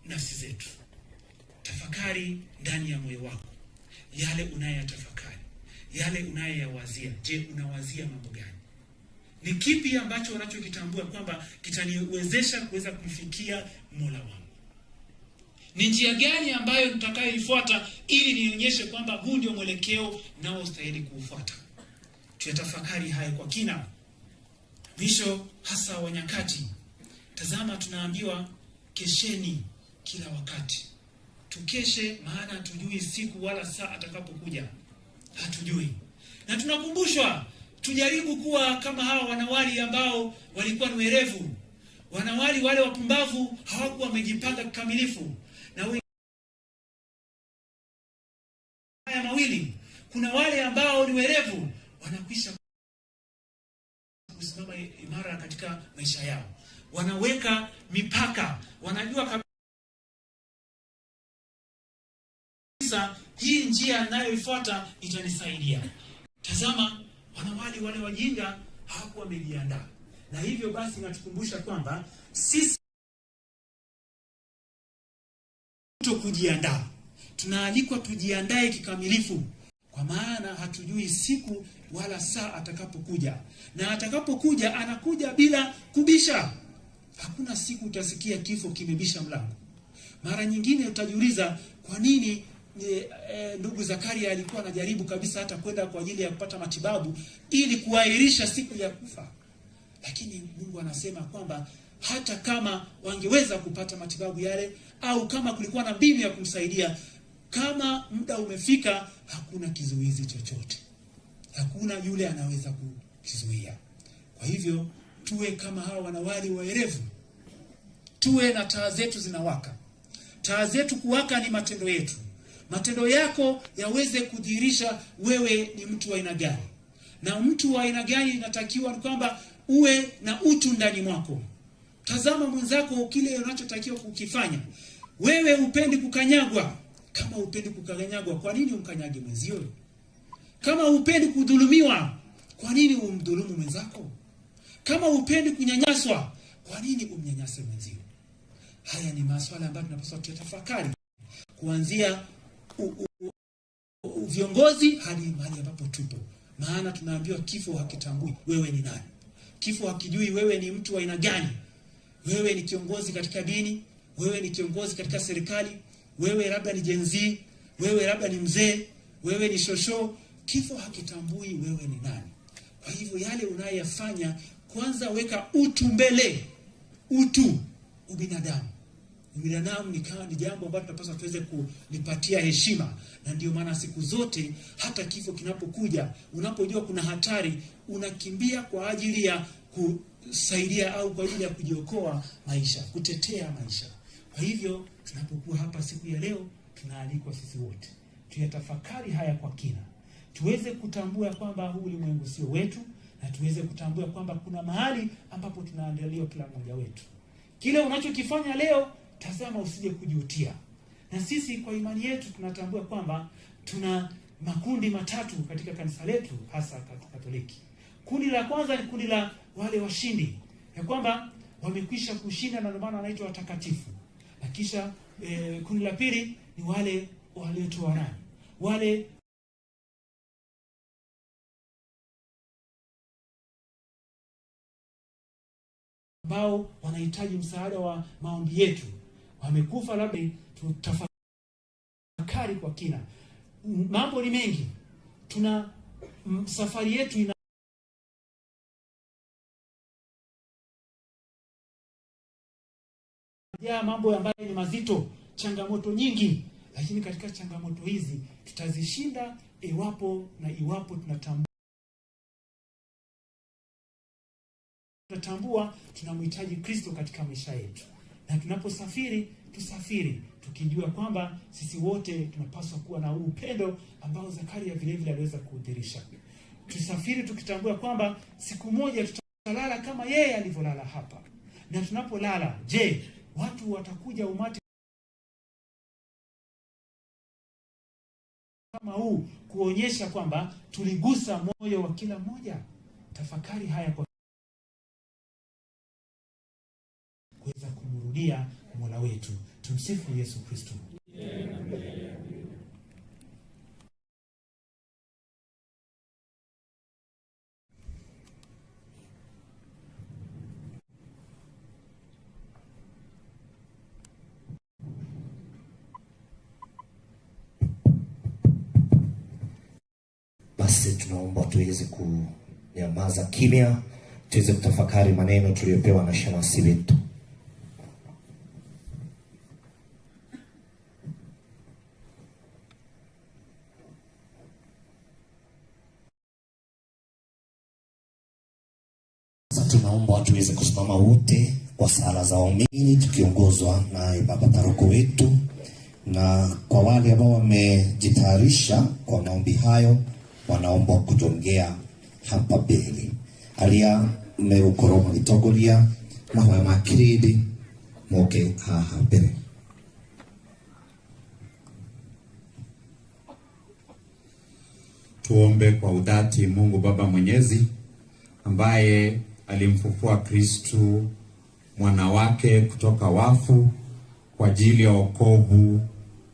nafsi zetu. Tafakari ndani ya moyo wako yale unayatafakari, yale unayawazia. Je, unawazia mambo gani? Ni kipi ambacho unachokitambua kwamba kitaniwezesha kuweza kufikia Mola wangu? Ni njia gani ambayo nitakayoifuata ili nionyeshe kwamba huu ndio mwelekeo nao stahili kuufuata? Tuyatafakari haya kwa kina. Mwisho hasa wa nyakati. Tazama, tunaambiwa kesheni kila wakati. Tukeshe, maana hatujui siku wala saa atakapokuja. Hatujui. Na tunakumbushwa tujaribu kuwa kama hawa wanawali ambao walikuwa ni werevu. Wanawali wale wapumbavu hawakuwa wamejipanga kikamilifu. Na haya mawili, kuna wale ambao ni werevu, wanakwisha kusimama imara katika maisha yao. Wanaweka mipaka, wanajua kabisa hii njia ninayoifuata itanisaidia. Tazama, wanawali wale wajinga hawakuwa wamejiandaa. Na hivyo basi natukumbusha kwamba sisi kujiandaa. Tunaalikwa tujiandae kikamilifu. kwa maana hatujui siku wala saa atakapokuja, na atakapokuja anakuja bila kubisha. Hakuna siku utasikia kifo kimebisha mlango. Mara nyingine utajiuliza kwa nini ndugu Zakaria alikuwa anajaribu kabisa hata kwenda kwa ajili ya kupata matibabu ili kuahirisha siku ya kufa. Lakini Mungu anasema kwamba hata kama wangeweza kupata matibabu yale, au kama kulikuwa na mbinu ya kumsaidia, kama muda umefika, hakuna kizuizi chochote. Hakuna yule anaweza kukizuia. Kwa hivyo tuwe kama hawa wanawali waerevu. Tuwe na taa zetu zinawaka. Taa zetu kuwaka ni matendo yetu. Matendo yako yaweze kudhihirisha wewe ni mtu wa aina gani. Na mtu wa aina gani inatakiwa ni kwamba uwe na utu ndani mwako. Tazama mwenzako kile unachotakiwa kukifanya. Wewe upendi kukanyagwa. Kama upendi kukanyagwa, kwa nini umkanyage mwenzio? Kama upendi kudhulumiwa, kwa nini umdhulumu mwenzako? Kama upendi kunyanyaswa, kwa nini umnyanyase mwenzio? Haya ni maswala ambayo tunapaswa kutafakari kuanzia viongozi hadi mahali ambapo tupo. Maana tunaambiwa kifo hakitambui wewe ni nani. Kifo hakijui wewe ni mtu wa aina gani. Wewe ni kiongozi katika dini, wewe ni kiongozi katika serikali, wewe labda ni Gen Z, wewe labda ni mzee, wewe ni shosho. Kifo hakitambui wewe ni nani. Kwa hivyo yale unayofanya, kwanza weka utu mbele. Utu, ubinadamu. Ubinadamu ni jambo ambalo tunapaswa tuweze kulipatia heshima. Na ndio maana siku zote hata kifo kinapokuja, unapojua kuna hatari, unakimbia kwa ajili ya kusaidia au kwa ajili ya kujiokoa maisha, kutetea maisha. Kwa hivyo tunapokuwa hapa siku ya leo, tunaalikwa sisi wote tuyatafakari haya kwa kina. Tuweze kutambua kwamba huu ulimwengu sio wetu, na tuweze kutambua kwamba kuna mahali ambapo tunaandaliwa kila mmoja wetu. Kile unachokifanya leo, tazama usije kujutia. Na sisi kwa imani yetu tunatambua kwamba tuna makundi matatu katika kanisa letu, hasa Katoliki. Kundi la kwanza ni kundi la wale washindi, ya kwamba wamekwisha kushinda na ndio maana wanaitwa watakatifu. Na kisha kundi la pili ni wale waliotoa nani, wale ambao wanahitaji msaada wa maombi yetu, wamekufa. Labda tutafakari kwa kina. Mambo ni mengi. Tuna safari yetu ina mambo ambayo ni mazito, changamoto nyingi, lakini katika changamoto hizi tutazishinda iwapo tunatambua tunamhitaji Kristo katika maisha yetu. Na tunaposafiri, tusafiri tukijua kwamba sisi wote tunapaswa kuwa na upendo ambao Zakaria vile vile aliweza kudhihirisha. Tusafiri tukitambua kwamba siku moja tutalala kama yeye alivyolala hapa. Na tunapolala, je, watu watakuja umati kama huu kuonyesha kwamba tuligusa moyo wa kila mmoja? Tafakari haya kwa kuweza kumrudia Mola wetu. Tumsifu Yesu Kristo. Basi tunaomba tuweze kunyamaza kimya, tuweze kutafakari maneno tuliyopewa na shemasi wetu. Tunaomba tuweze kusimama wote kwa sala za waumini tukiongozwa na baba paroko wetu, na kwa wale ambao wamejitayarisha kwa maombi hayo wanaomba kujongea hapa mbele. Alia merukoroma gitogoria mahoya makiridi moke haha mbele. Tuombe kwa udhati. Mungu Baba Mwenyezi ambaye alimfufua Kristu mwana wake kutoka wafu kwa ajili ya wokovu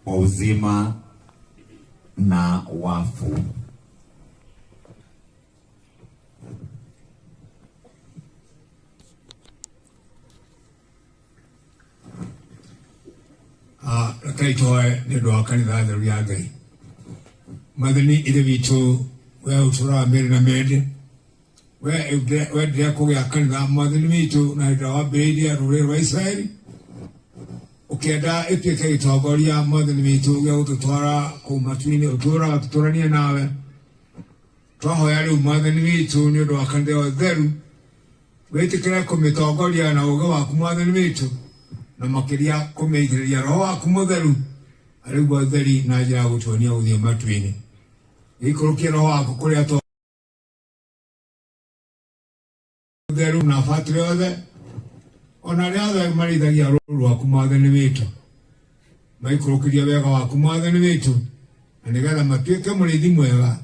wa uzima na wafu. Rekai toe nĩ ũndũ wa kanitha theru ya Ngai. Mathani ithe witũ we ũtũũraga mĩrĩ na mĩndĩ, we wendire kũgĩa kanitha mathani witũ na hĩndĩ ĩrĩa wambĩrĩirie rũrĩrĩ rwa Israeli, ũkĩenda ĩtuĩke gĩtongoria mathani witũ gĩa gũtũtwara kũu matu-inĩ, ũtũũranie nawe. Twahoya rĩu mathani witũ nĩ ũndũ wa kanitha ĩyo theru, wĩtĩkĩre kũmĩtongoria na ũũgĩ waku mathani witũ, na makĩria kũmĩitĩrĩria roho waku mũtheru arĩ guo theri na njĩra ya gũtuonia gũthiĩ matu-inĩ. Gĩikũrũkie roho waku kũrĩa theru na batĩrĩ othe, ona arĩa othe marĩithagia rũũru rwaku mwathani witũ, maikũrũkĩrie wega waku mwathani witũ, na nĩgetha matuĩke mũrĩithi mwega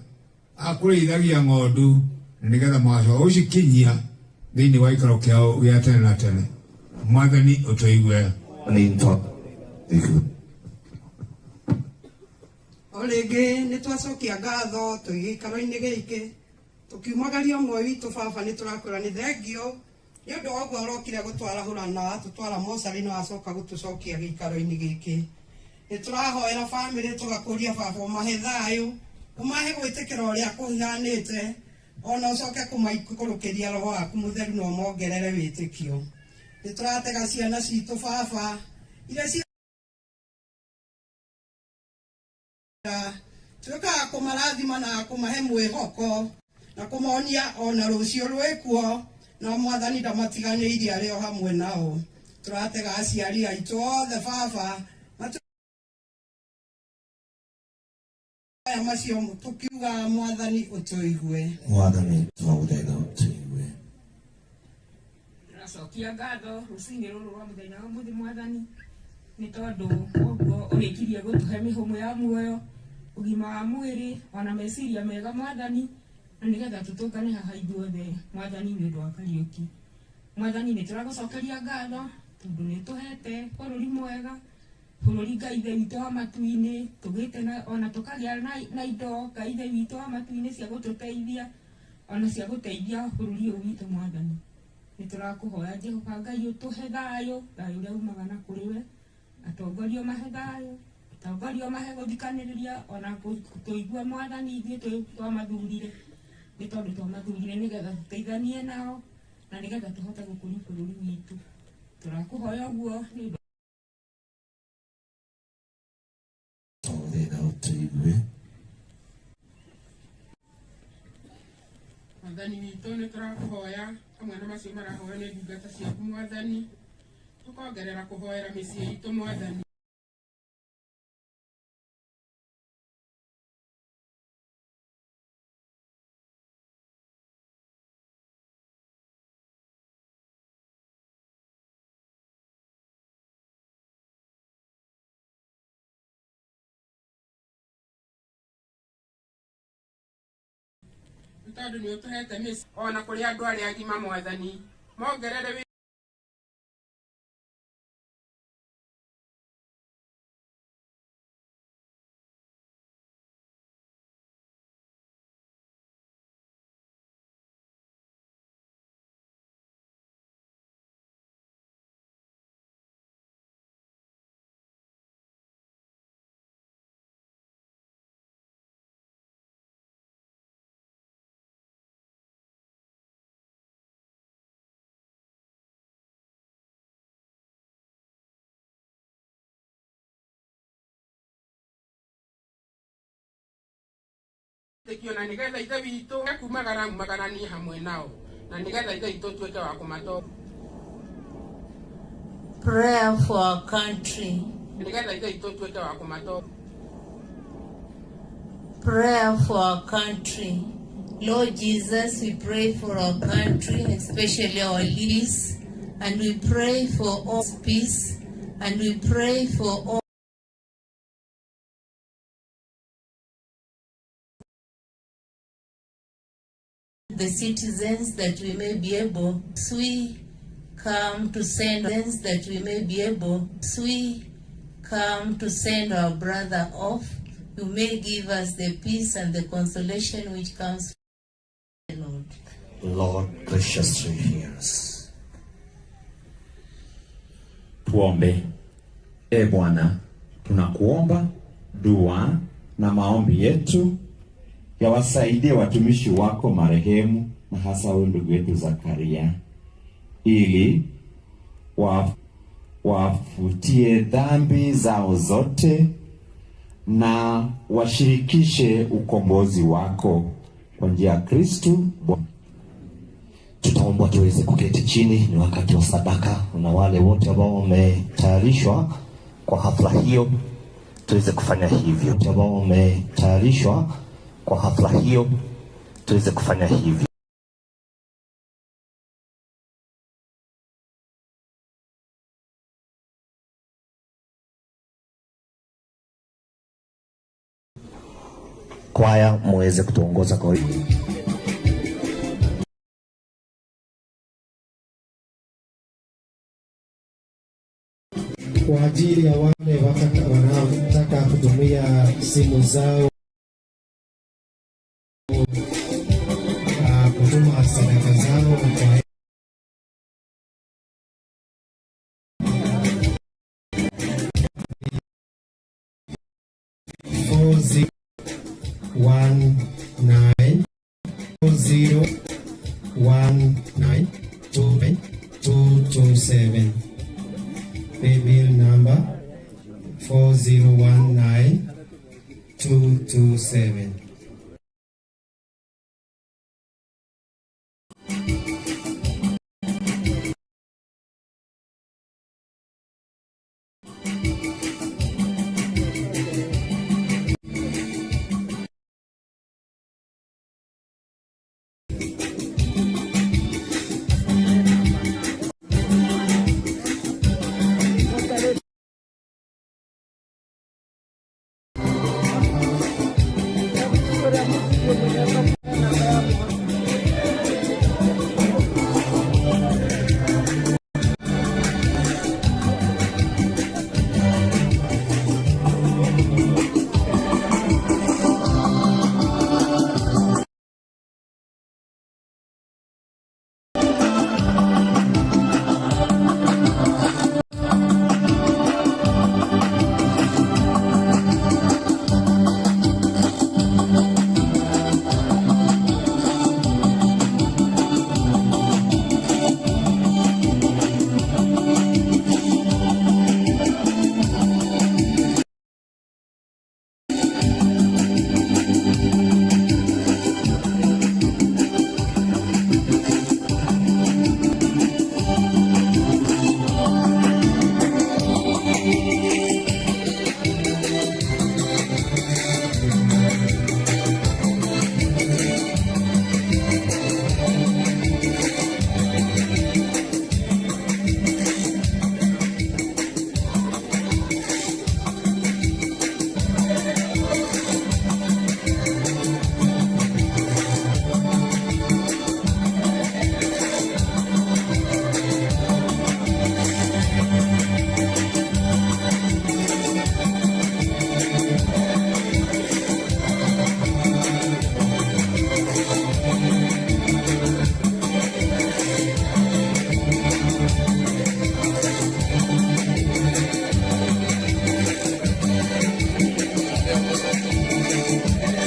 akũrĩithagia ng'ondu, na nĩgetha magacoka gũcikinyia thĩinĩ wa gĩikaro kĩao gĩa tene na tene. Mwathani ũtũigue. O rĩngĩ nĩ twacokia ngatho twĩ gĩikaro-inĩ gĩkĩ, tukiumagaria ũmwe witũ baba nĩ tũrakwĩra nĩ thengio nĩ ũndũ wa ũguo arokire gũtwarahũra na watũtwara mocarĩ na wacoka gũtũcokia gĩikaro-inĩ gĩkĩ. Nĩ tũrahoera bamĩrĩ tũgakũria baba ũmahe thayũ, ũmahe gwĩtĩkĩra ũrĩa kũhianĩte, ona ũcoke kũmaikũrũkĩria roho waku mũtheru na ũmongerere wĩtĩkio. Nĩ tũratega ciana citũ baba iria tuĩkaga kũmarathima na kũmahe mwĩhoko na kũmonia ona rũciũ rwĩkuo, na mwathani ndamatiganĩirie arĩ o hamwe nao. Tũratega aciari aitũ othe baba aya macio tũkiuga mwathani ũtũigue. Mwathani twaũthaitha ũtũigue. Tũracokia ngatho rũcinĩ rũrũ rwa mũthenya wa ũmũthĩ mwathani, nĩ tondũ ũguo ũrĩkirie gũtũhe mĩhũmũ ya muoyo, ũgima wa mwĩrĩ ona meciria mega mwathani, na nĩgetha tũtũngane haha ithuothe mwathani nĩ ũndũ wa Kariũki. Mwathani nĩ tũragũcokeria ngatho tondũ nĩ tũhete bũrũri mwega, bũrũri Ngai ithe witũ wa matu-inĩ, tũgĩte ona tũkagĩa na indo Ngai ithe witũ wa matu-inĩ cia gũtũteithia ona cia gũteithia bũrũri ũyũ witũ mwathani. Nĩ tũrakũhoya Jehova Ngai ũtũhe thayũ, thayũ ũrĩa umaga na kũrĩ we, atongoria mahe thayũ, atongoria mahe gũthikanĩrĩria ona tũigua mwathani ithuĩ twamathurire, nĩ tondũ twamathurire nĩgetha tũteithanie nao na nĩgetha tũhote gũkũria bũrũri witũ. Tũrakũhoya ũguo nĩ ũndũ Mwathani witũ nĩ tũrakũhoya hamwe na macio marahoya nĩ ndungata ciaku mwathani, tũkongerera kũhoera mĩciĩ itũ mwathani. Tondũ nĩ ũtũhete mĩciĩ ona kũrĩ andũ arĩa agima mwathani, mongerere na nĩgetha ithe witũ kumagarania hamwe nao na nĩgetha ithe witũ tuĩke wa kũmato. Prayer for our country. Nĩgetha ithe witũ tuĩke wa kũmato. Prayer for our country. Lord Jesus, we pray for our country, especially our leaders, and we pray for all peace, and we pray for all the citizens that we may be able, we come to send that we may be able, we come to send our brother off. You may give us the peace and the consolation which comes from the Lord. Lord graciously hear us. Tuombe. E Bwana, tunakuomba dua na maombi yetu yawasaidie watumishi wako marehemu na hasa wewe ndugu yetu Zakaria, ili wafutie dhambi zao zote na washirikishe ukombozi wako kwa njia ya Kristo. Tutaomba tuweze kuketi chini, ni wakati wa sadaka, na wale wote ambao wametayarishwa kwa hafla hiyo tuweze kufanya hivyo. Ambao wametayarishwa kwa hafla hiyo tuweze kufanya hivyo. Kwaya muweze kutuongoza kwa hiyo. Kwa ajili ya wale wanaotaka kutumia simu zao kutuma sadaka zao kwa 4019 Paybill number 4019227.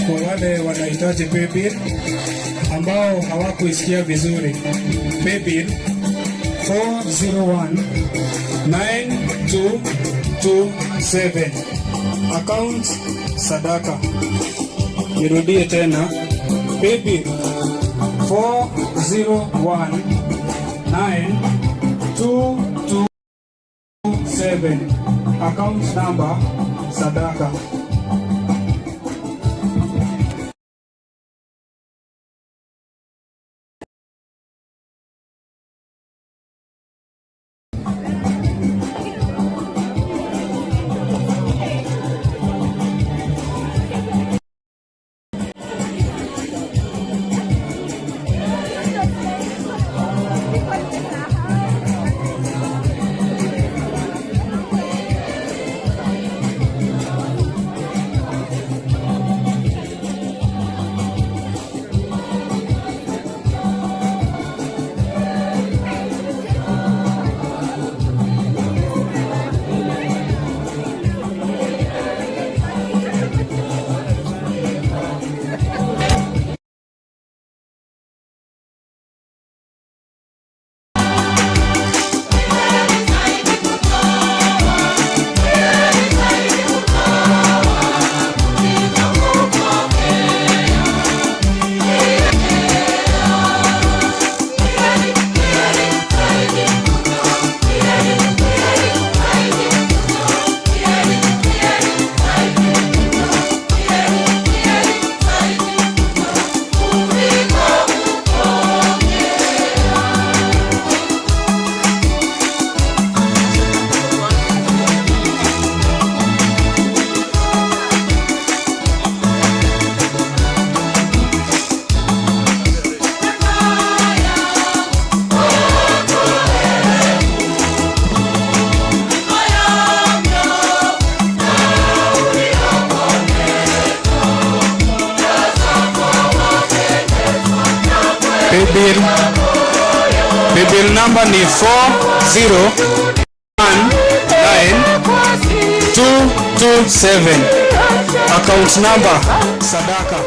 Kwa wale wanahitaji paybill ambao hawakuisikia vizuri, paybill 4019227, account sadaka. Nirudie tena, paybill 4019227, account number sadaka. Paybill number ni 40192227. Account number Sadaka.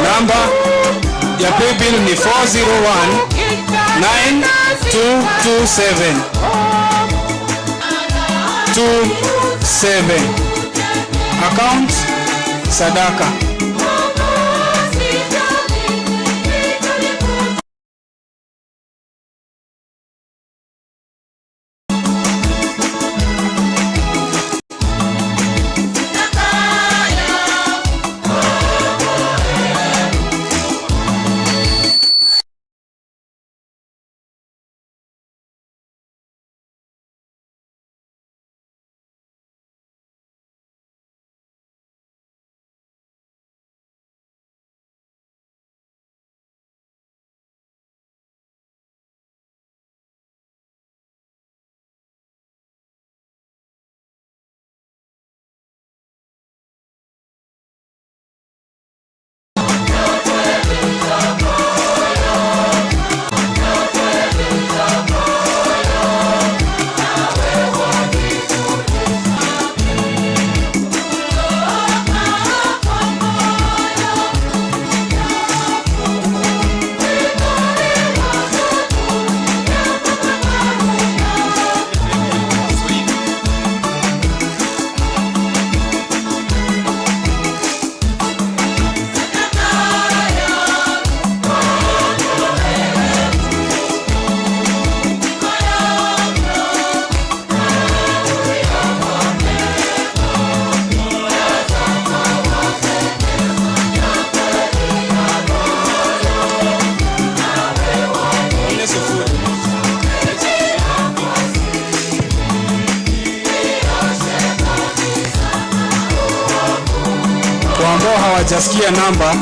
Namba ya paybill ni 40192227. 27. Account Sadaka. Ambao hawajasikia namba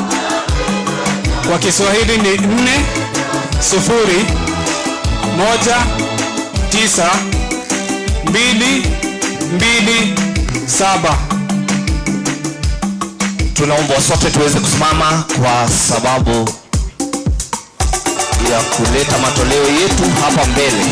kwa Kiswahili ni 40192227. Tunaomba sote tuweze kusimama kwa sababu ya kuleta matoleo yetu hapa mbele.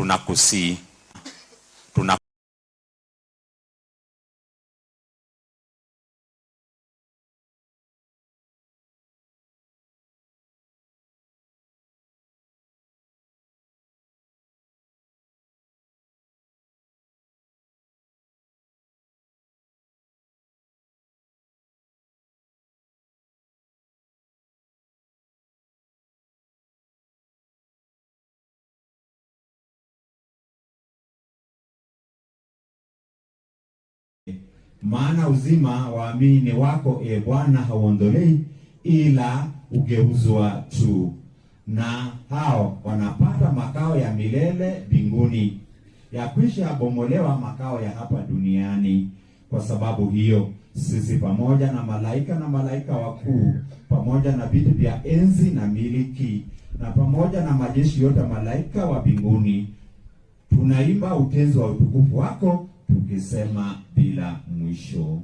tunakusii tuna maana uzima waamini wako e Bwana hauondolei ila ugeuzwa tu, na hao wanapata makao ya milele mbinguni, yakwisha bomolewa makao ya hapa duniani. Kwa sababu hiyo sisi pamoja na malaika wakuu pamoja na viti vya enzi na miliki na pamoja na majeshi yote malaika wa mbinguni tunaimba utenzi wa utukufu wako tukisema bila mwisho.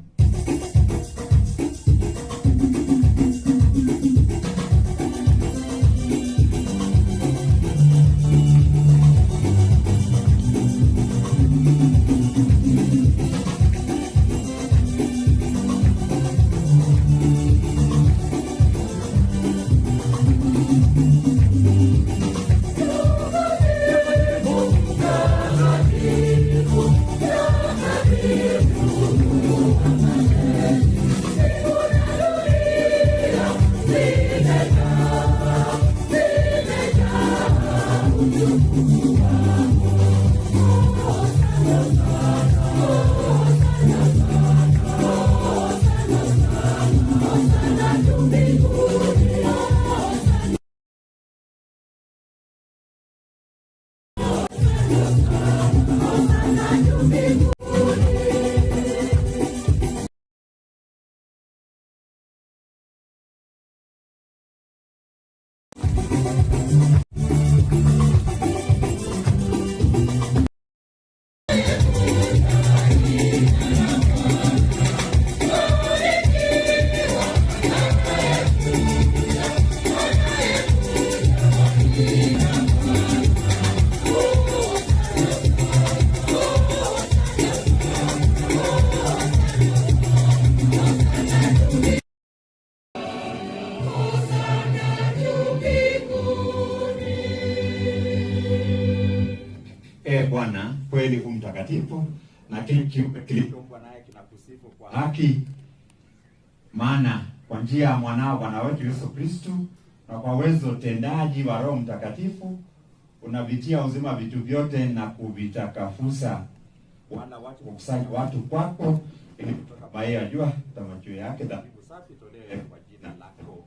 Bwana kweli mtakatifu, na kile kiumbe kilichoumbwa naye kinakusifu kwa haki, maana kwa njia ya mwanao Bwana wetu Yesu Kristo na kwa uwezo tendaji wa Roho Mtakatifu unavitia uzima vitu vyote na kuvitakafusa, wala watu kukusanya watu kwako, ili kutoka baye ya jua tamacho yake dhabihu safi tolewe kwa jina lako.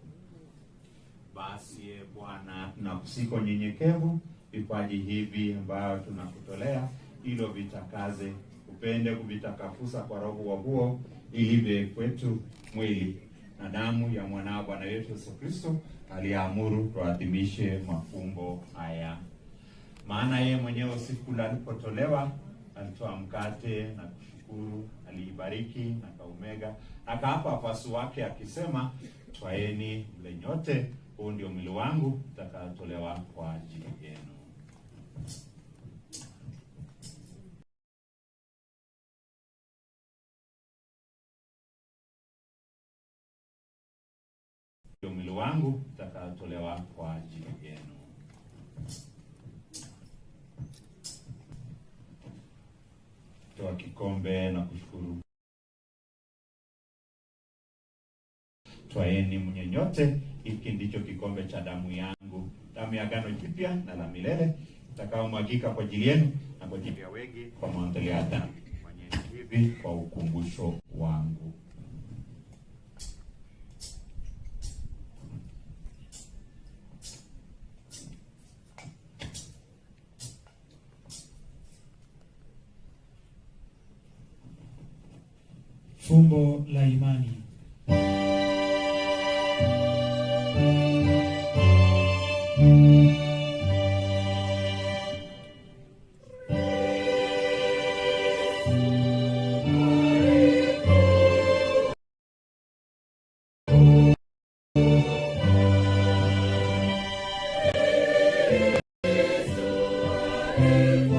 Basi Bwana tunakusiko nyenyekevu vipaji hivi ambayo tunakutolea, ilo vitakaze, upende kuvitakafusa kwa roho wa huo, ili viwe kwetu mwili na damu ya mwanao Bwana wetu Yesu Kristo, aliamuru tuadhimishe mafumbo haya. Maana yeye mwenyewe siku alipotolewa alitoa mkate na kushukuru, aliibariki na kaumega, akaapa wafuasi wake akisema, twaeni mle nyote, huu ndio mwili wangu utakaotolewa kwa ajili yenu. Mwili wangu utakaotolewa kwa ajili yenu. Toa kikombe na kushukuru. Twaeni mnywe nyote, hiki ndicho kikombe cha damu yangu, damu ya agano jipya na la milele, itakaomwagika kwa ajili yenu na kwa ajili ya wengi kwa maondoleo ya dhambi. Fanyeni hivi kwa ukumbusho wangu. Fumbo la imani. Yesu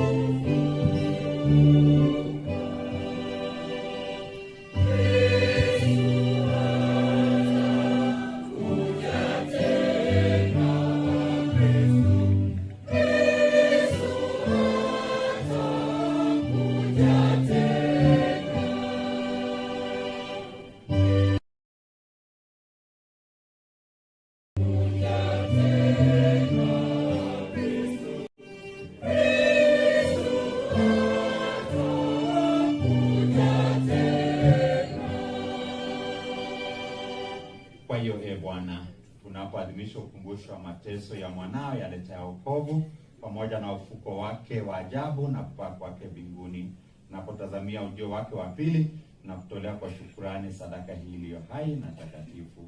Bwana, tunapoadhimisha ukumbusho wa mateso ya mwanao yaletea wokovu pamoja na ufuko wake wa ajabu na kupaa kwake mbinguni, tunapotazamia ujio wake wa pili na kutolea kwa shukrani sadaka hii iliyo hai na takatifu,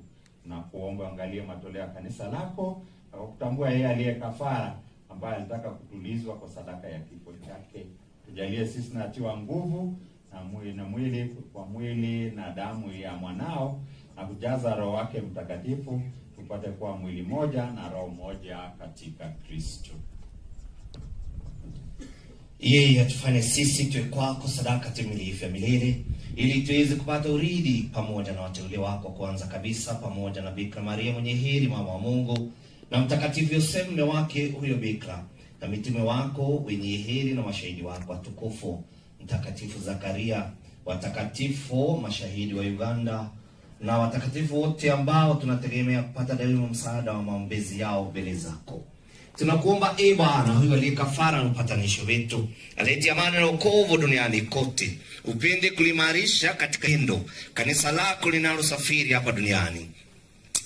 na kuomba angalie matoleo ya kanisa lako na kutambua yeye aliye kafara ambaye alitaka kutulizwa kwa sadaka ya kifo chake. Tujalie sisi natiwa nguvu na mwili kwa mwili na damu ya mwanao, na kujaza Roho wake Mtakatifu, tupate kuwa mwili moja na roho moja katika Kristo. Yeye atufanye sisi tuwe kwako sadaka timilifu ya milele, ili tuweze kupata urithi pamoja na wateule wako, kwanza kabisa pamoja na Bikira Maria mwenye heri, mama wa Mungu, na Mtakatifu Yosefu mume wake huyo Bikira, na mitume wako wenye heri na mashahidi wako watukufu, Mtakatifu Zakaria, watakatifu mashahidi wa Uganda, na watakatifu wote ambao tunategemea kupata daima msaada wa maombezi yao mbele zako. Tunakuomba Bwana, huyo aliye kafara na upatanisho wetu, alete amani na wokovu duniani kote, upende kulimarisha katika hendo kanisa lako linalosafiri hapa duniani,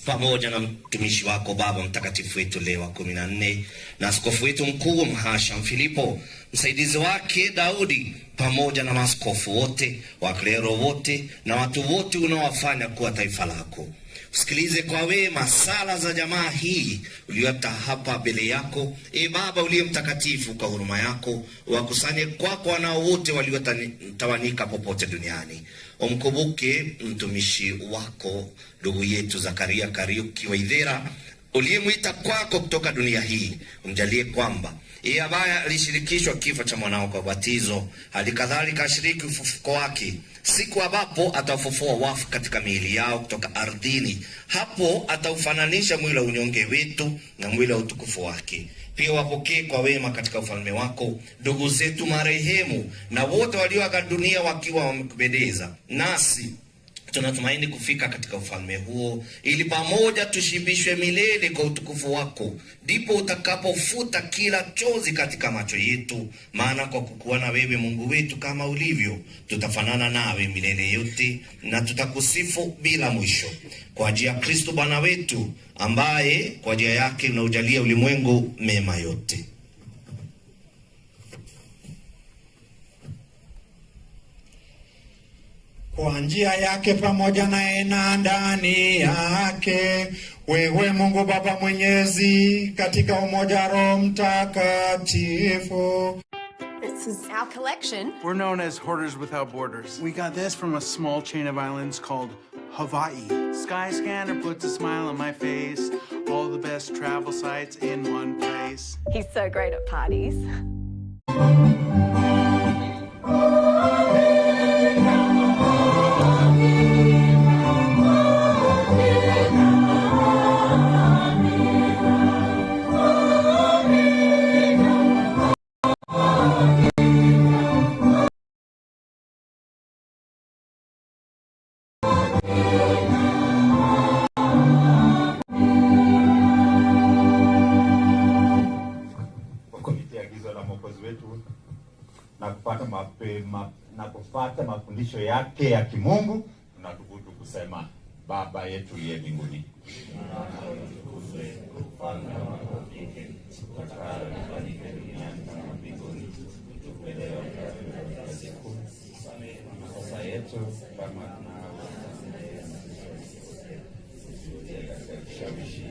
pamoja na mtumishi wako Baba Mtakatifu wetu Leo wa 14, na askofu wetu mkuu Mhashamu Filipo, msaidizi wake Daudi, pamoja na maaskofu wote, waklero wote na watu wote unaowafanya kuwa taifa lako. Usikilize kwa wema sala za jamaa hii uliota hapa mbele yako. Baba uliye mtakatifu, kwa huruma yako wakusanye kwako wanao wote waliotawanika popote duniani. Umkumbuke mtumishi wako ndugu yetu Zakaria Kariuki Waithera, uliyemwita kwako kutoka dunia hii. Umjalie kwamba yeye ambaye alishirikishwa kifo cha mwanao kwa batizo, halikadhalika ashiriki ufufuko wake siku ambapo ataufufua wafu katika miili yao kutoka ardhini. Hapo ataufananisha mwili wa unyonge wetu na mwili wa utukufu wake. Pia wapokee kwa wema katika ufalme wako ndugu zetu marehemu na wote walioaga dunia wakiwa wamekupendeza, nasi tunatumaini kufika katika ufalme huo, ili pamoja tushibishwe milele kwa utukufu wako. Ndipo utakapofuta kila chozi katika macho yetu, maana kwa kukuwa na wewe Mungu wetu kama ulivyo, tutafanana nawe milele yote, na tutakusifu bila mwisho. Kwa ajili ya Kristo Bwana wetu, ambaye kwa ajili yake unaujalia ulimwengu mema yote. Kwa njia yake pamoja naye na ndani yake, wewe Mungu Baba Mwenyezi, katika umoja Roho Mtakatifu. This is our collection. We're known as Hoarders Without Borders. We got this from a small chain of islands called Hawaii. Skyscanner puts a smile on my face. All the best travel sites in one place. He's so great at parties. na kufuata mafundisho yake ya kimungu, tunathubutu kusema Baba yetu uliye mbinguni, ufalme wako ufike, utakalo lifanyike duniani kama mbinguni. Utupe leo mkate wetu wa kila siku, usamehe makosa yetu kama tunavyosamehe katika kishawishi.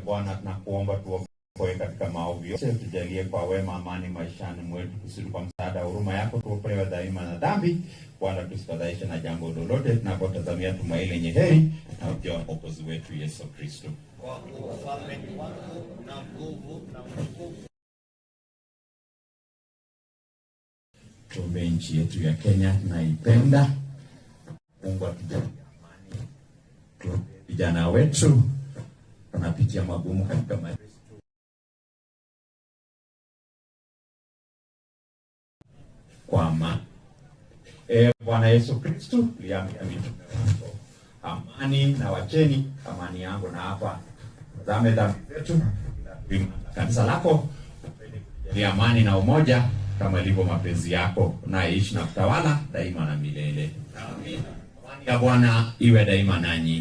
Bwana, tunakuomba tuokoe katika maovu yote, tujalie kwa wema amani maishani mwetu, kusudi kwa msaada wa huruma yako tuokolewe daima na dhambi. Bwana, tusifadhaishe na jambo lolote, tunapotazamia tumaini lenye heri na ujio wa Mwokozi wetu Yesu Kristo. Kwa ufalme wako na nguvu na utukufu. Tuombe nchi yetu ya Kenya, tunaipenda. Mungu atujalie amani. Tuombe vijana wetu wanapitia magumu katika maisha. Kwa amani. Bwana Yesu Kristo, uliambia mitume wako, amani na wacheni, amani yangu na hapa. Tazame dhambi zetu, kanisa lako, kujalia amani na umoja kama ilivyo mapenzi yako, na ishi na kutawala daima na milele. Amen. Amani ya Bwana iwe daima nanyi.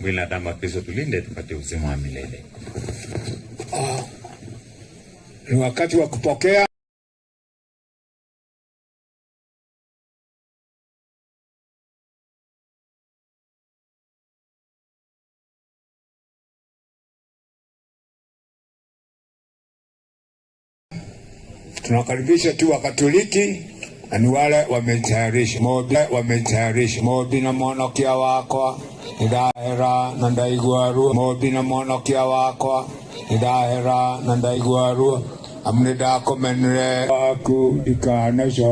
Mwili na damu ya Kristo tulinde tupate uzima wa milele. Ni wakati wa kupokea. Tunakaribisha tu Wakatoliki na ni wale wametayarisha mobi na monokia wakwa idahera na ndaigwaru mobi na monokia wakwa idahera na ndaigwaru amne dakomenre aku dikanesho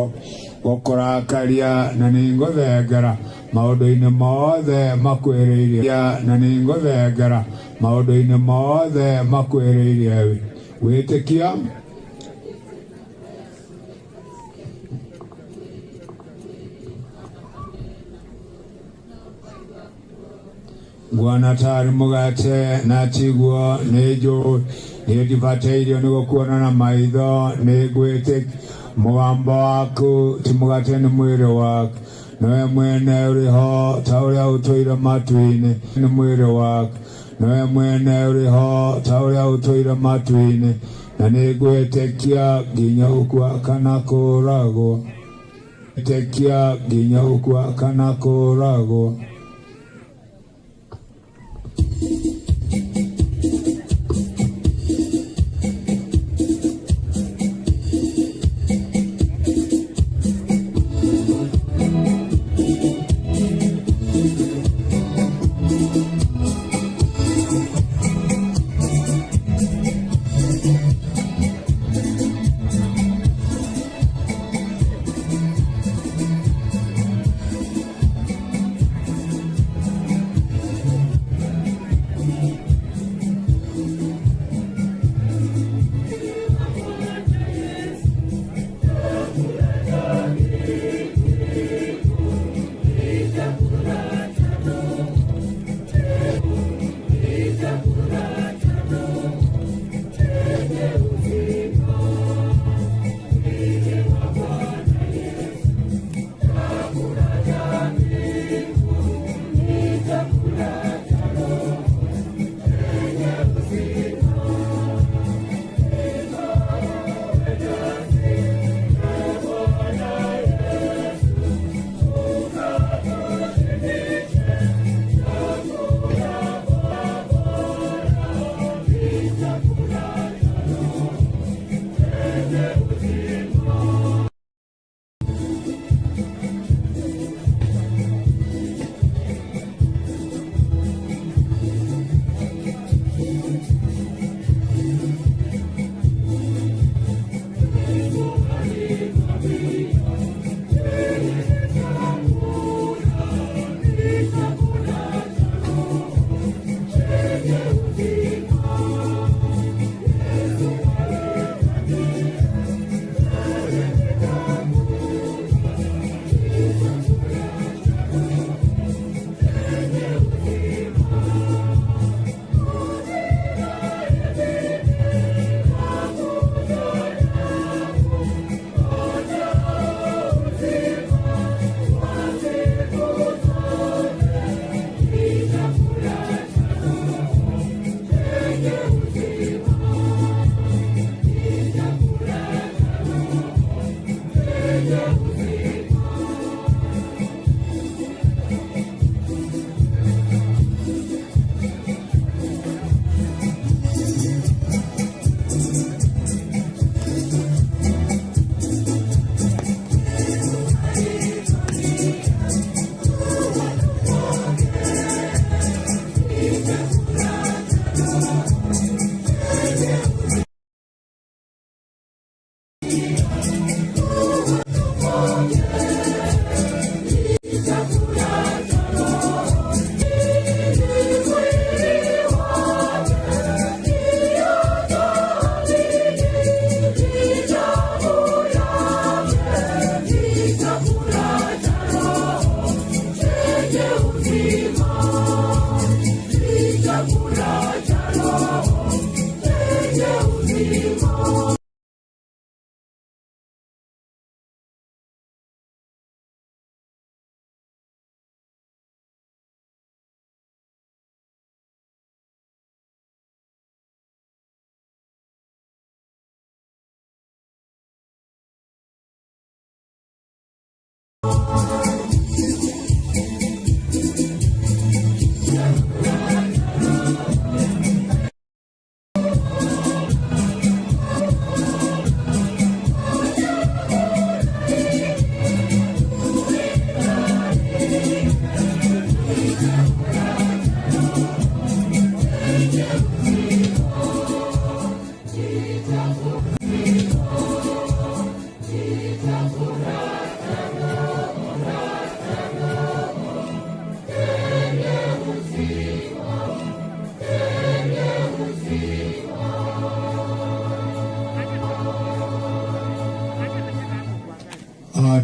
gokorakaria na ningothengera maundu-ini mothe makwiriirie na ningothengera maundu-ini mothe makwiriirie witikia Gwana tari mugate na tigwo nejo nedivateirio nigukuona na maitho nigwite mugambo waku ti mugate ni mwiri waku nowe mwene uriho ta uria utuire matu-ini ni mwiri waku nowe mwene uriho ta uria utuire matu-ini na nigwitikia nginya ukua kana kuragwo tekia nginya ukua kana kuragwo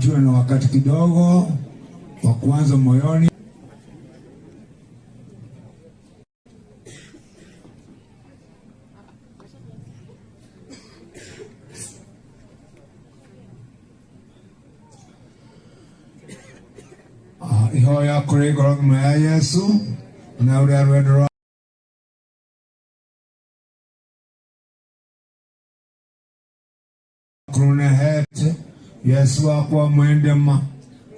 Tuwe na wakati kidogo wa kuanza moyoni. Ihoya kuri ngoro ya Yesu na uri arwendo kurune hete Yesu wakwa mwendema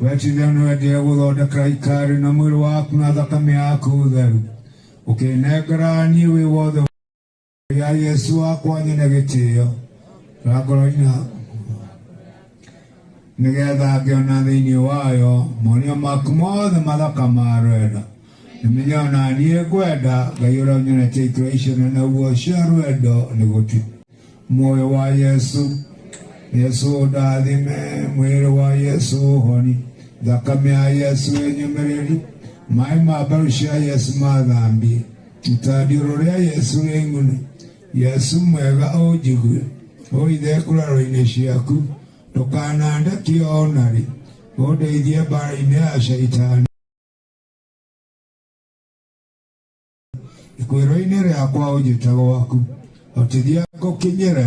wetithia wendie guthondeka ikari na mwĩrĩ waku na thakame yaku theru ukinengerani wi wothe ya Yesu wakwa nyene gĩtĩo na ngoro-inĩ nĩgetha ngĩona thĩinĩ wayo monio maku mothe mathaka ma rwenda nĩmenya ona niĩ ngwenda Ngai ũrĩa ũnyonete itũra icio nene ũguo cia rwendo nĩ gũtua muoyo wa Yesu Yesu ndathime mwĩrĩ wa Yesu honi thakame ya Yesu nyũmĩrĩri maĩ ma mbaru cia Yesu mathambie itandio rũrĩa Yesu rĩng'une Yesu mwega ũnjigue ũithe kũraro-inĩ ciaku ndũkanandekie ona rĩ ũndeithie mbara-inĩ ya shaitani ikwĩro-inĩ rĩakwa ũnjĩte gwaku hotithia ngũkinyĩre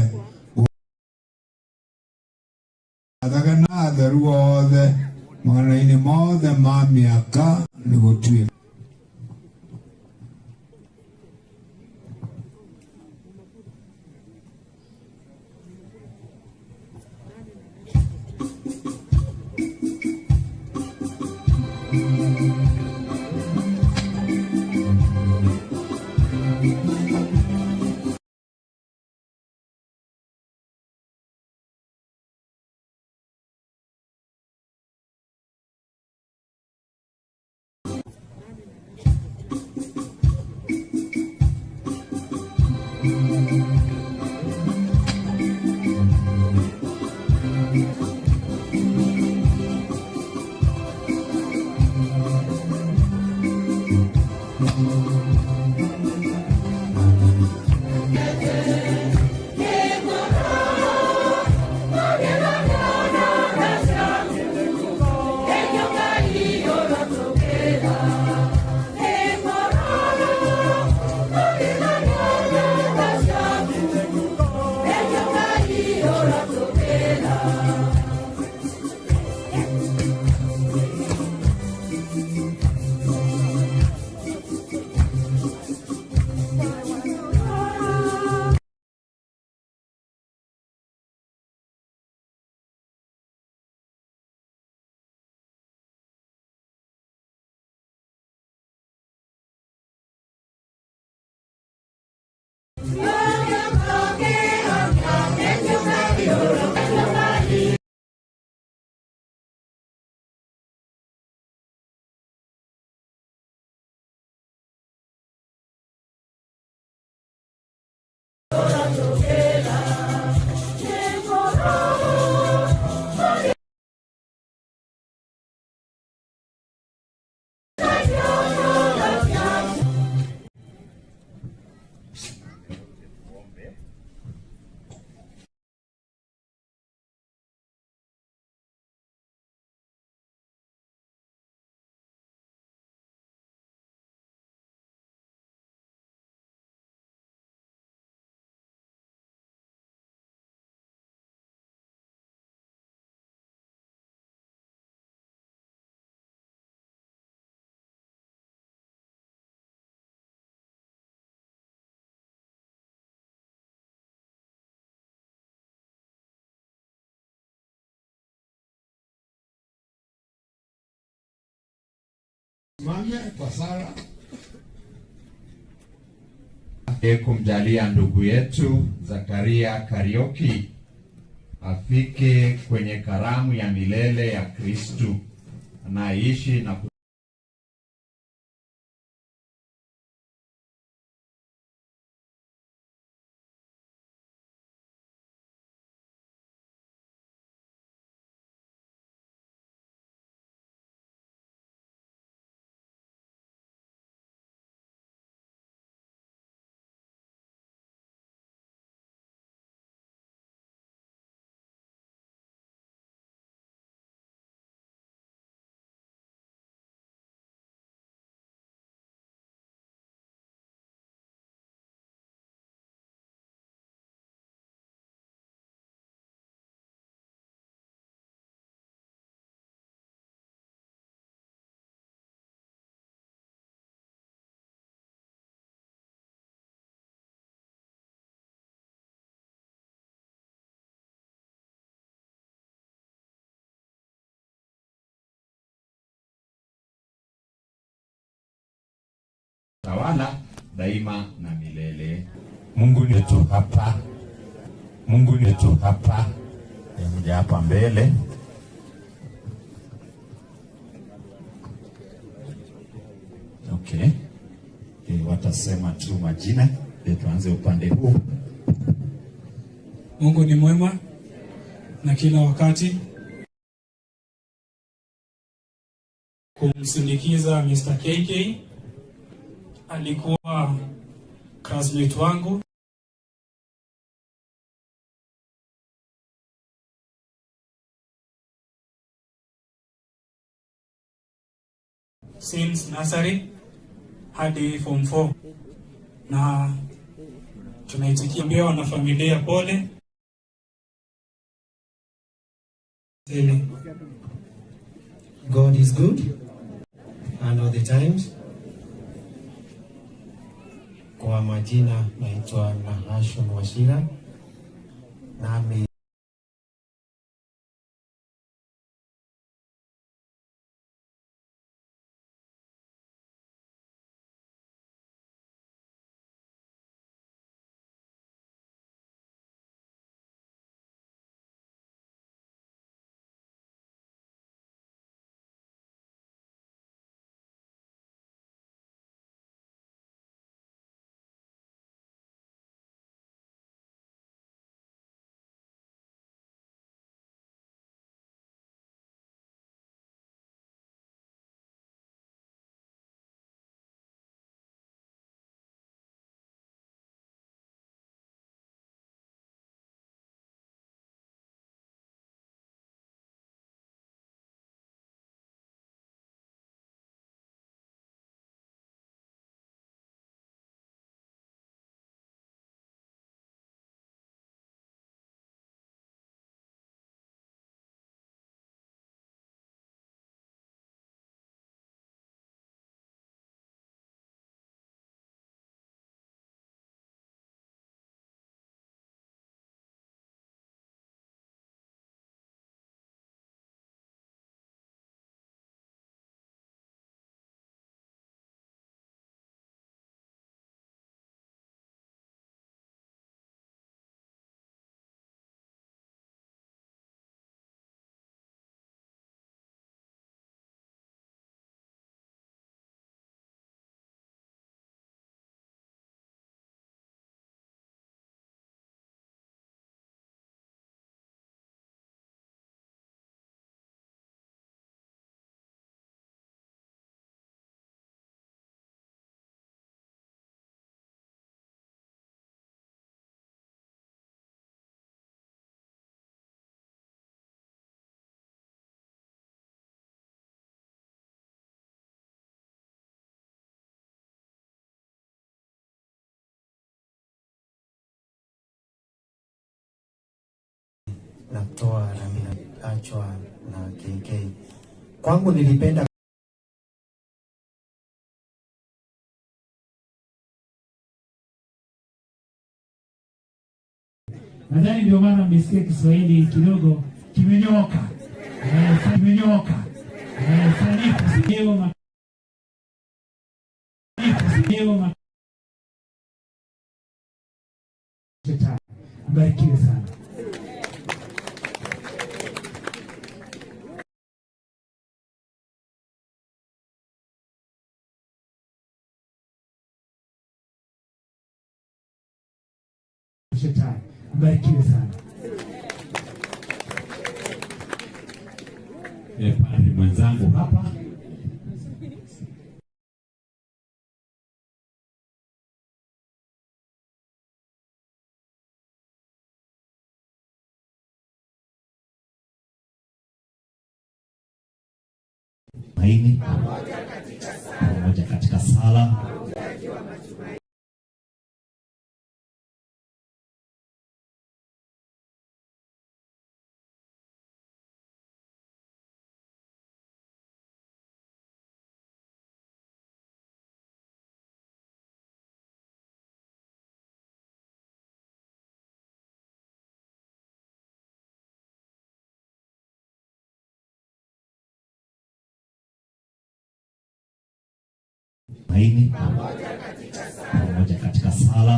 athaga na atheru othe magana-inĩ mothe ma mĩaka nĩ gũtuĩka Simamia kwa sala. Kumjalia ndugu yetu Zakaria Karioki afike kwenye karamu ya milele ya Kristu anaishi na tawala daima na milele. Mungu ni wetu hapa. Mungu ni wetu hapa. Mja hapa mbele. Okay. Watasema tu majina. Tuanze upande huu. Mungu ni mwema na kila wakati. Kumsindikiza Mr. KK. Alikuwa classmate wangu. Since nursery hadi form 4. Na tunaitikia wana familia pole. God is good and all the times. Kwa majina naitwa Nahashon Washira, nami natoa na ninaachwa na KK. Kwangu nilipenda nadhani ndio maana mmesikia Kiswahili kidogo kimenyoka. Kimenyoka. Sanifu Mbarikiwe sana. Shetani, mbarikiwe sana. Padri mwenzangu hapa. Tumaini pamoja katika sala. Tumaini pamoja katika sala.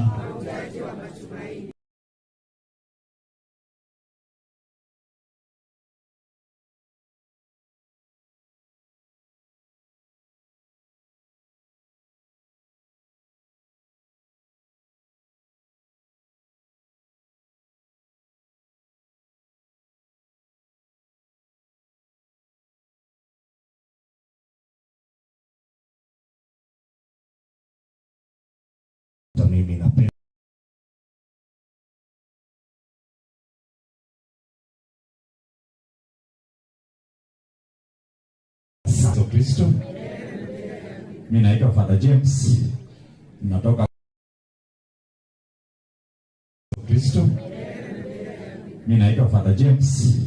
Mimi napenda Kristo. Mimi naitwa Father James. Natoka Kristo. Mimi naitwa Father James.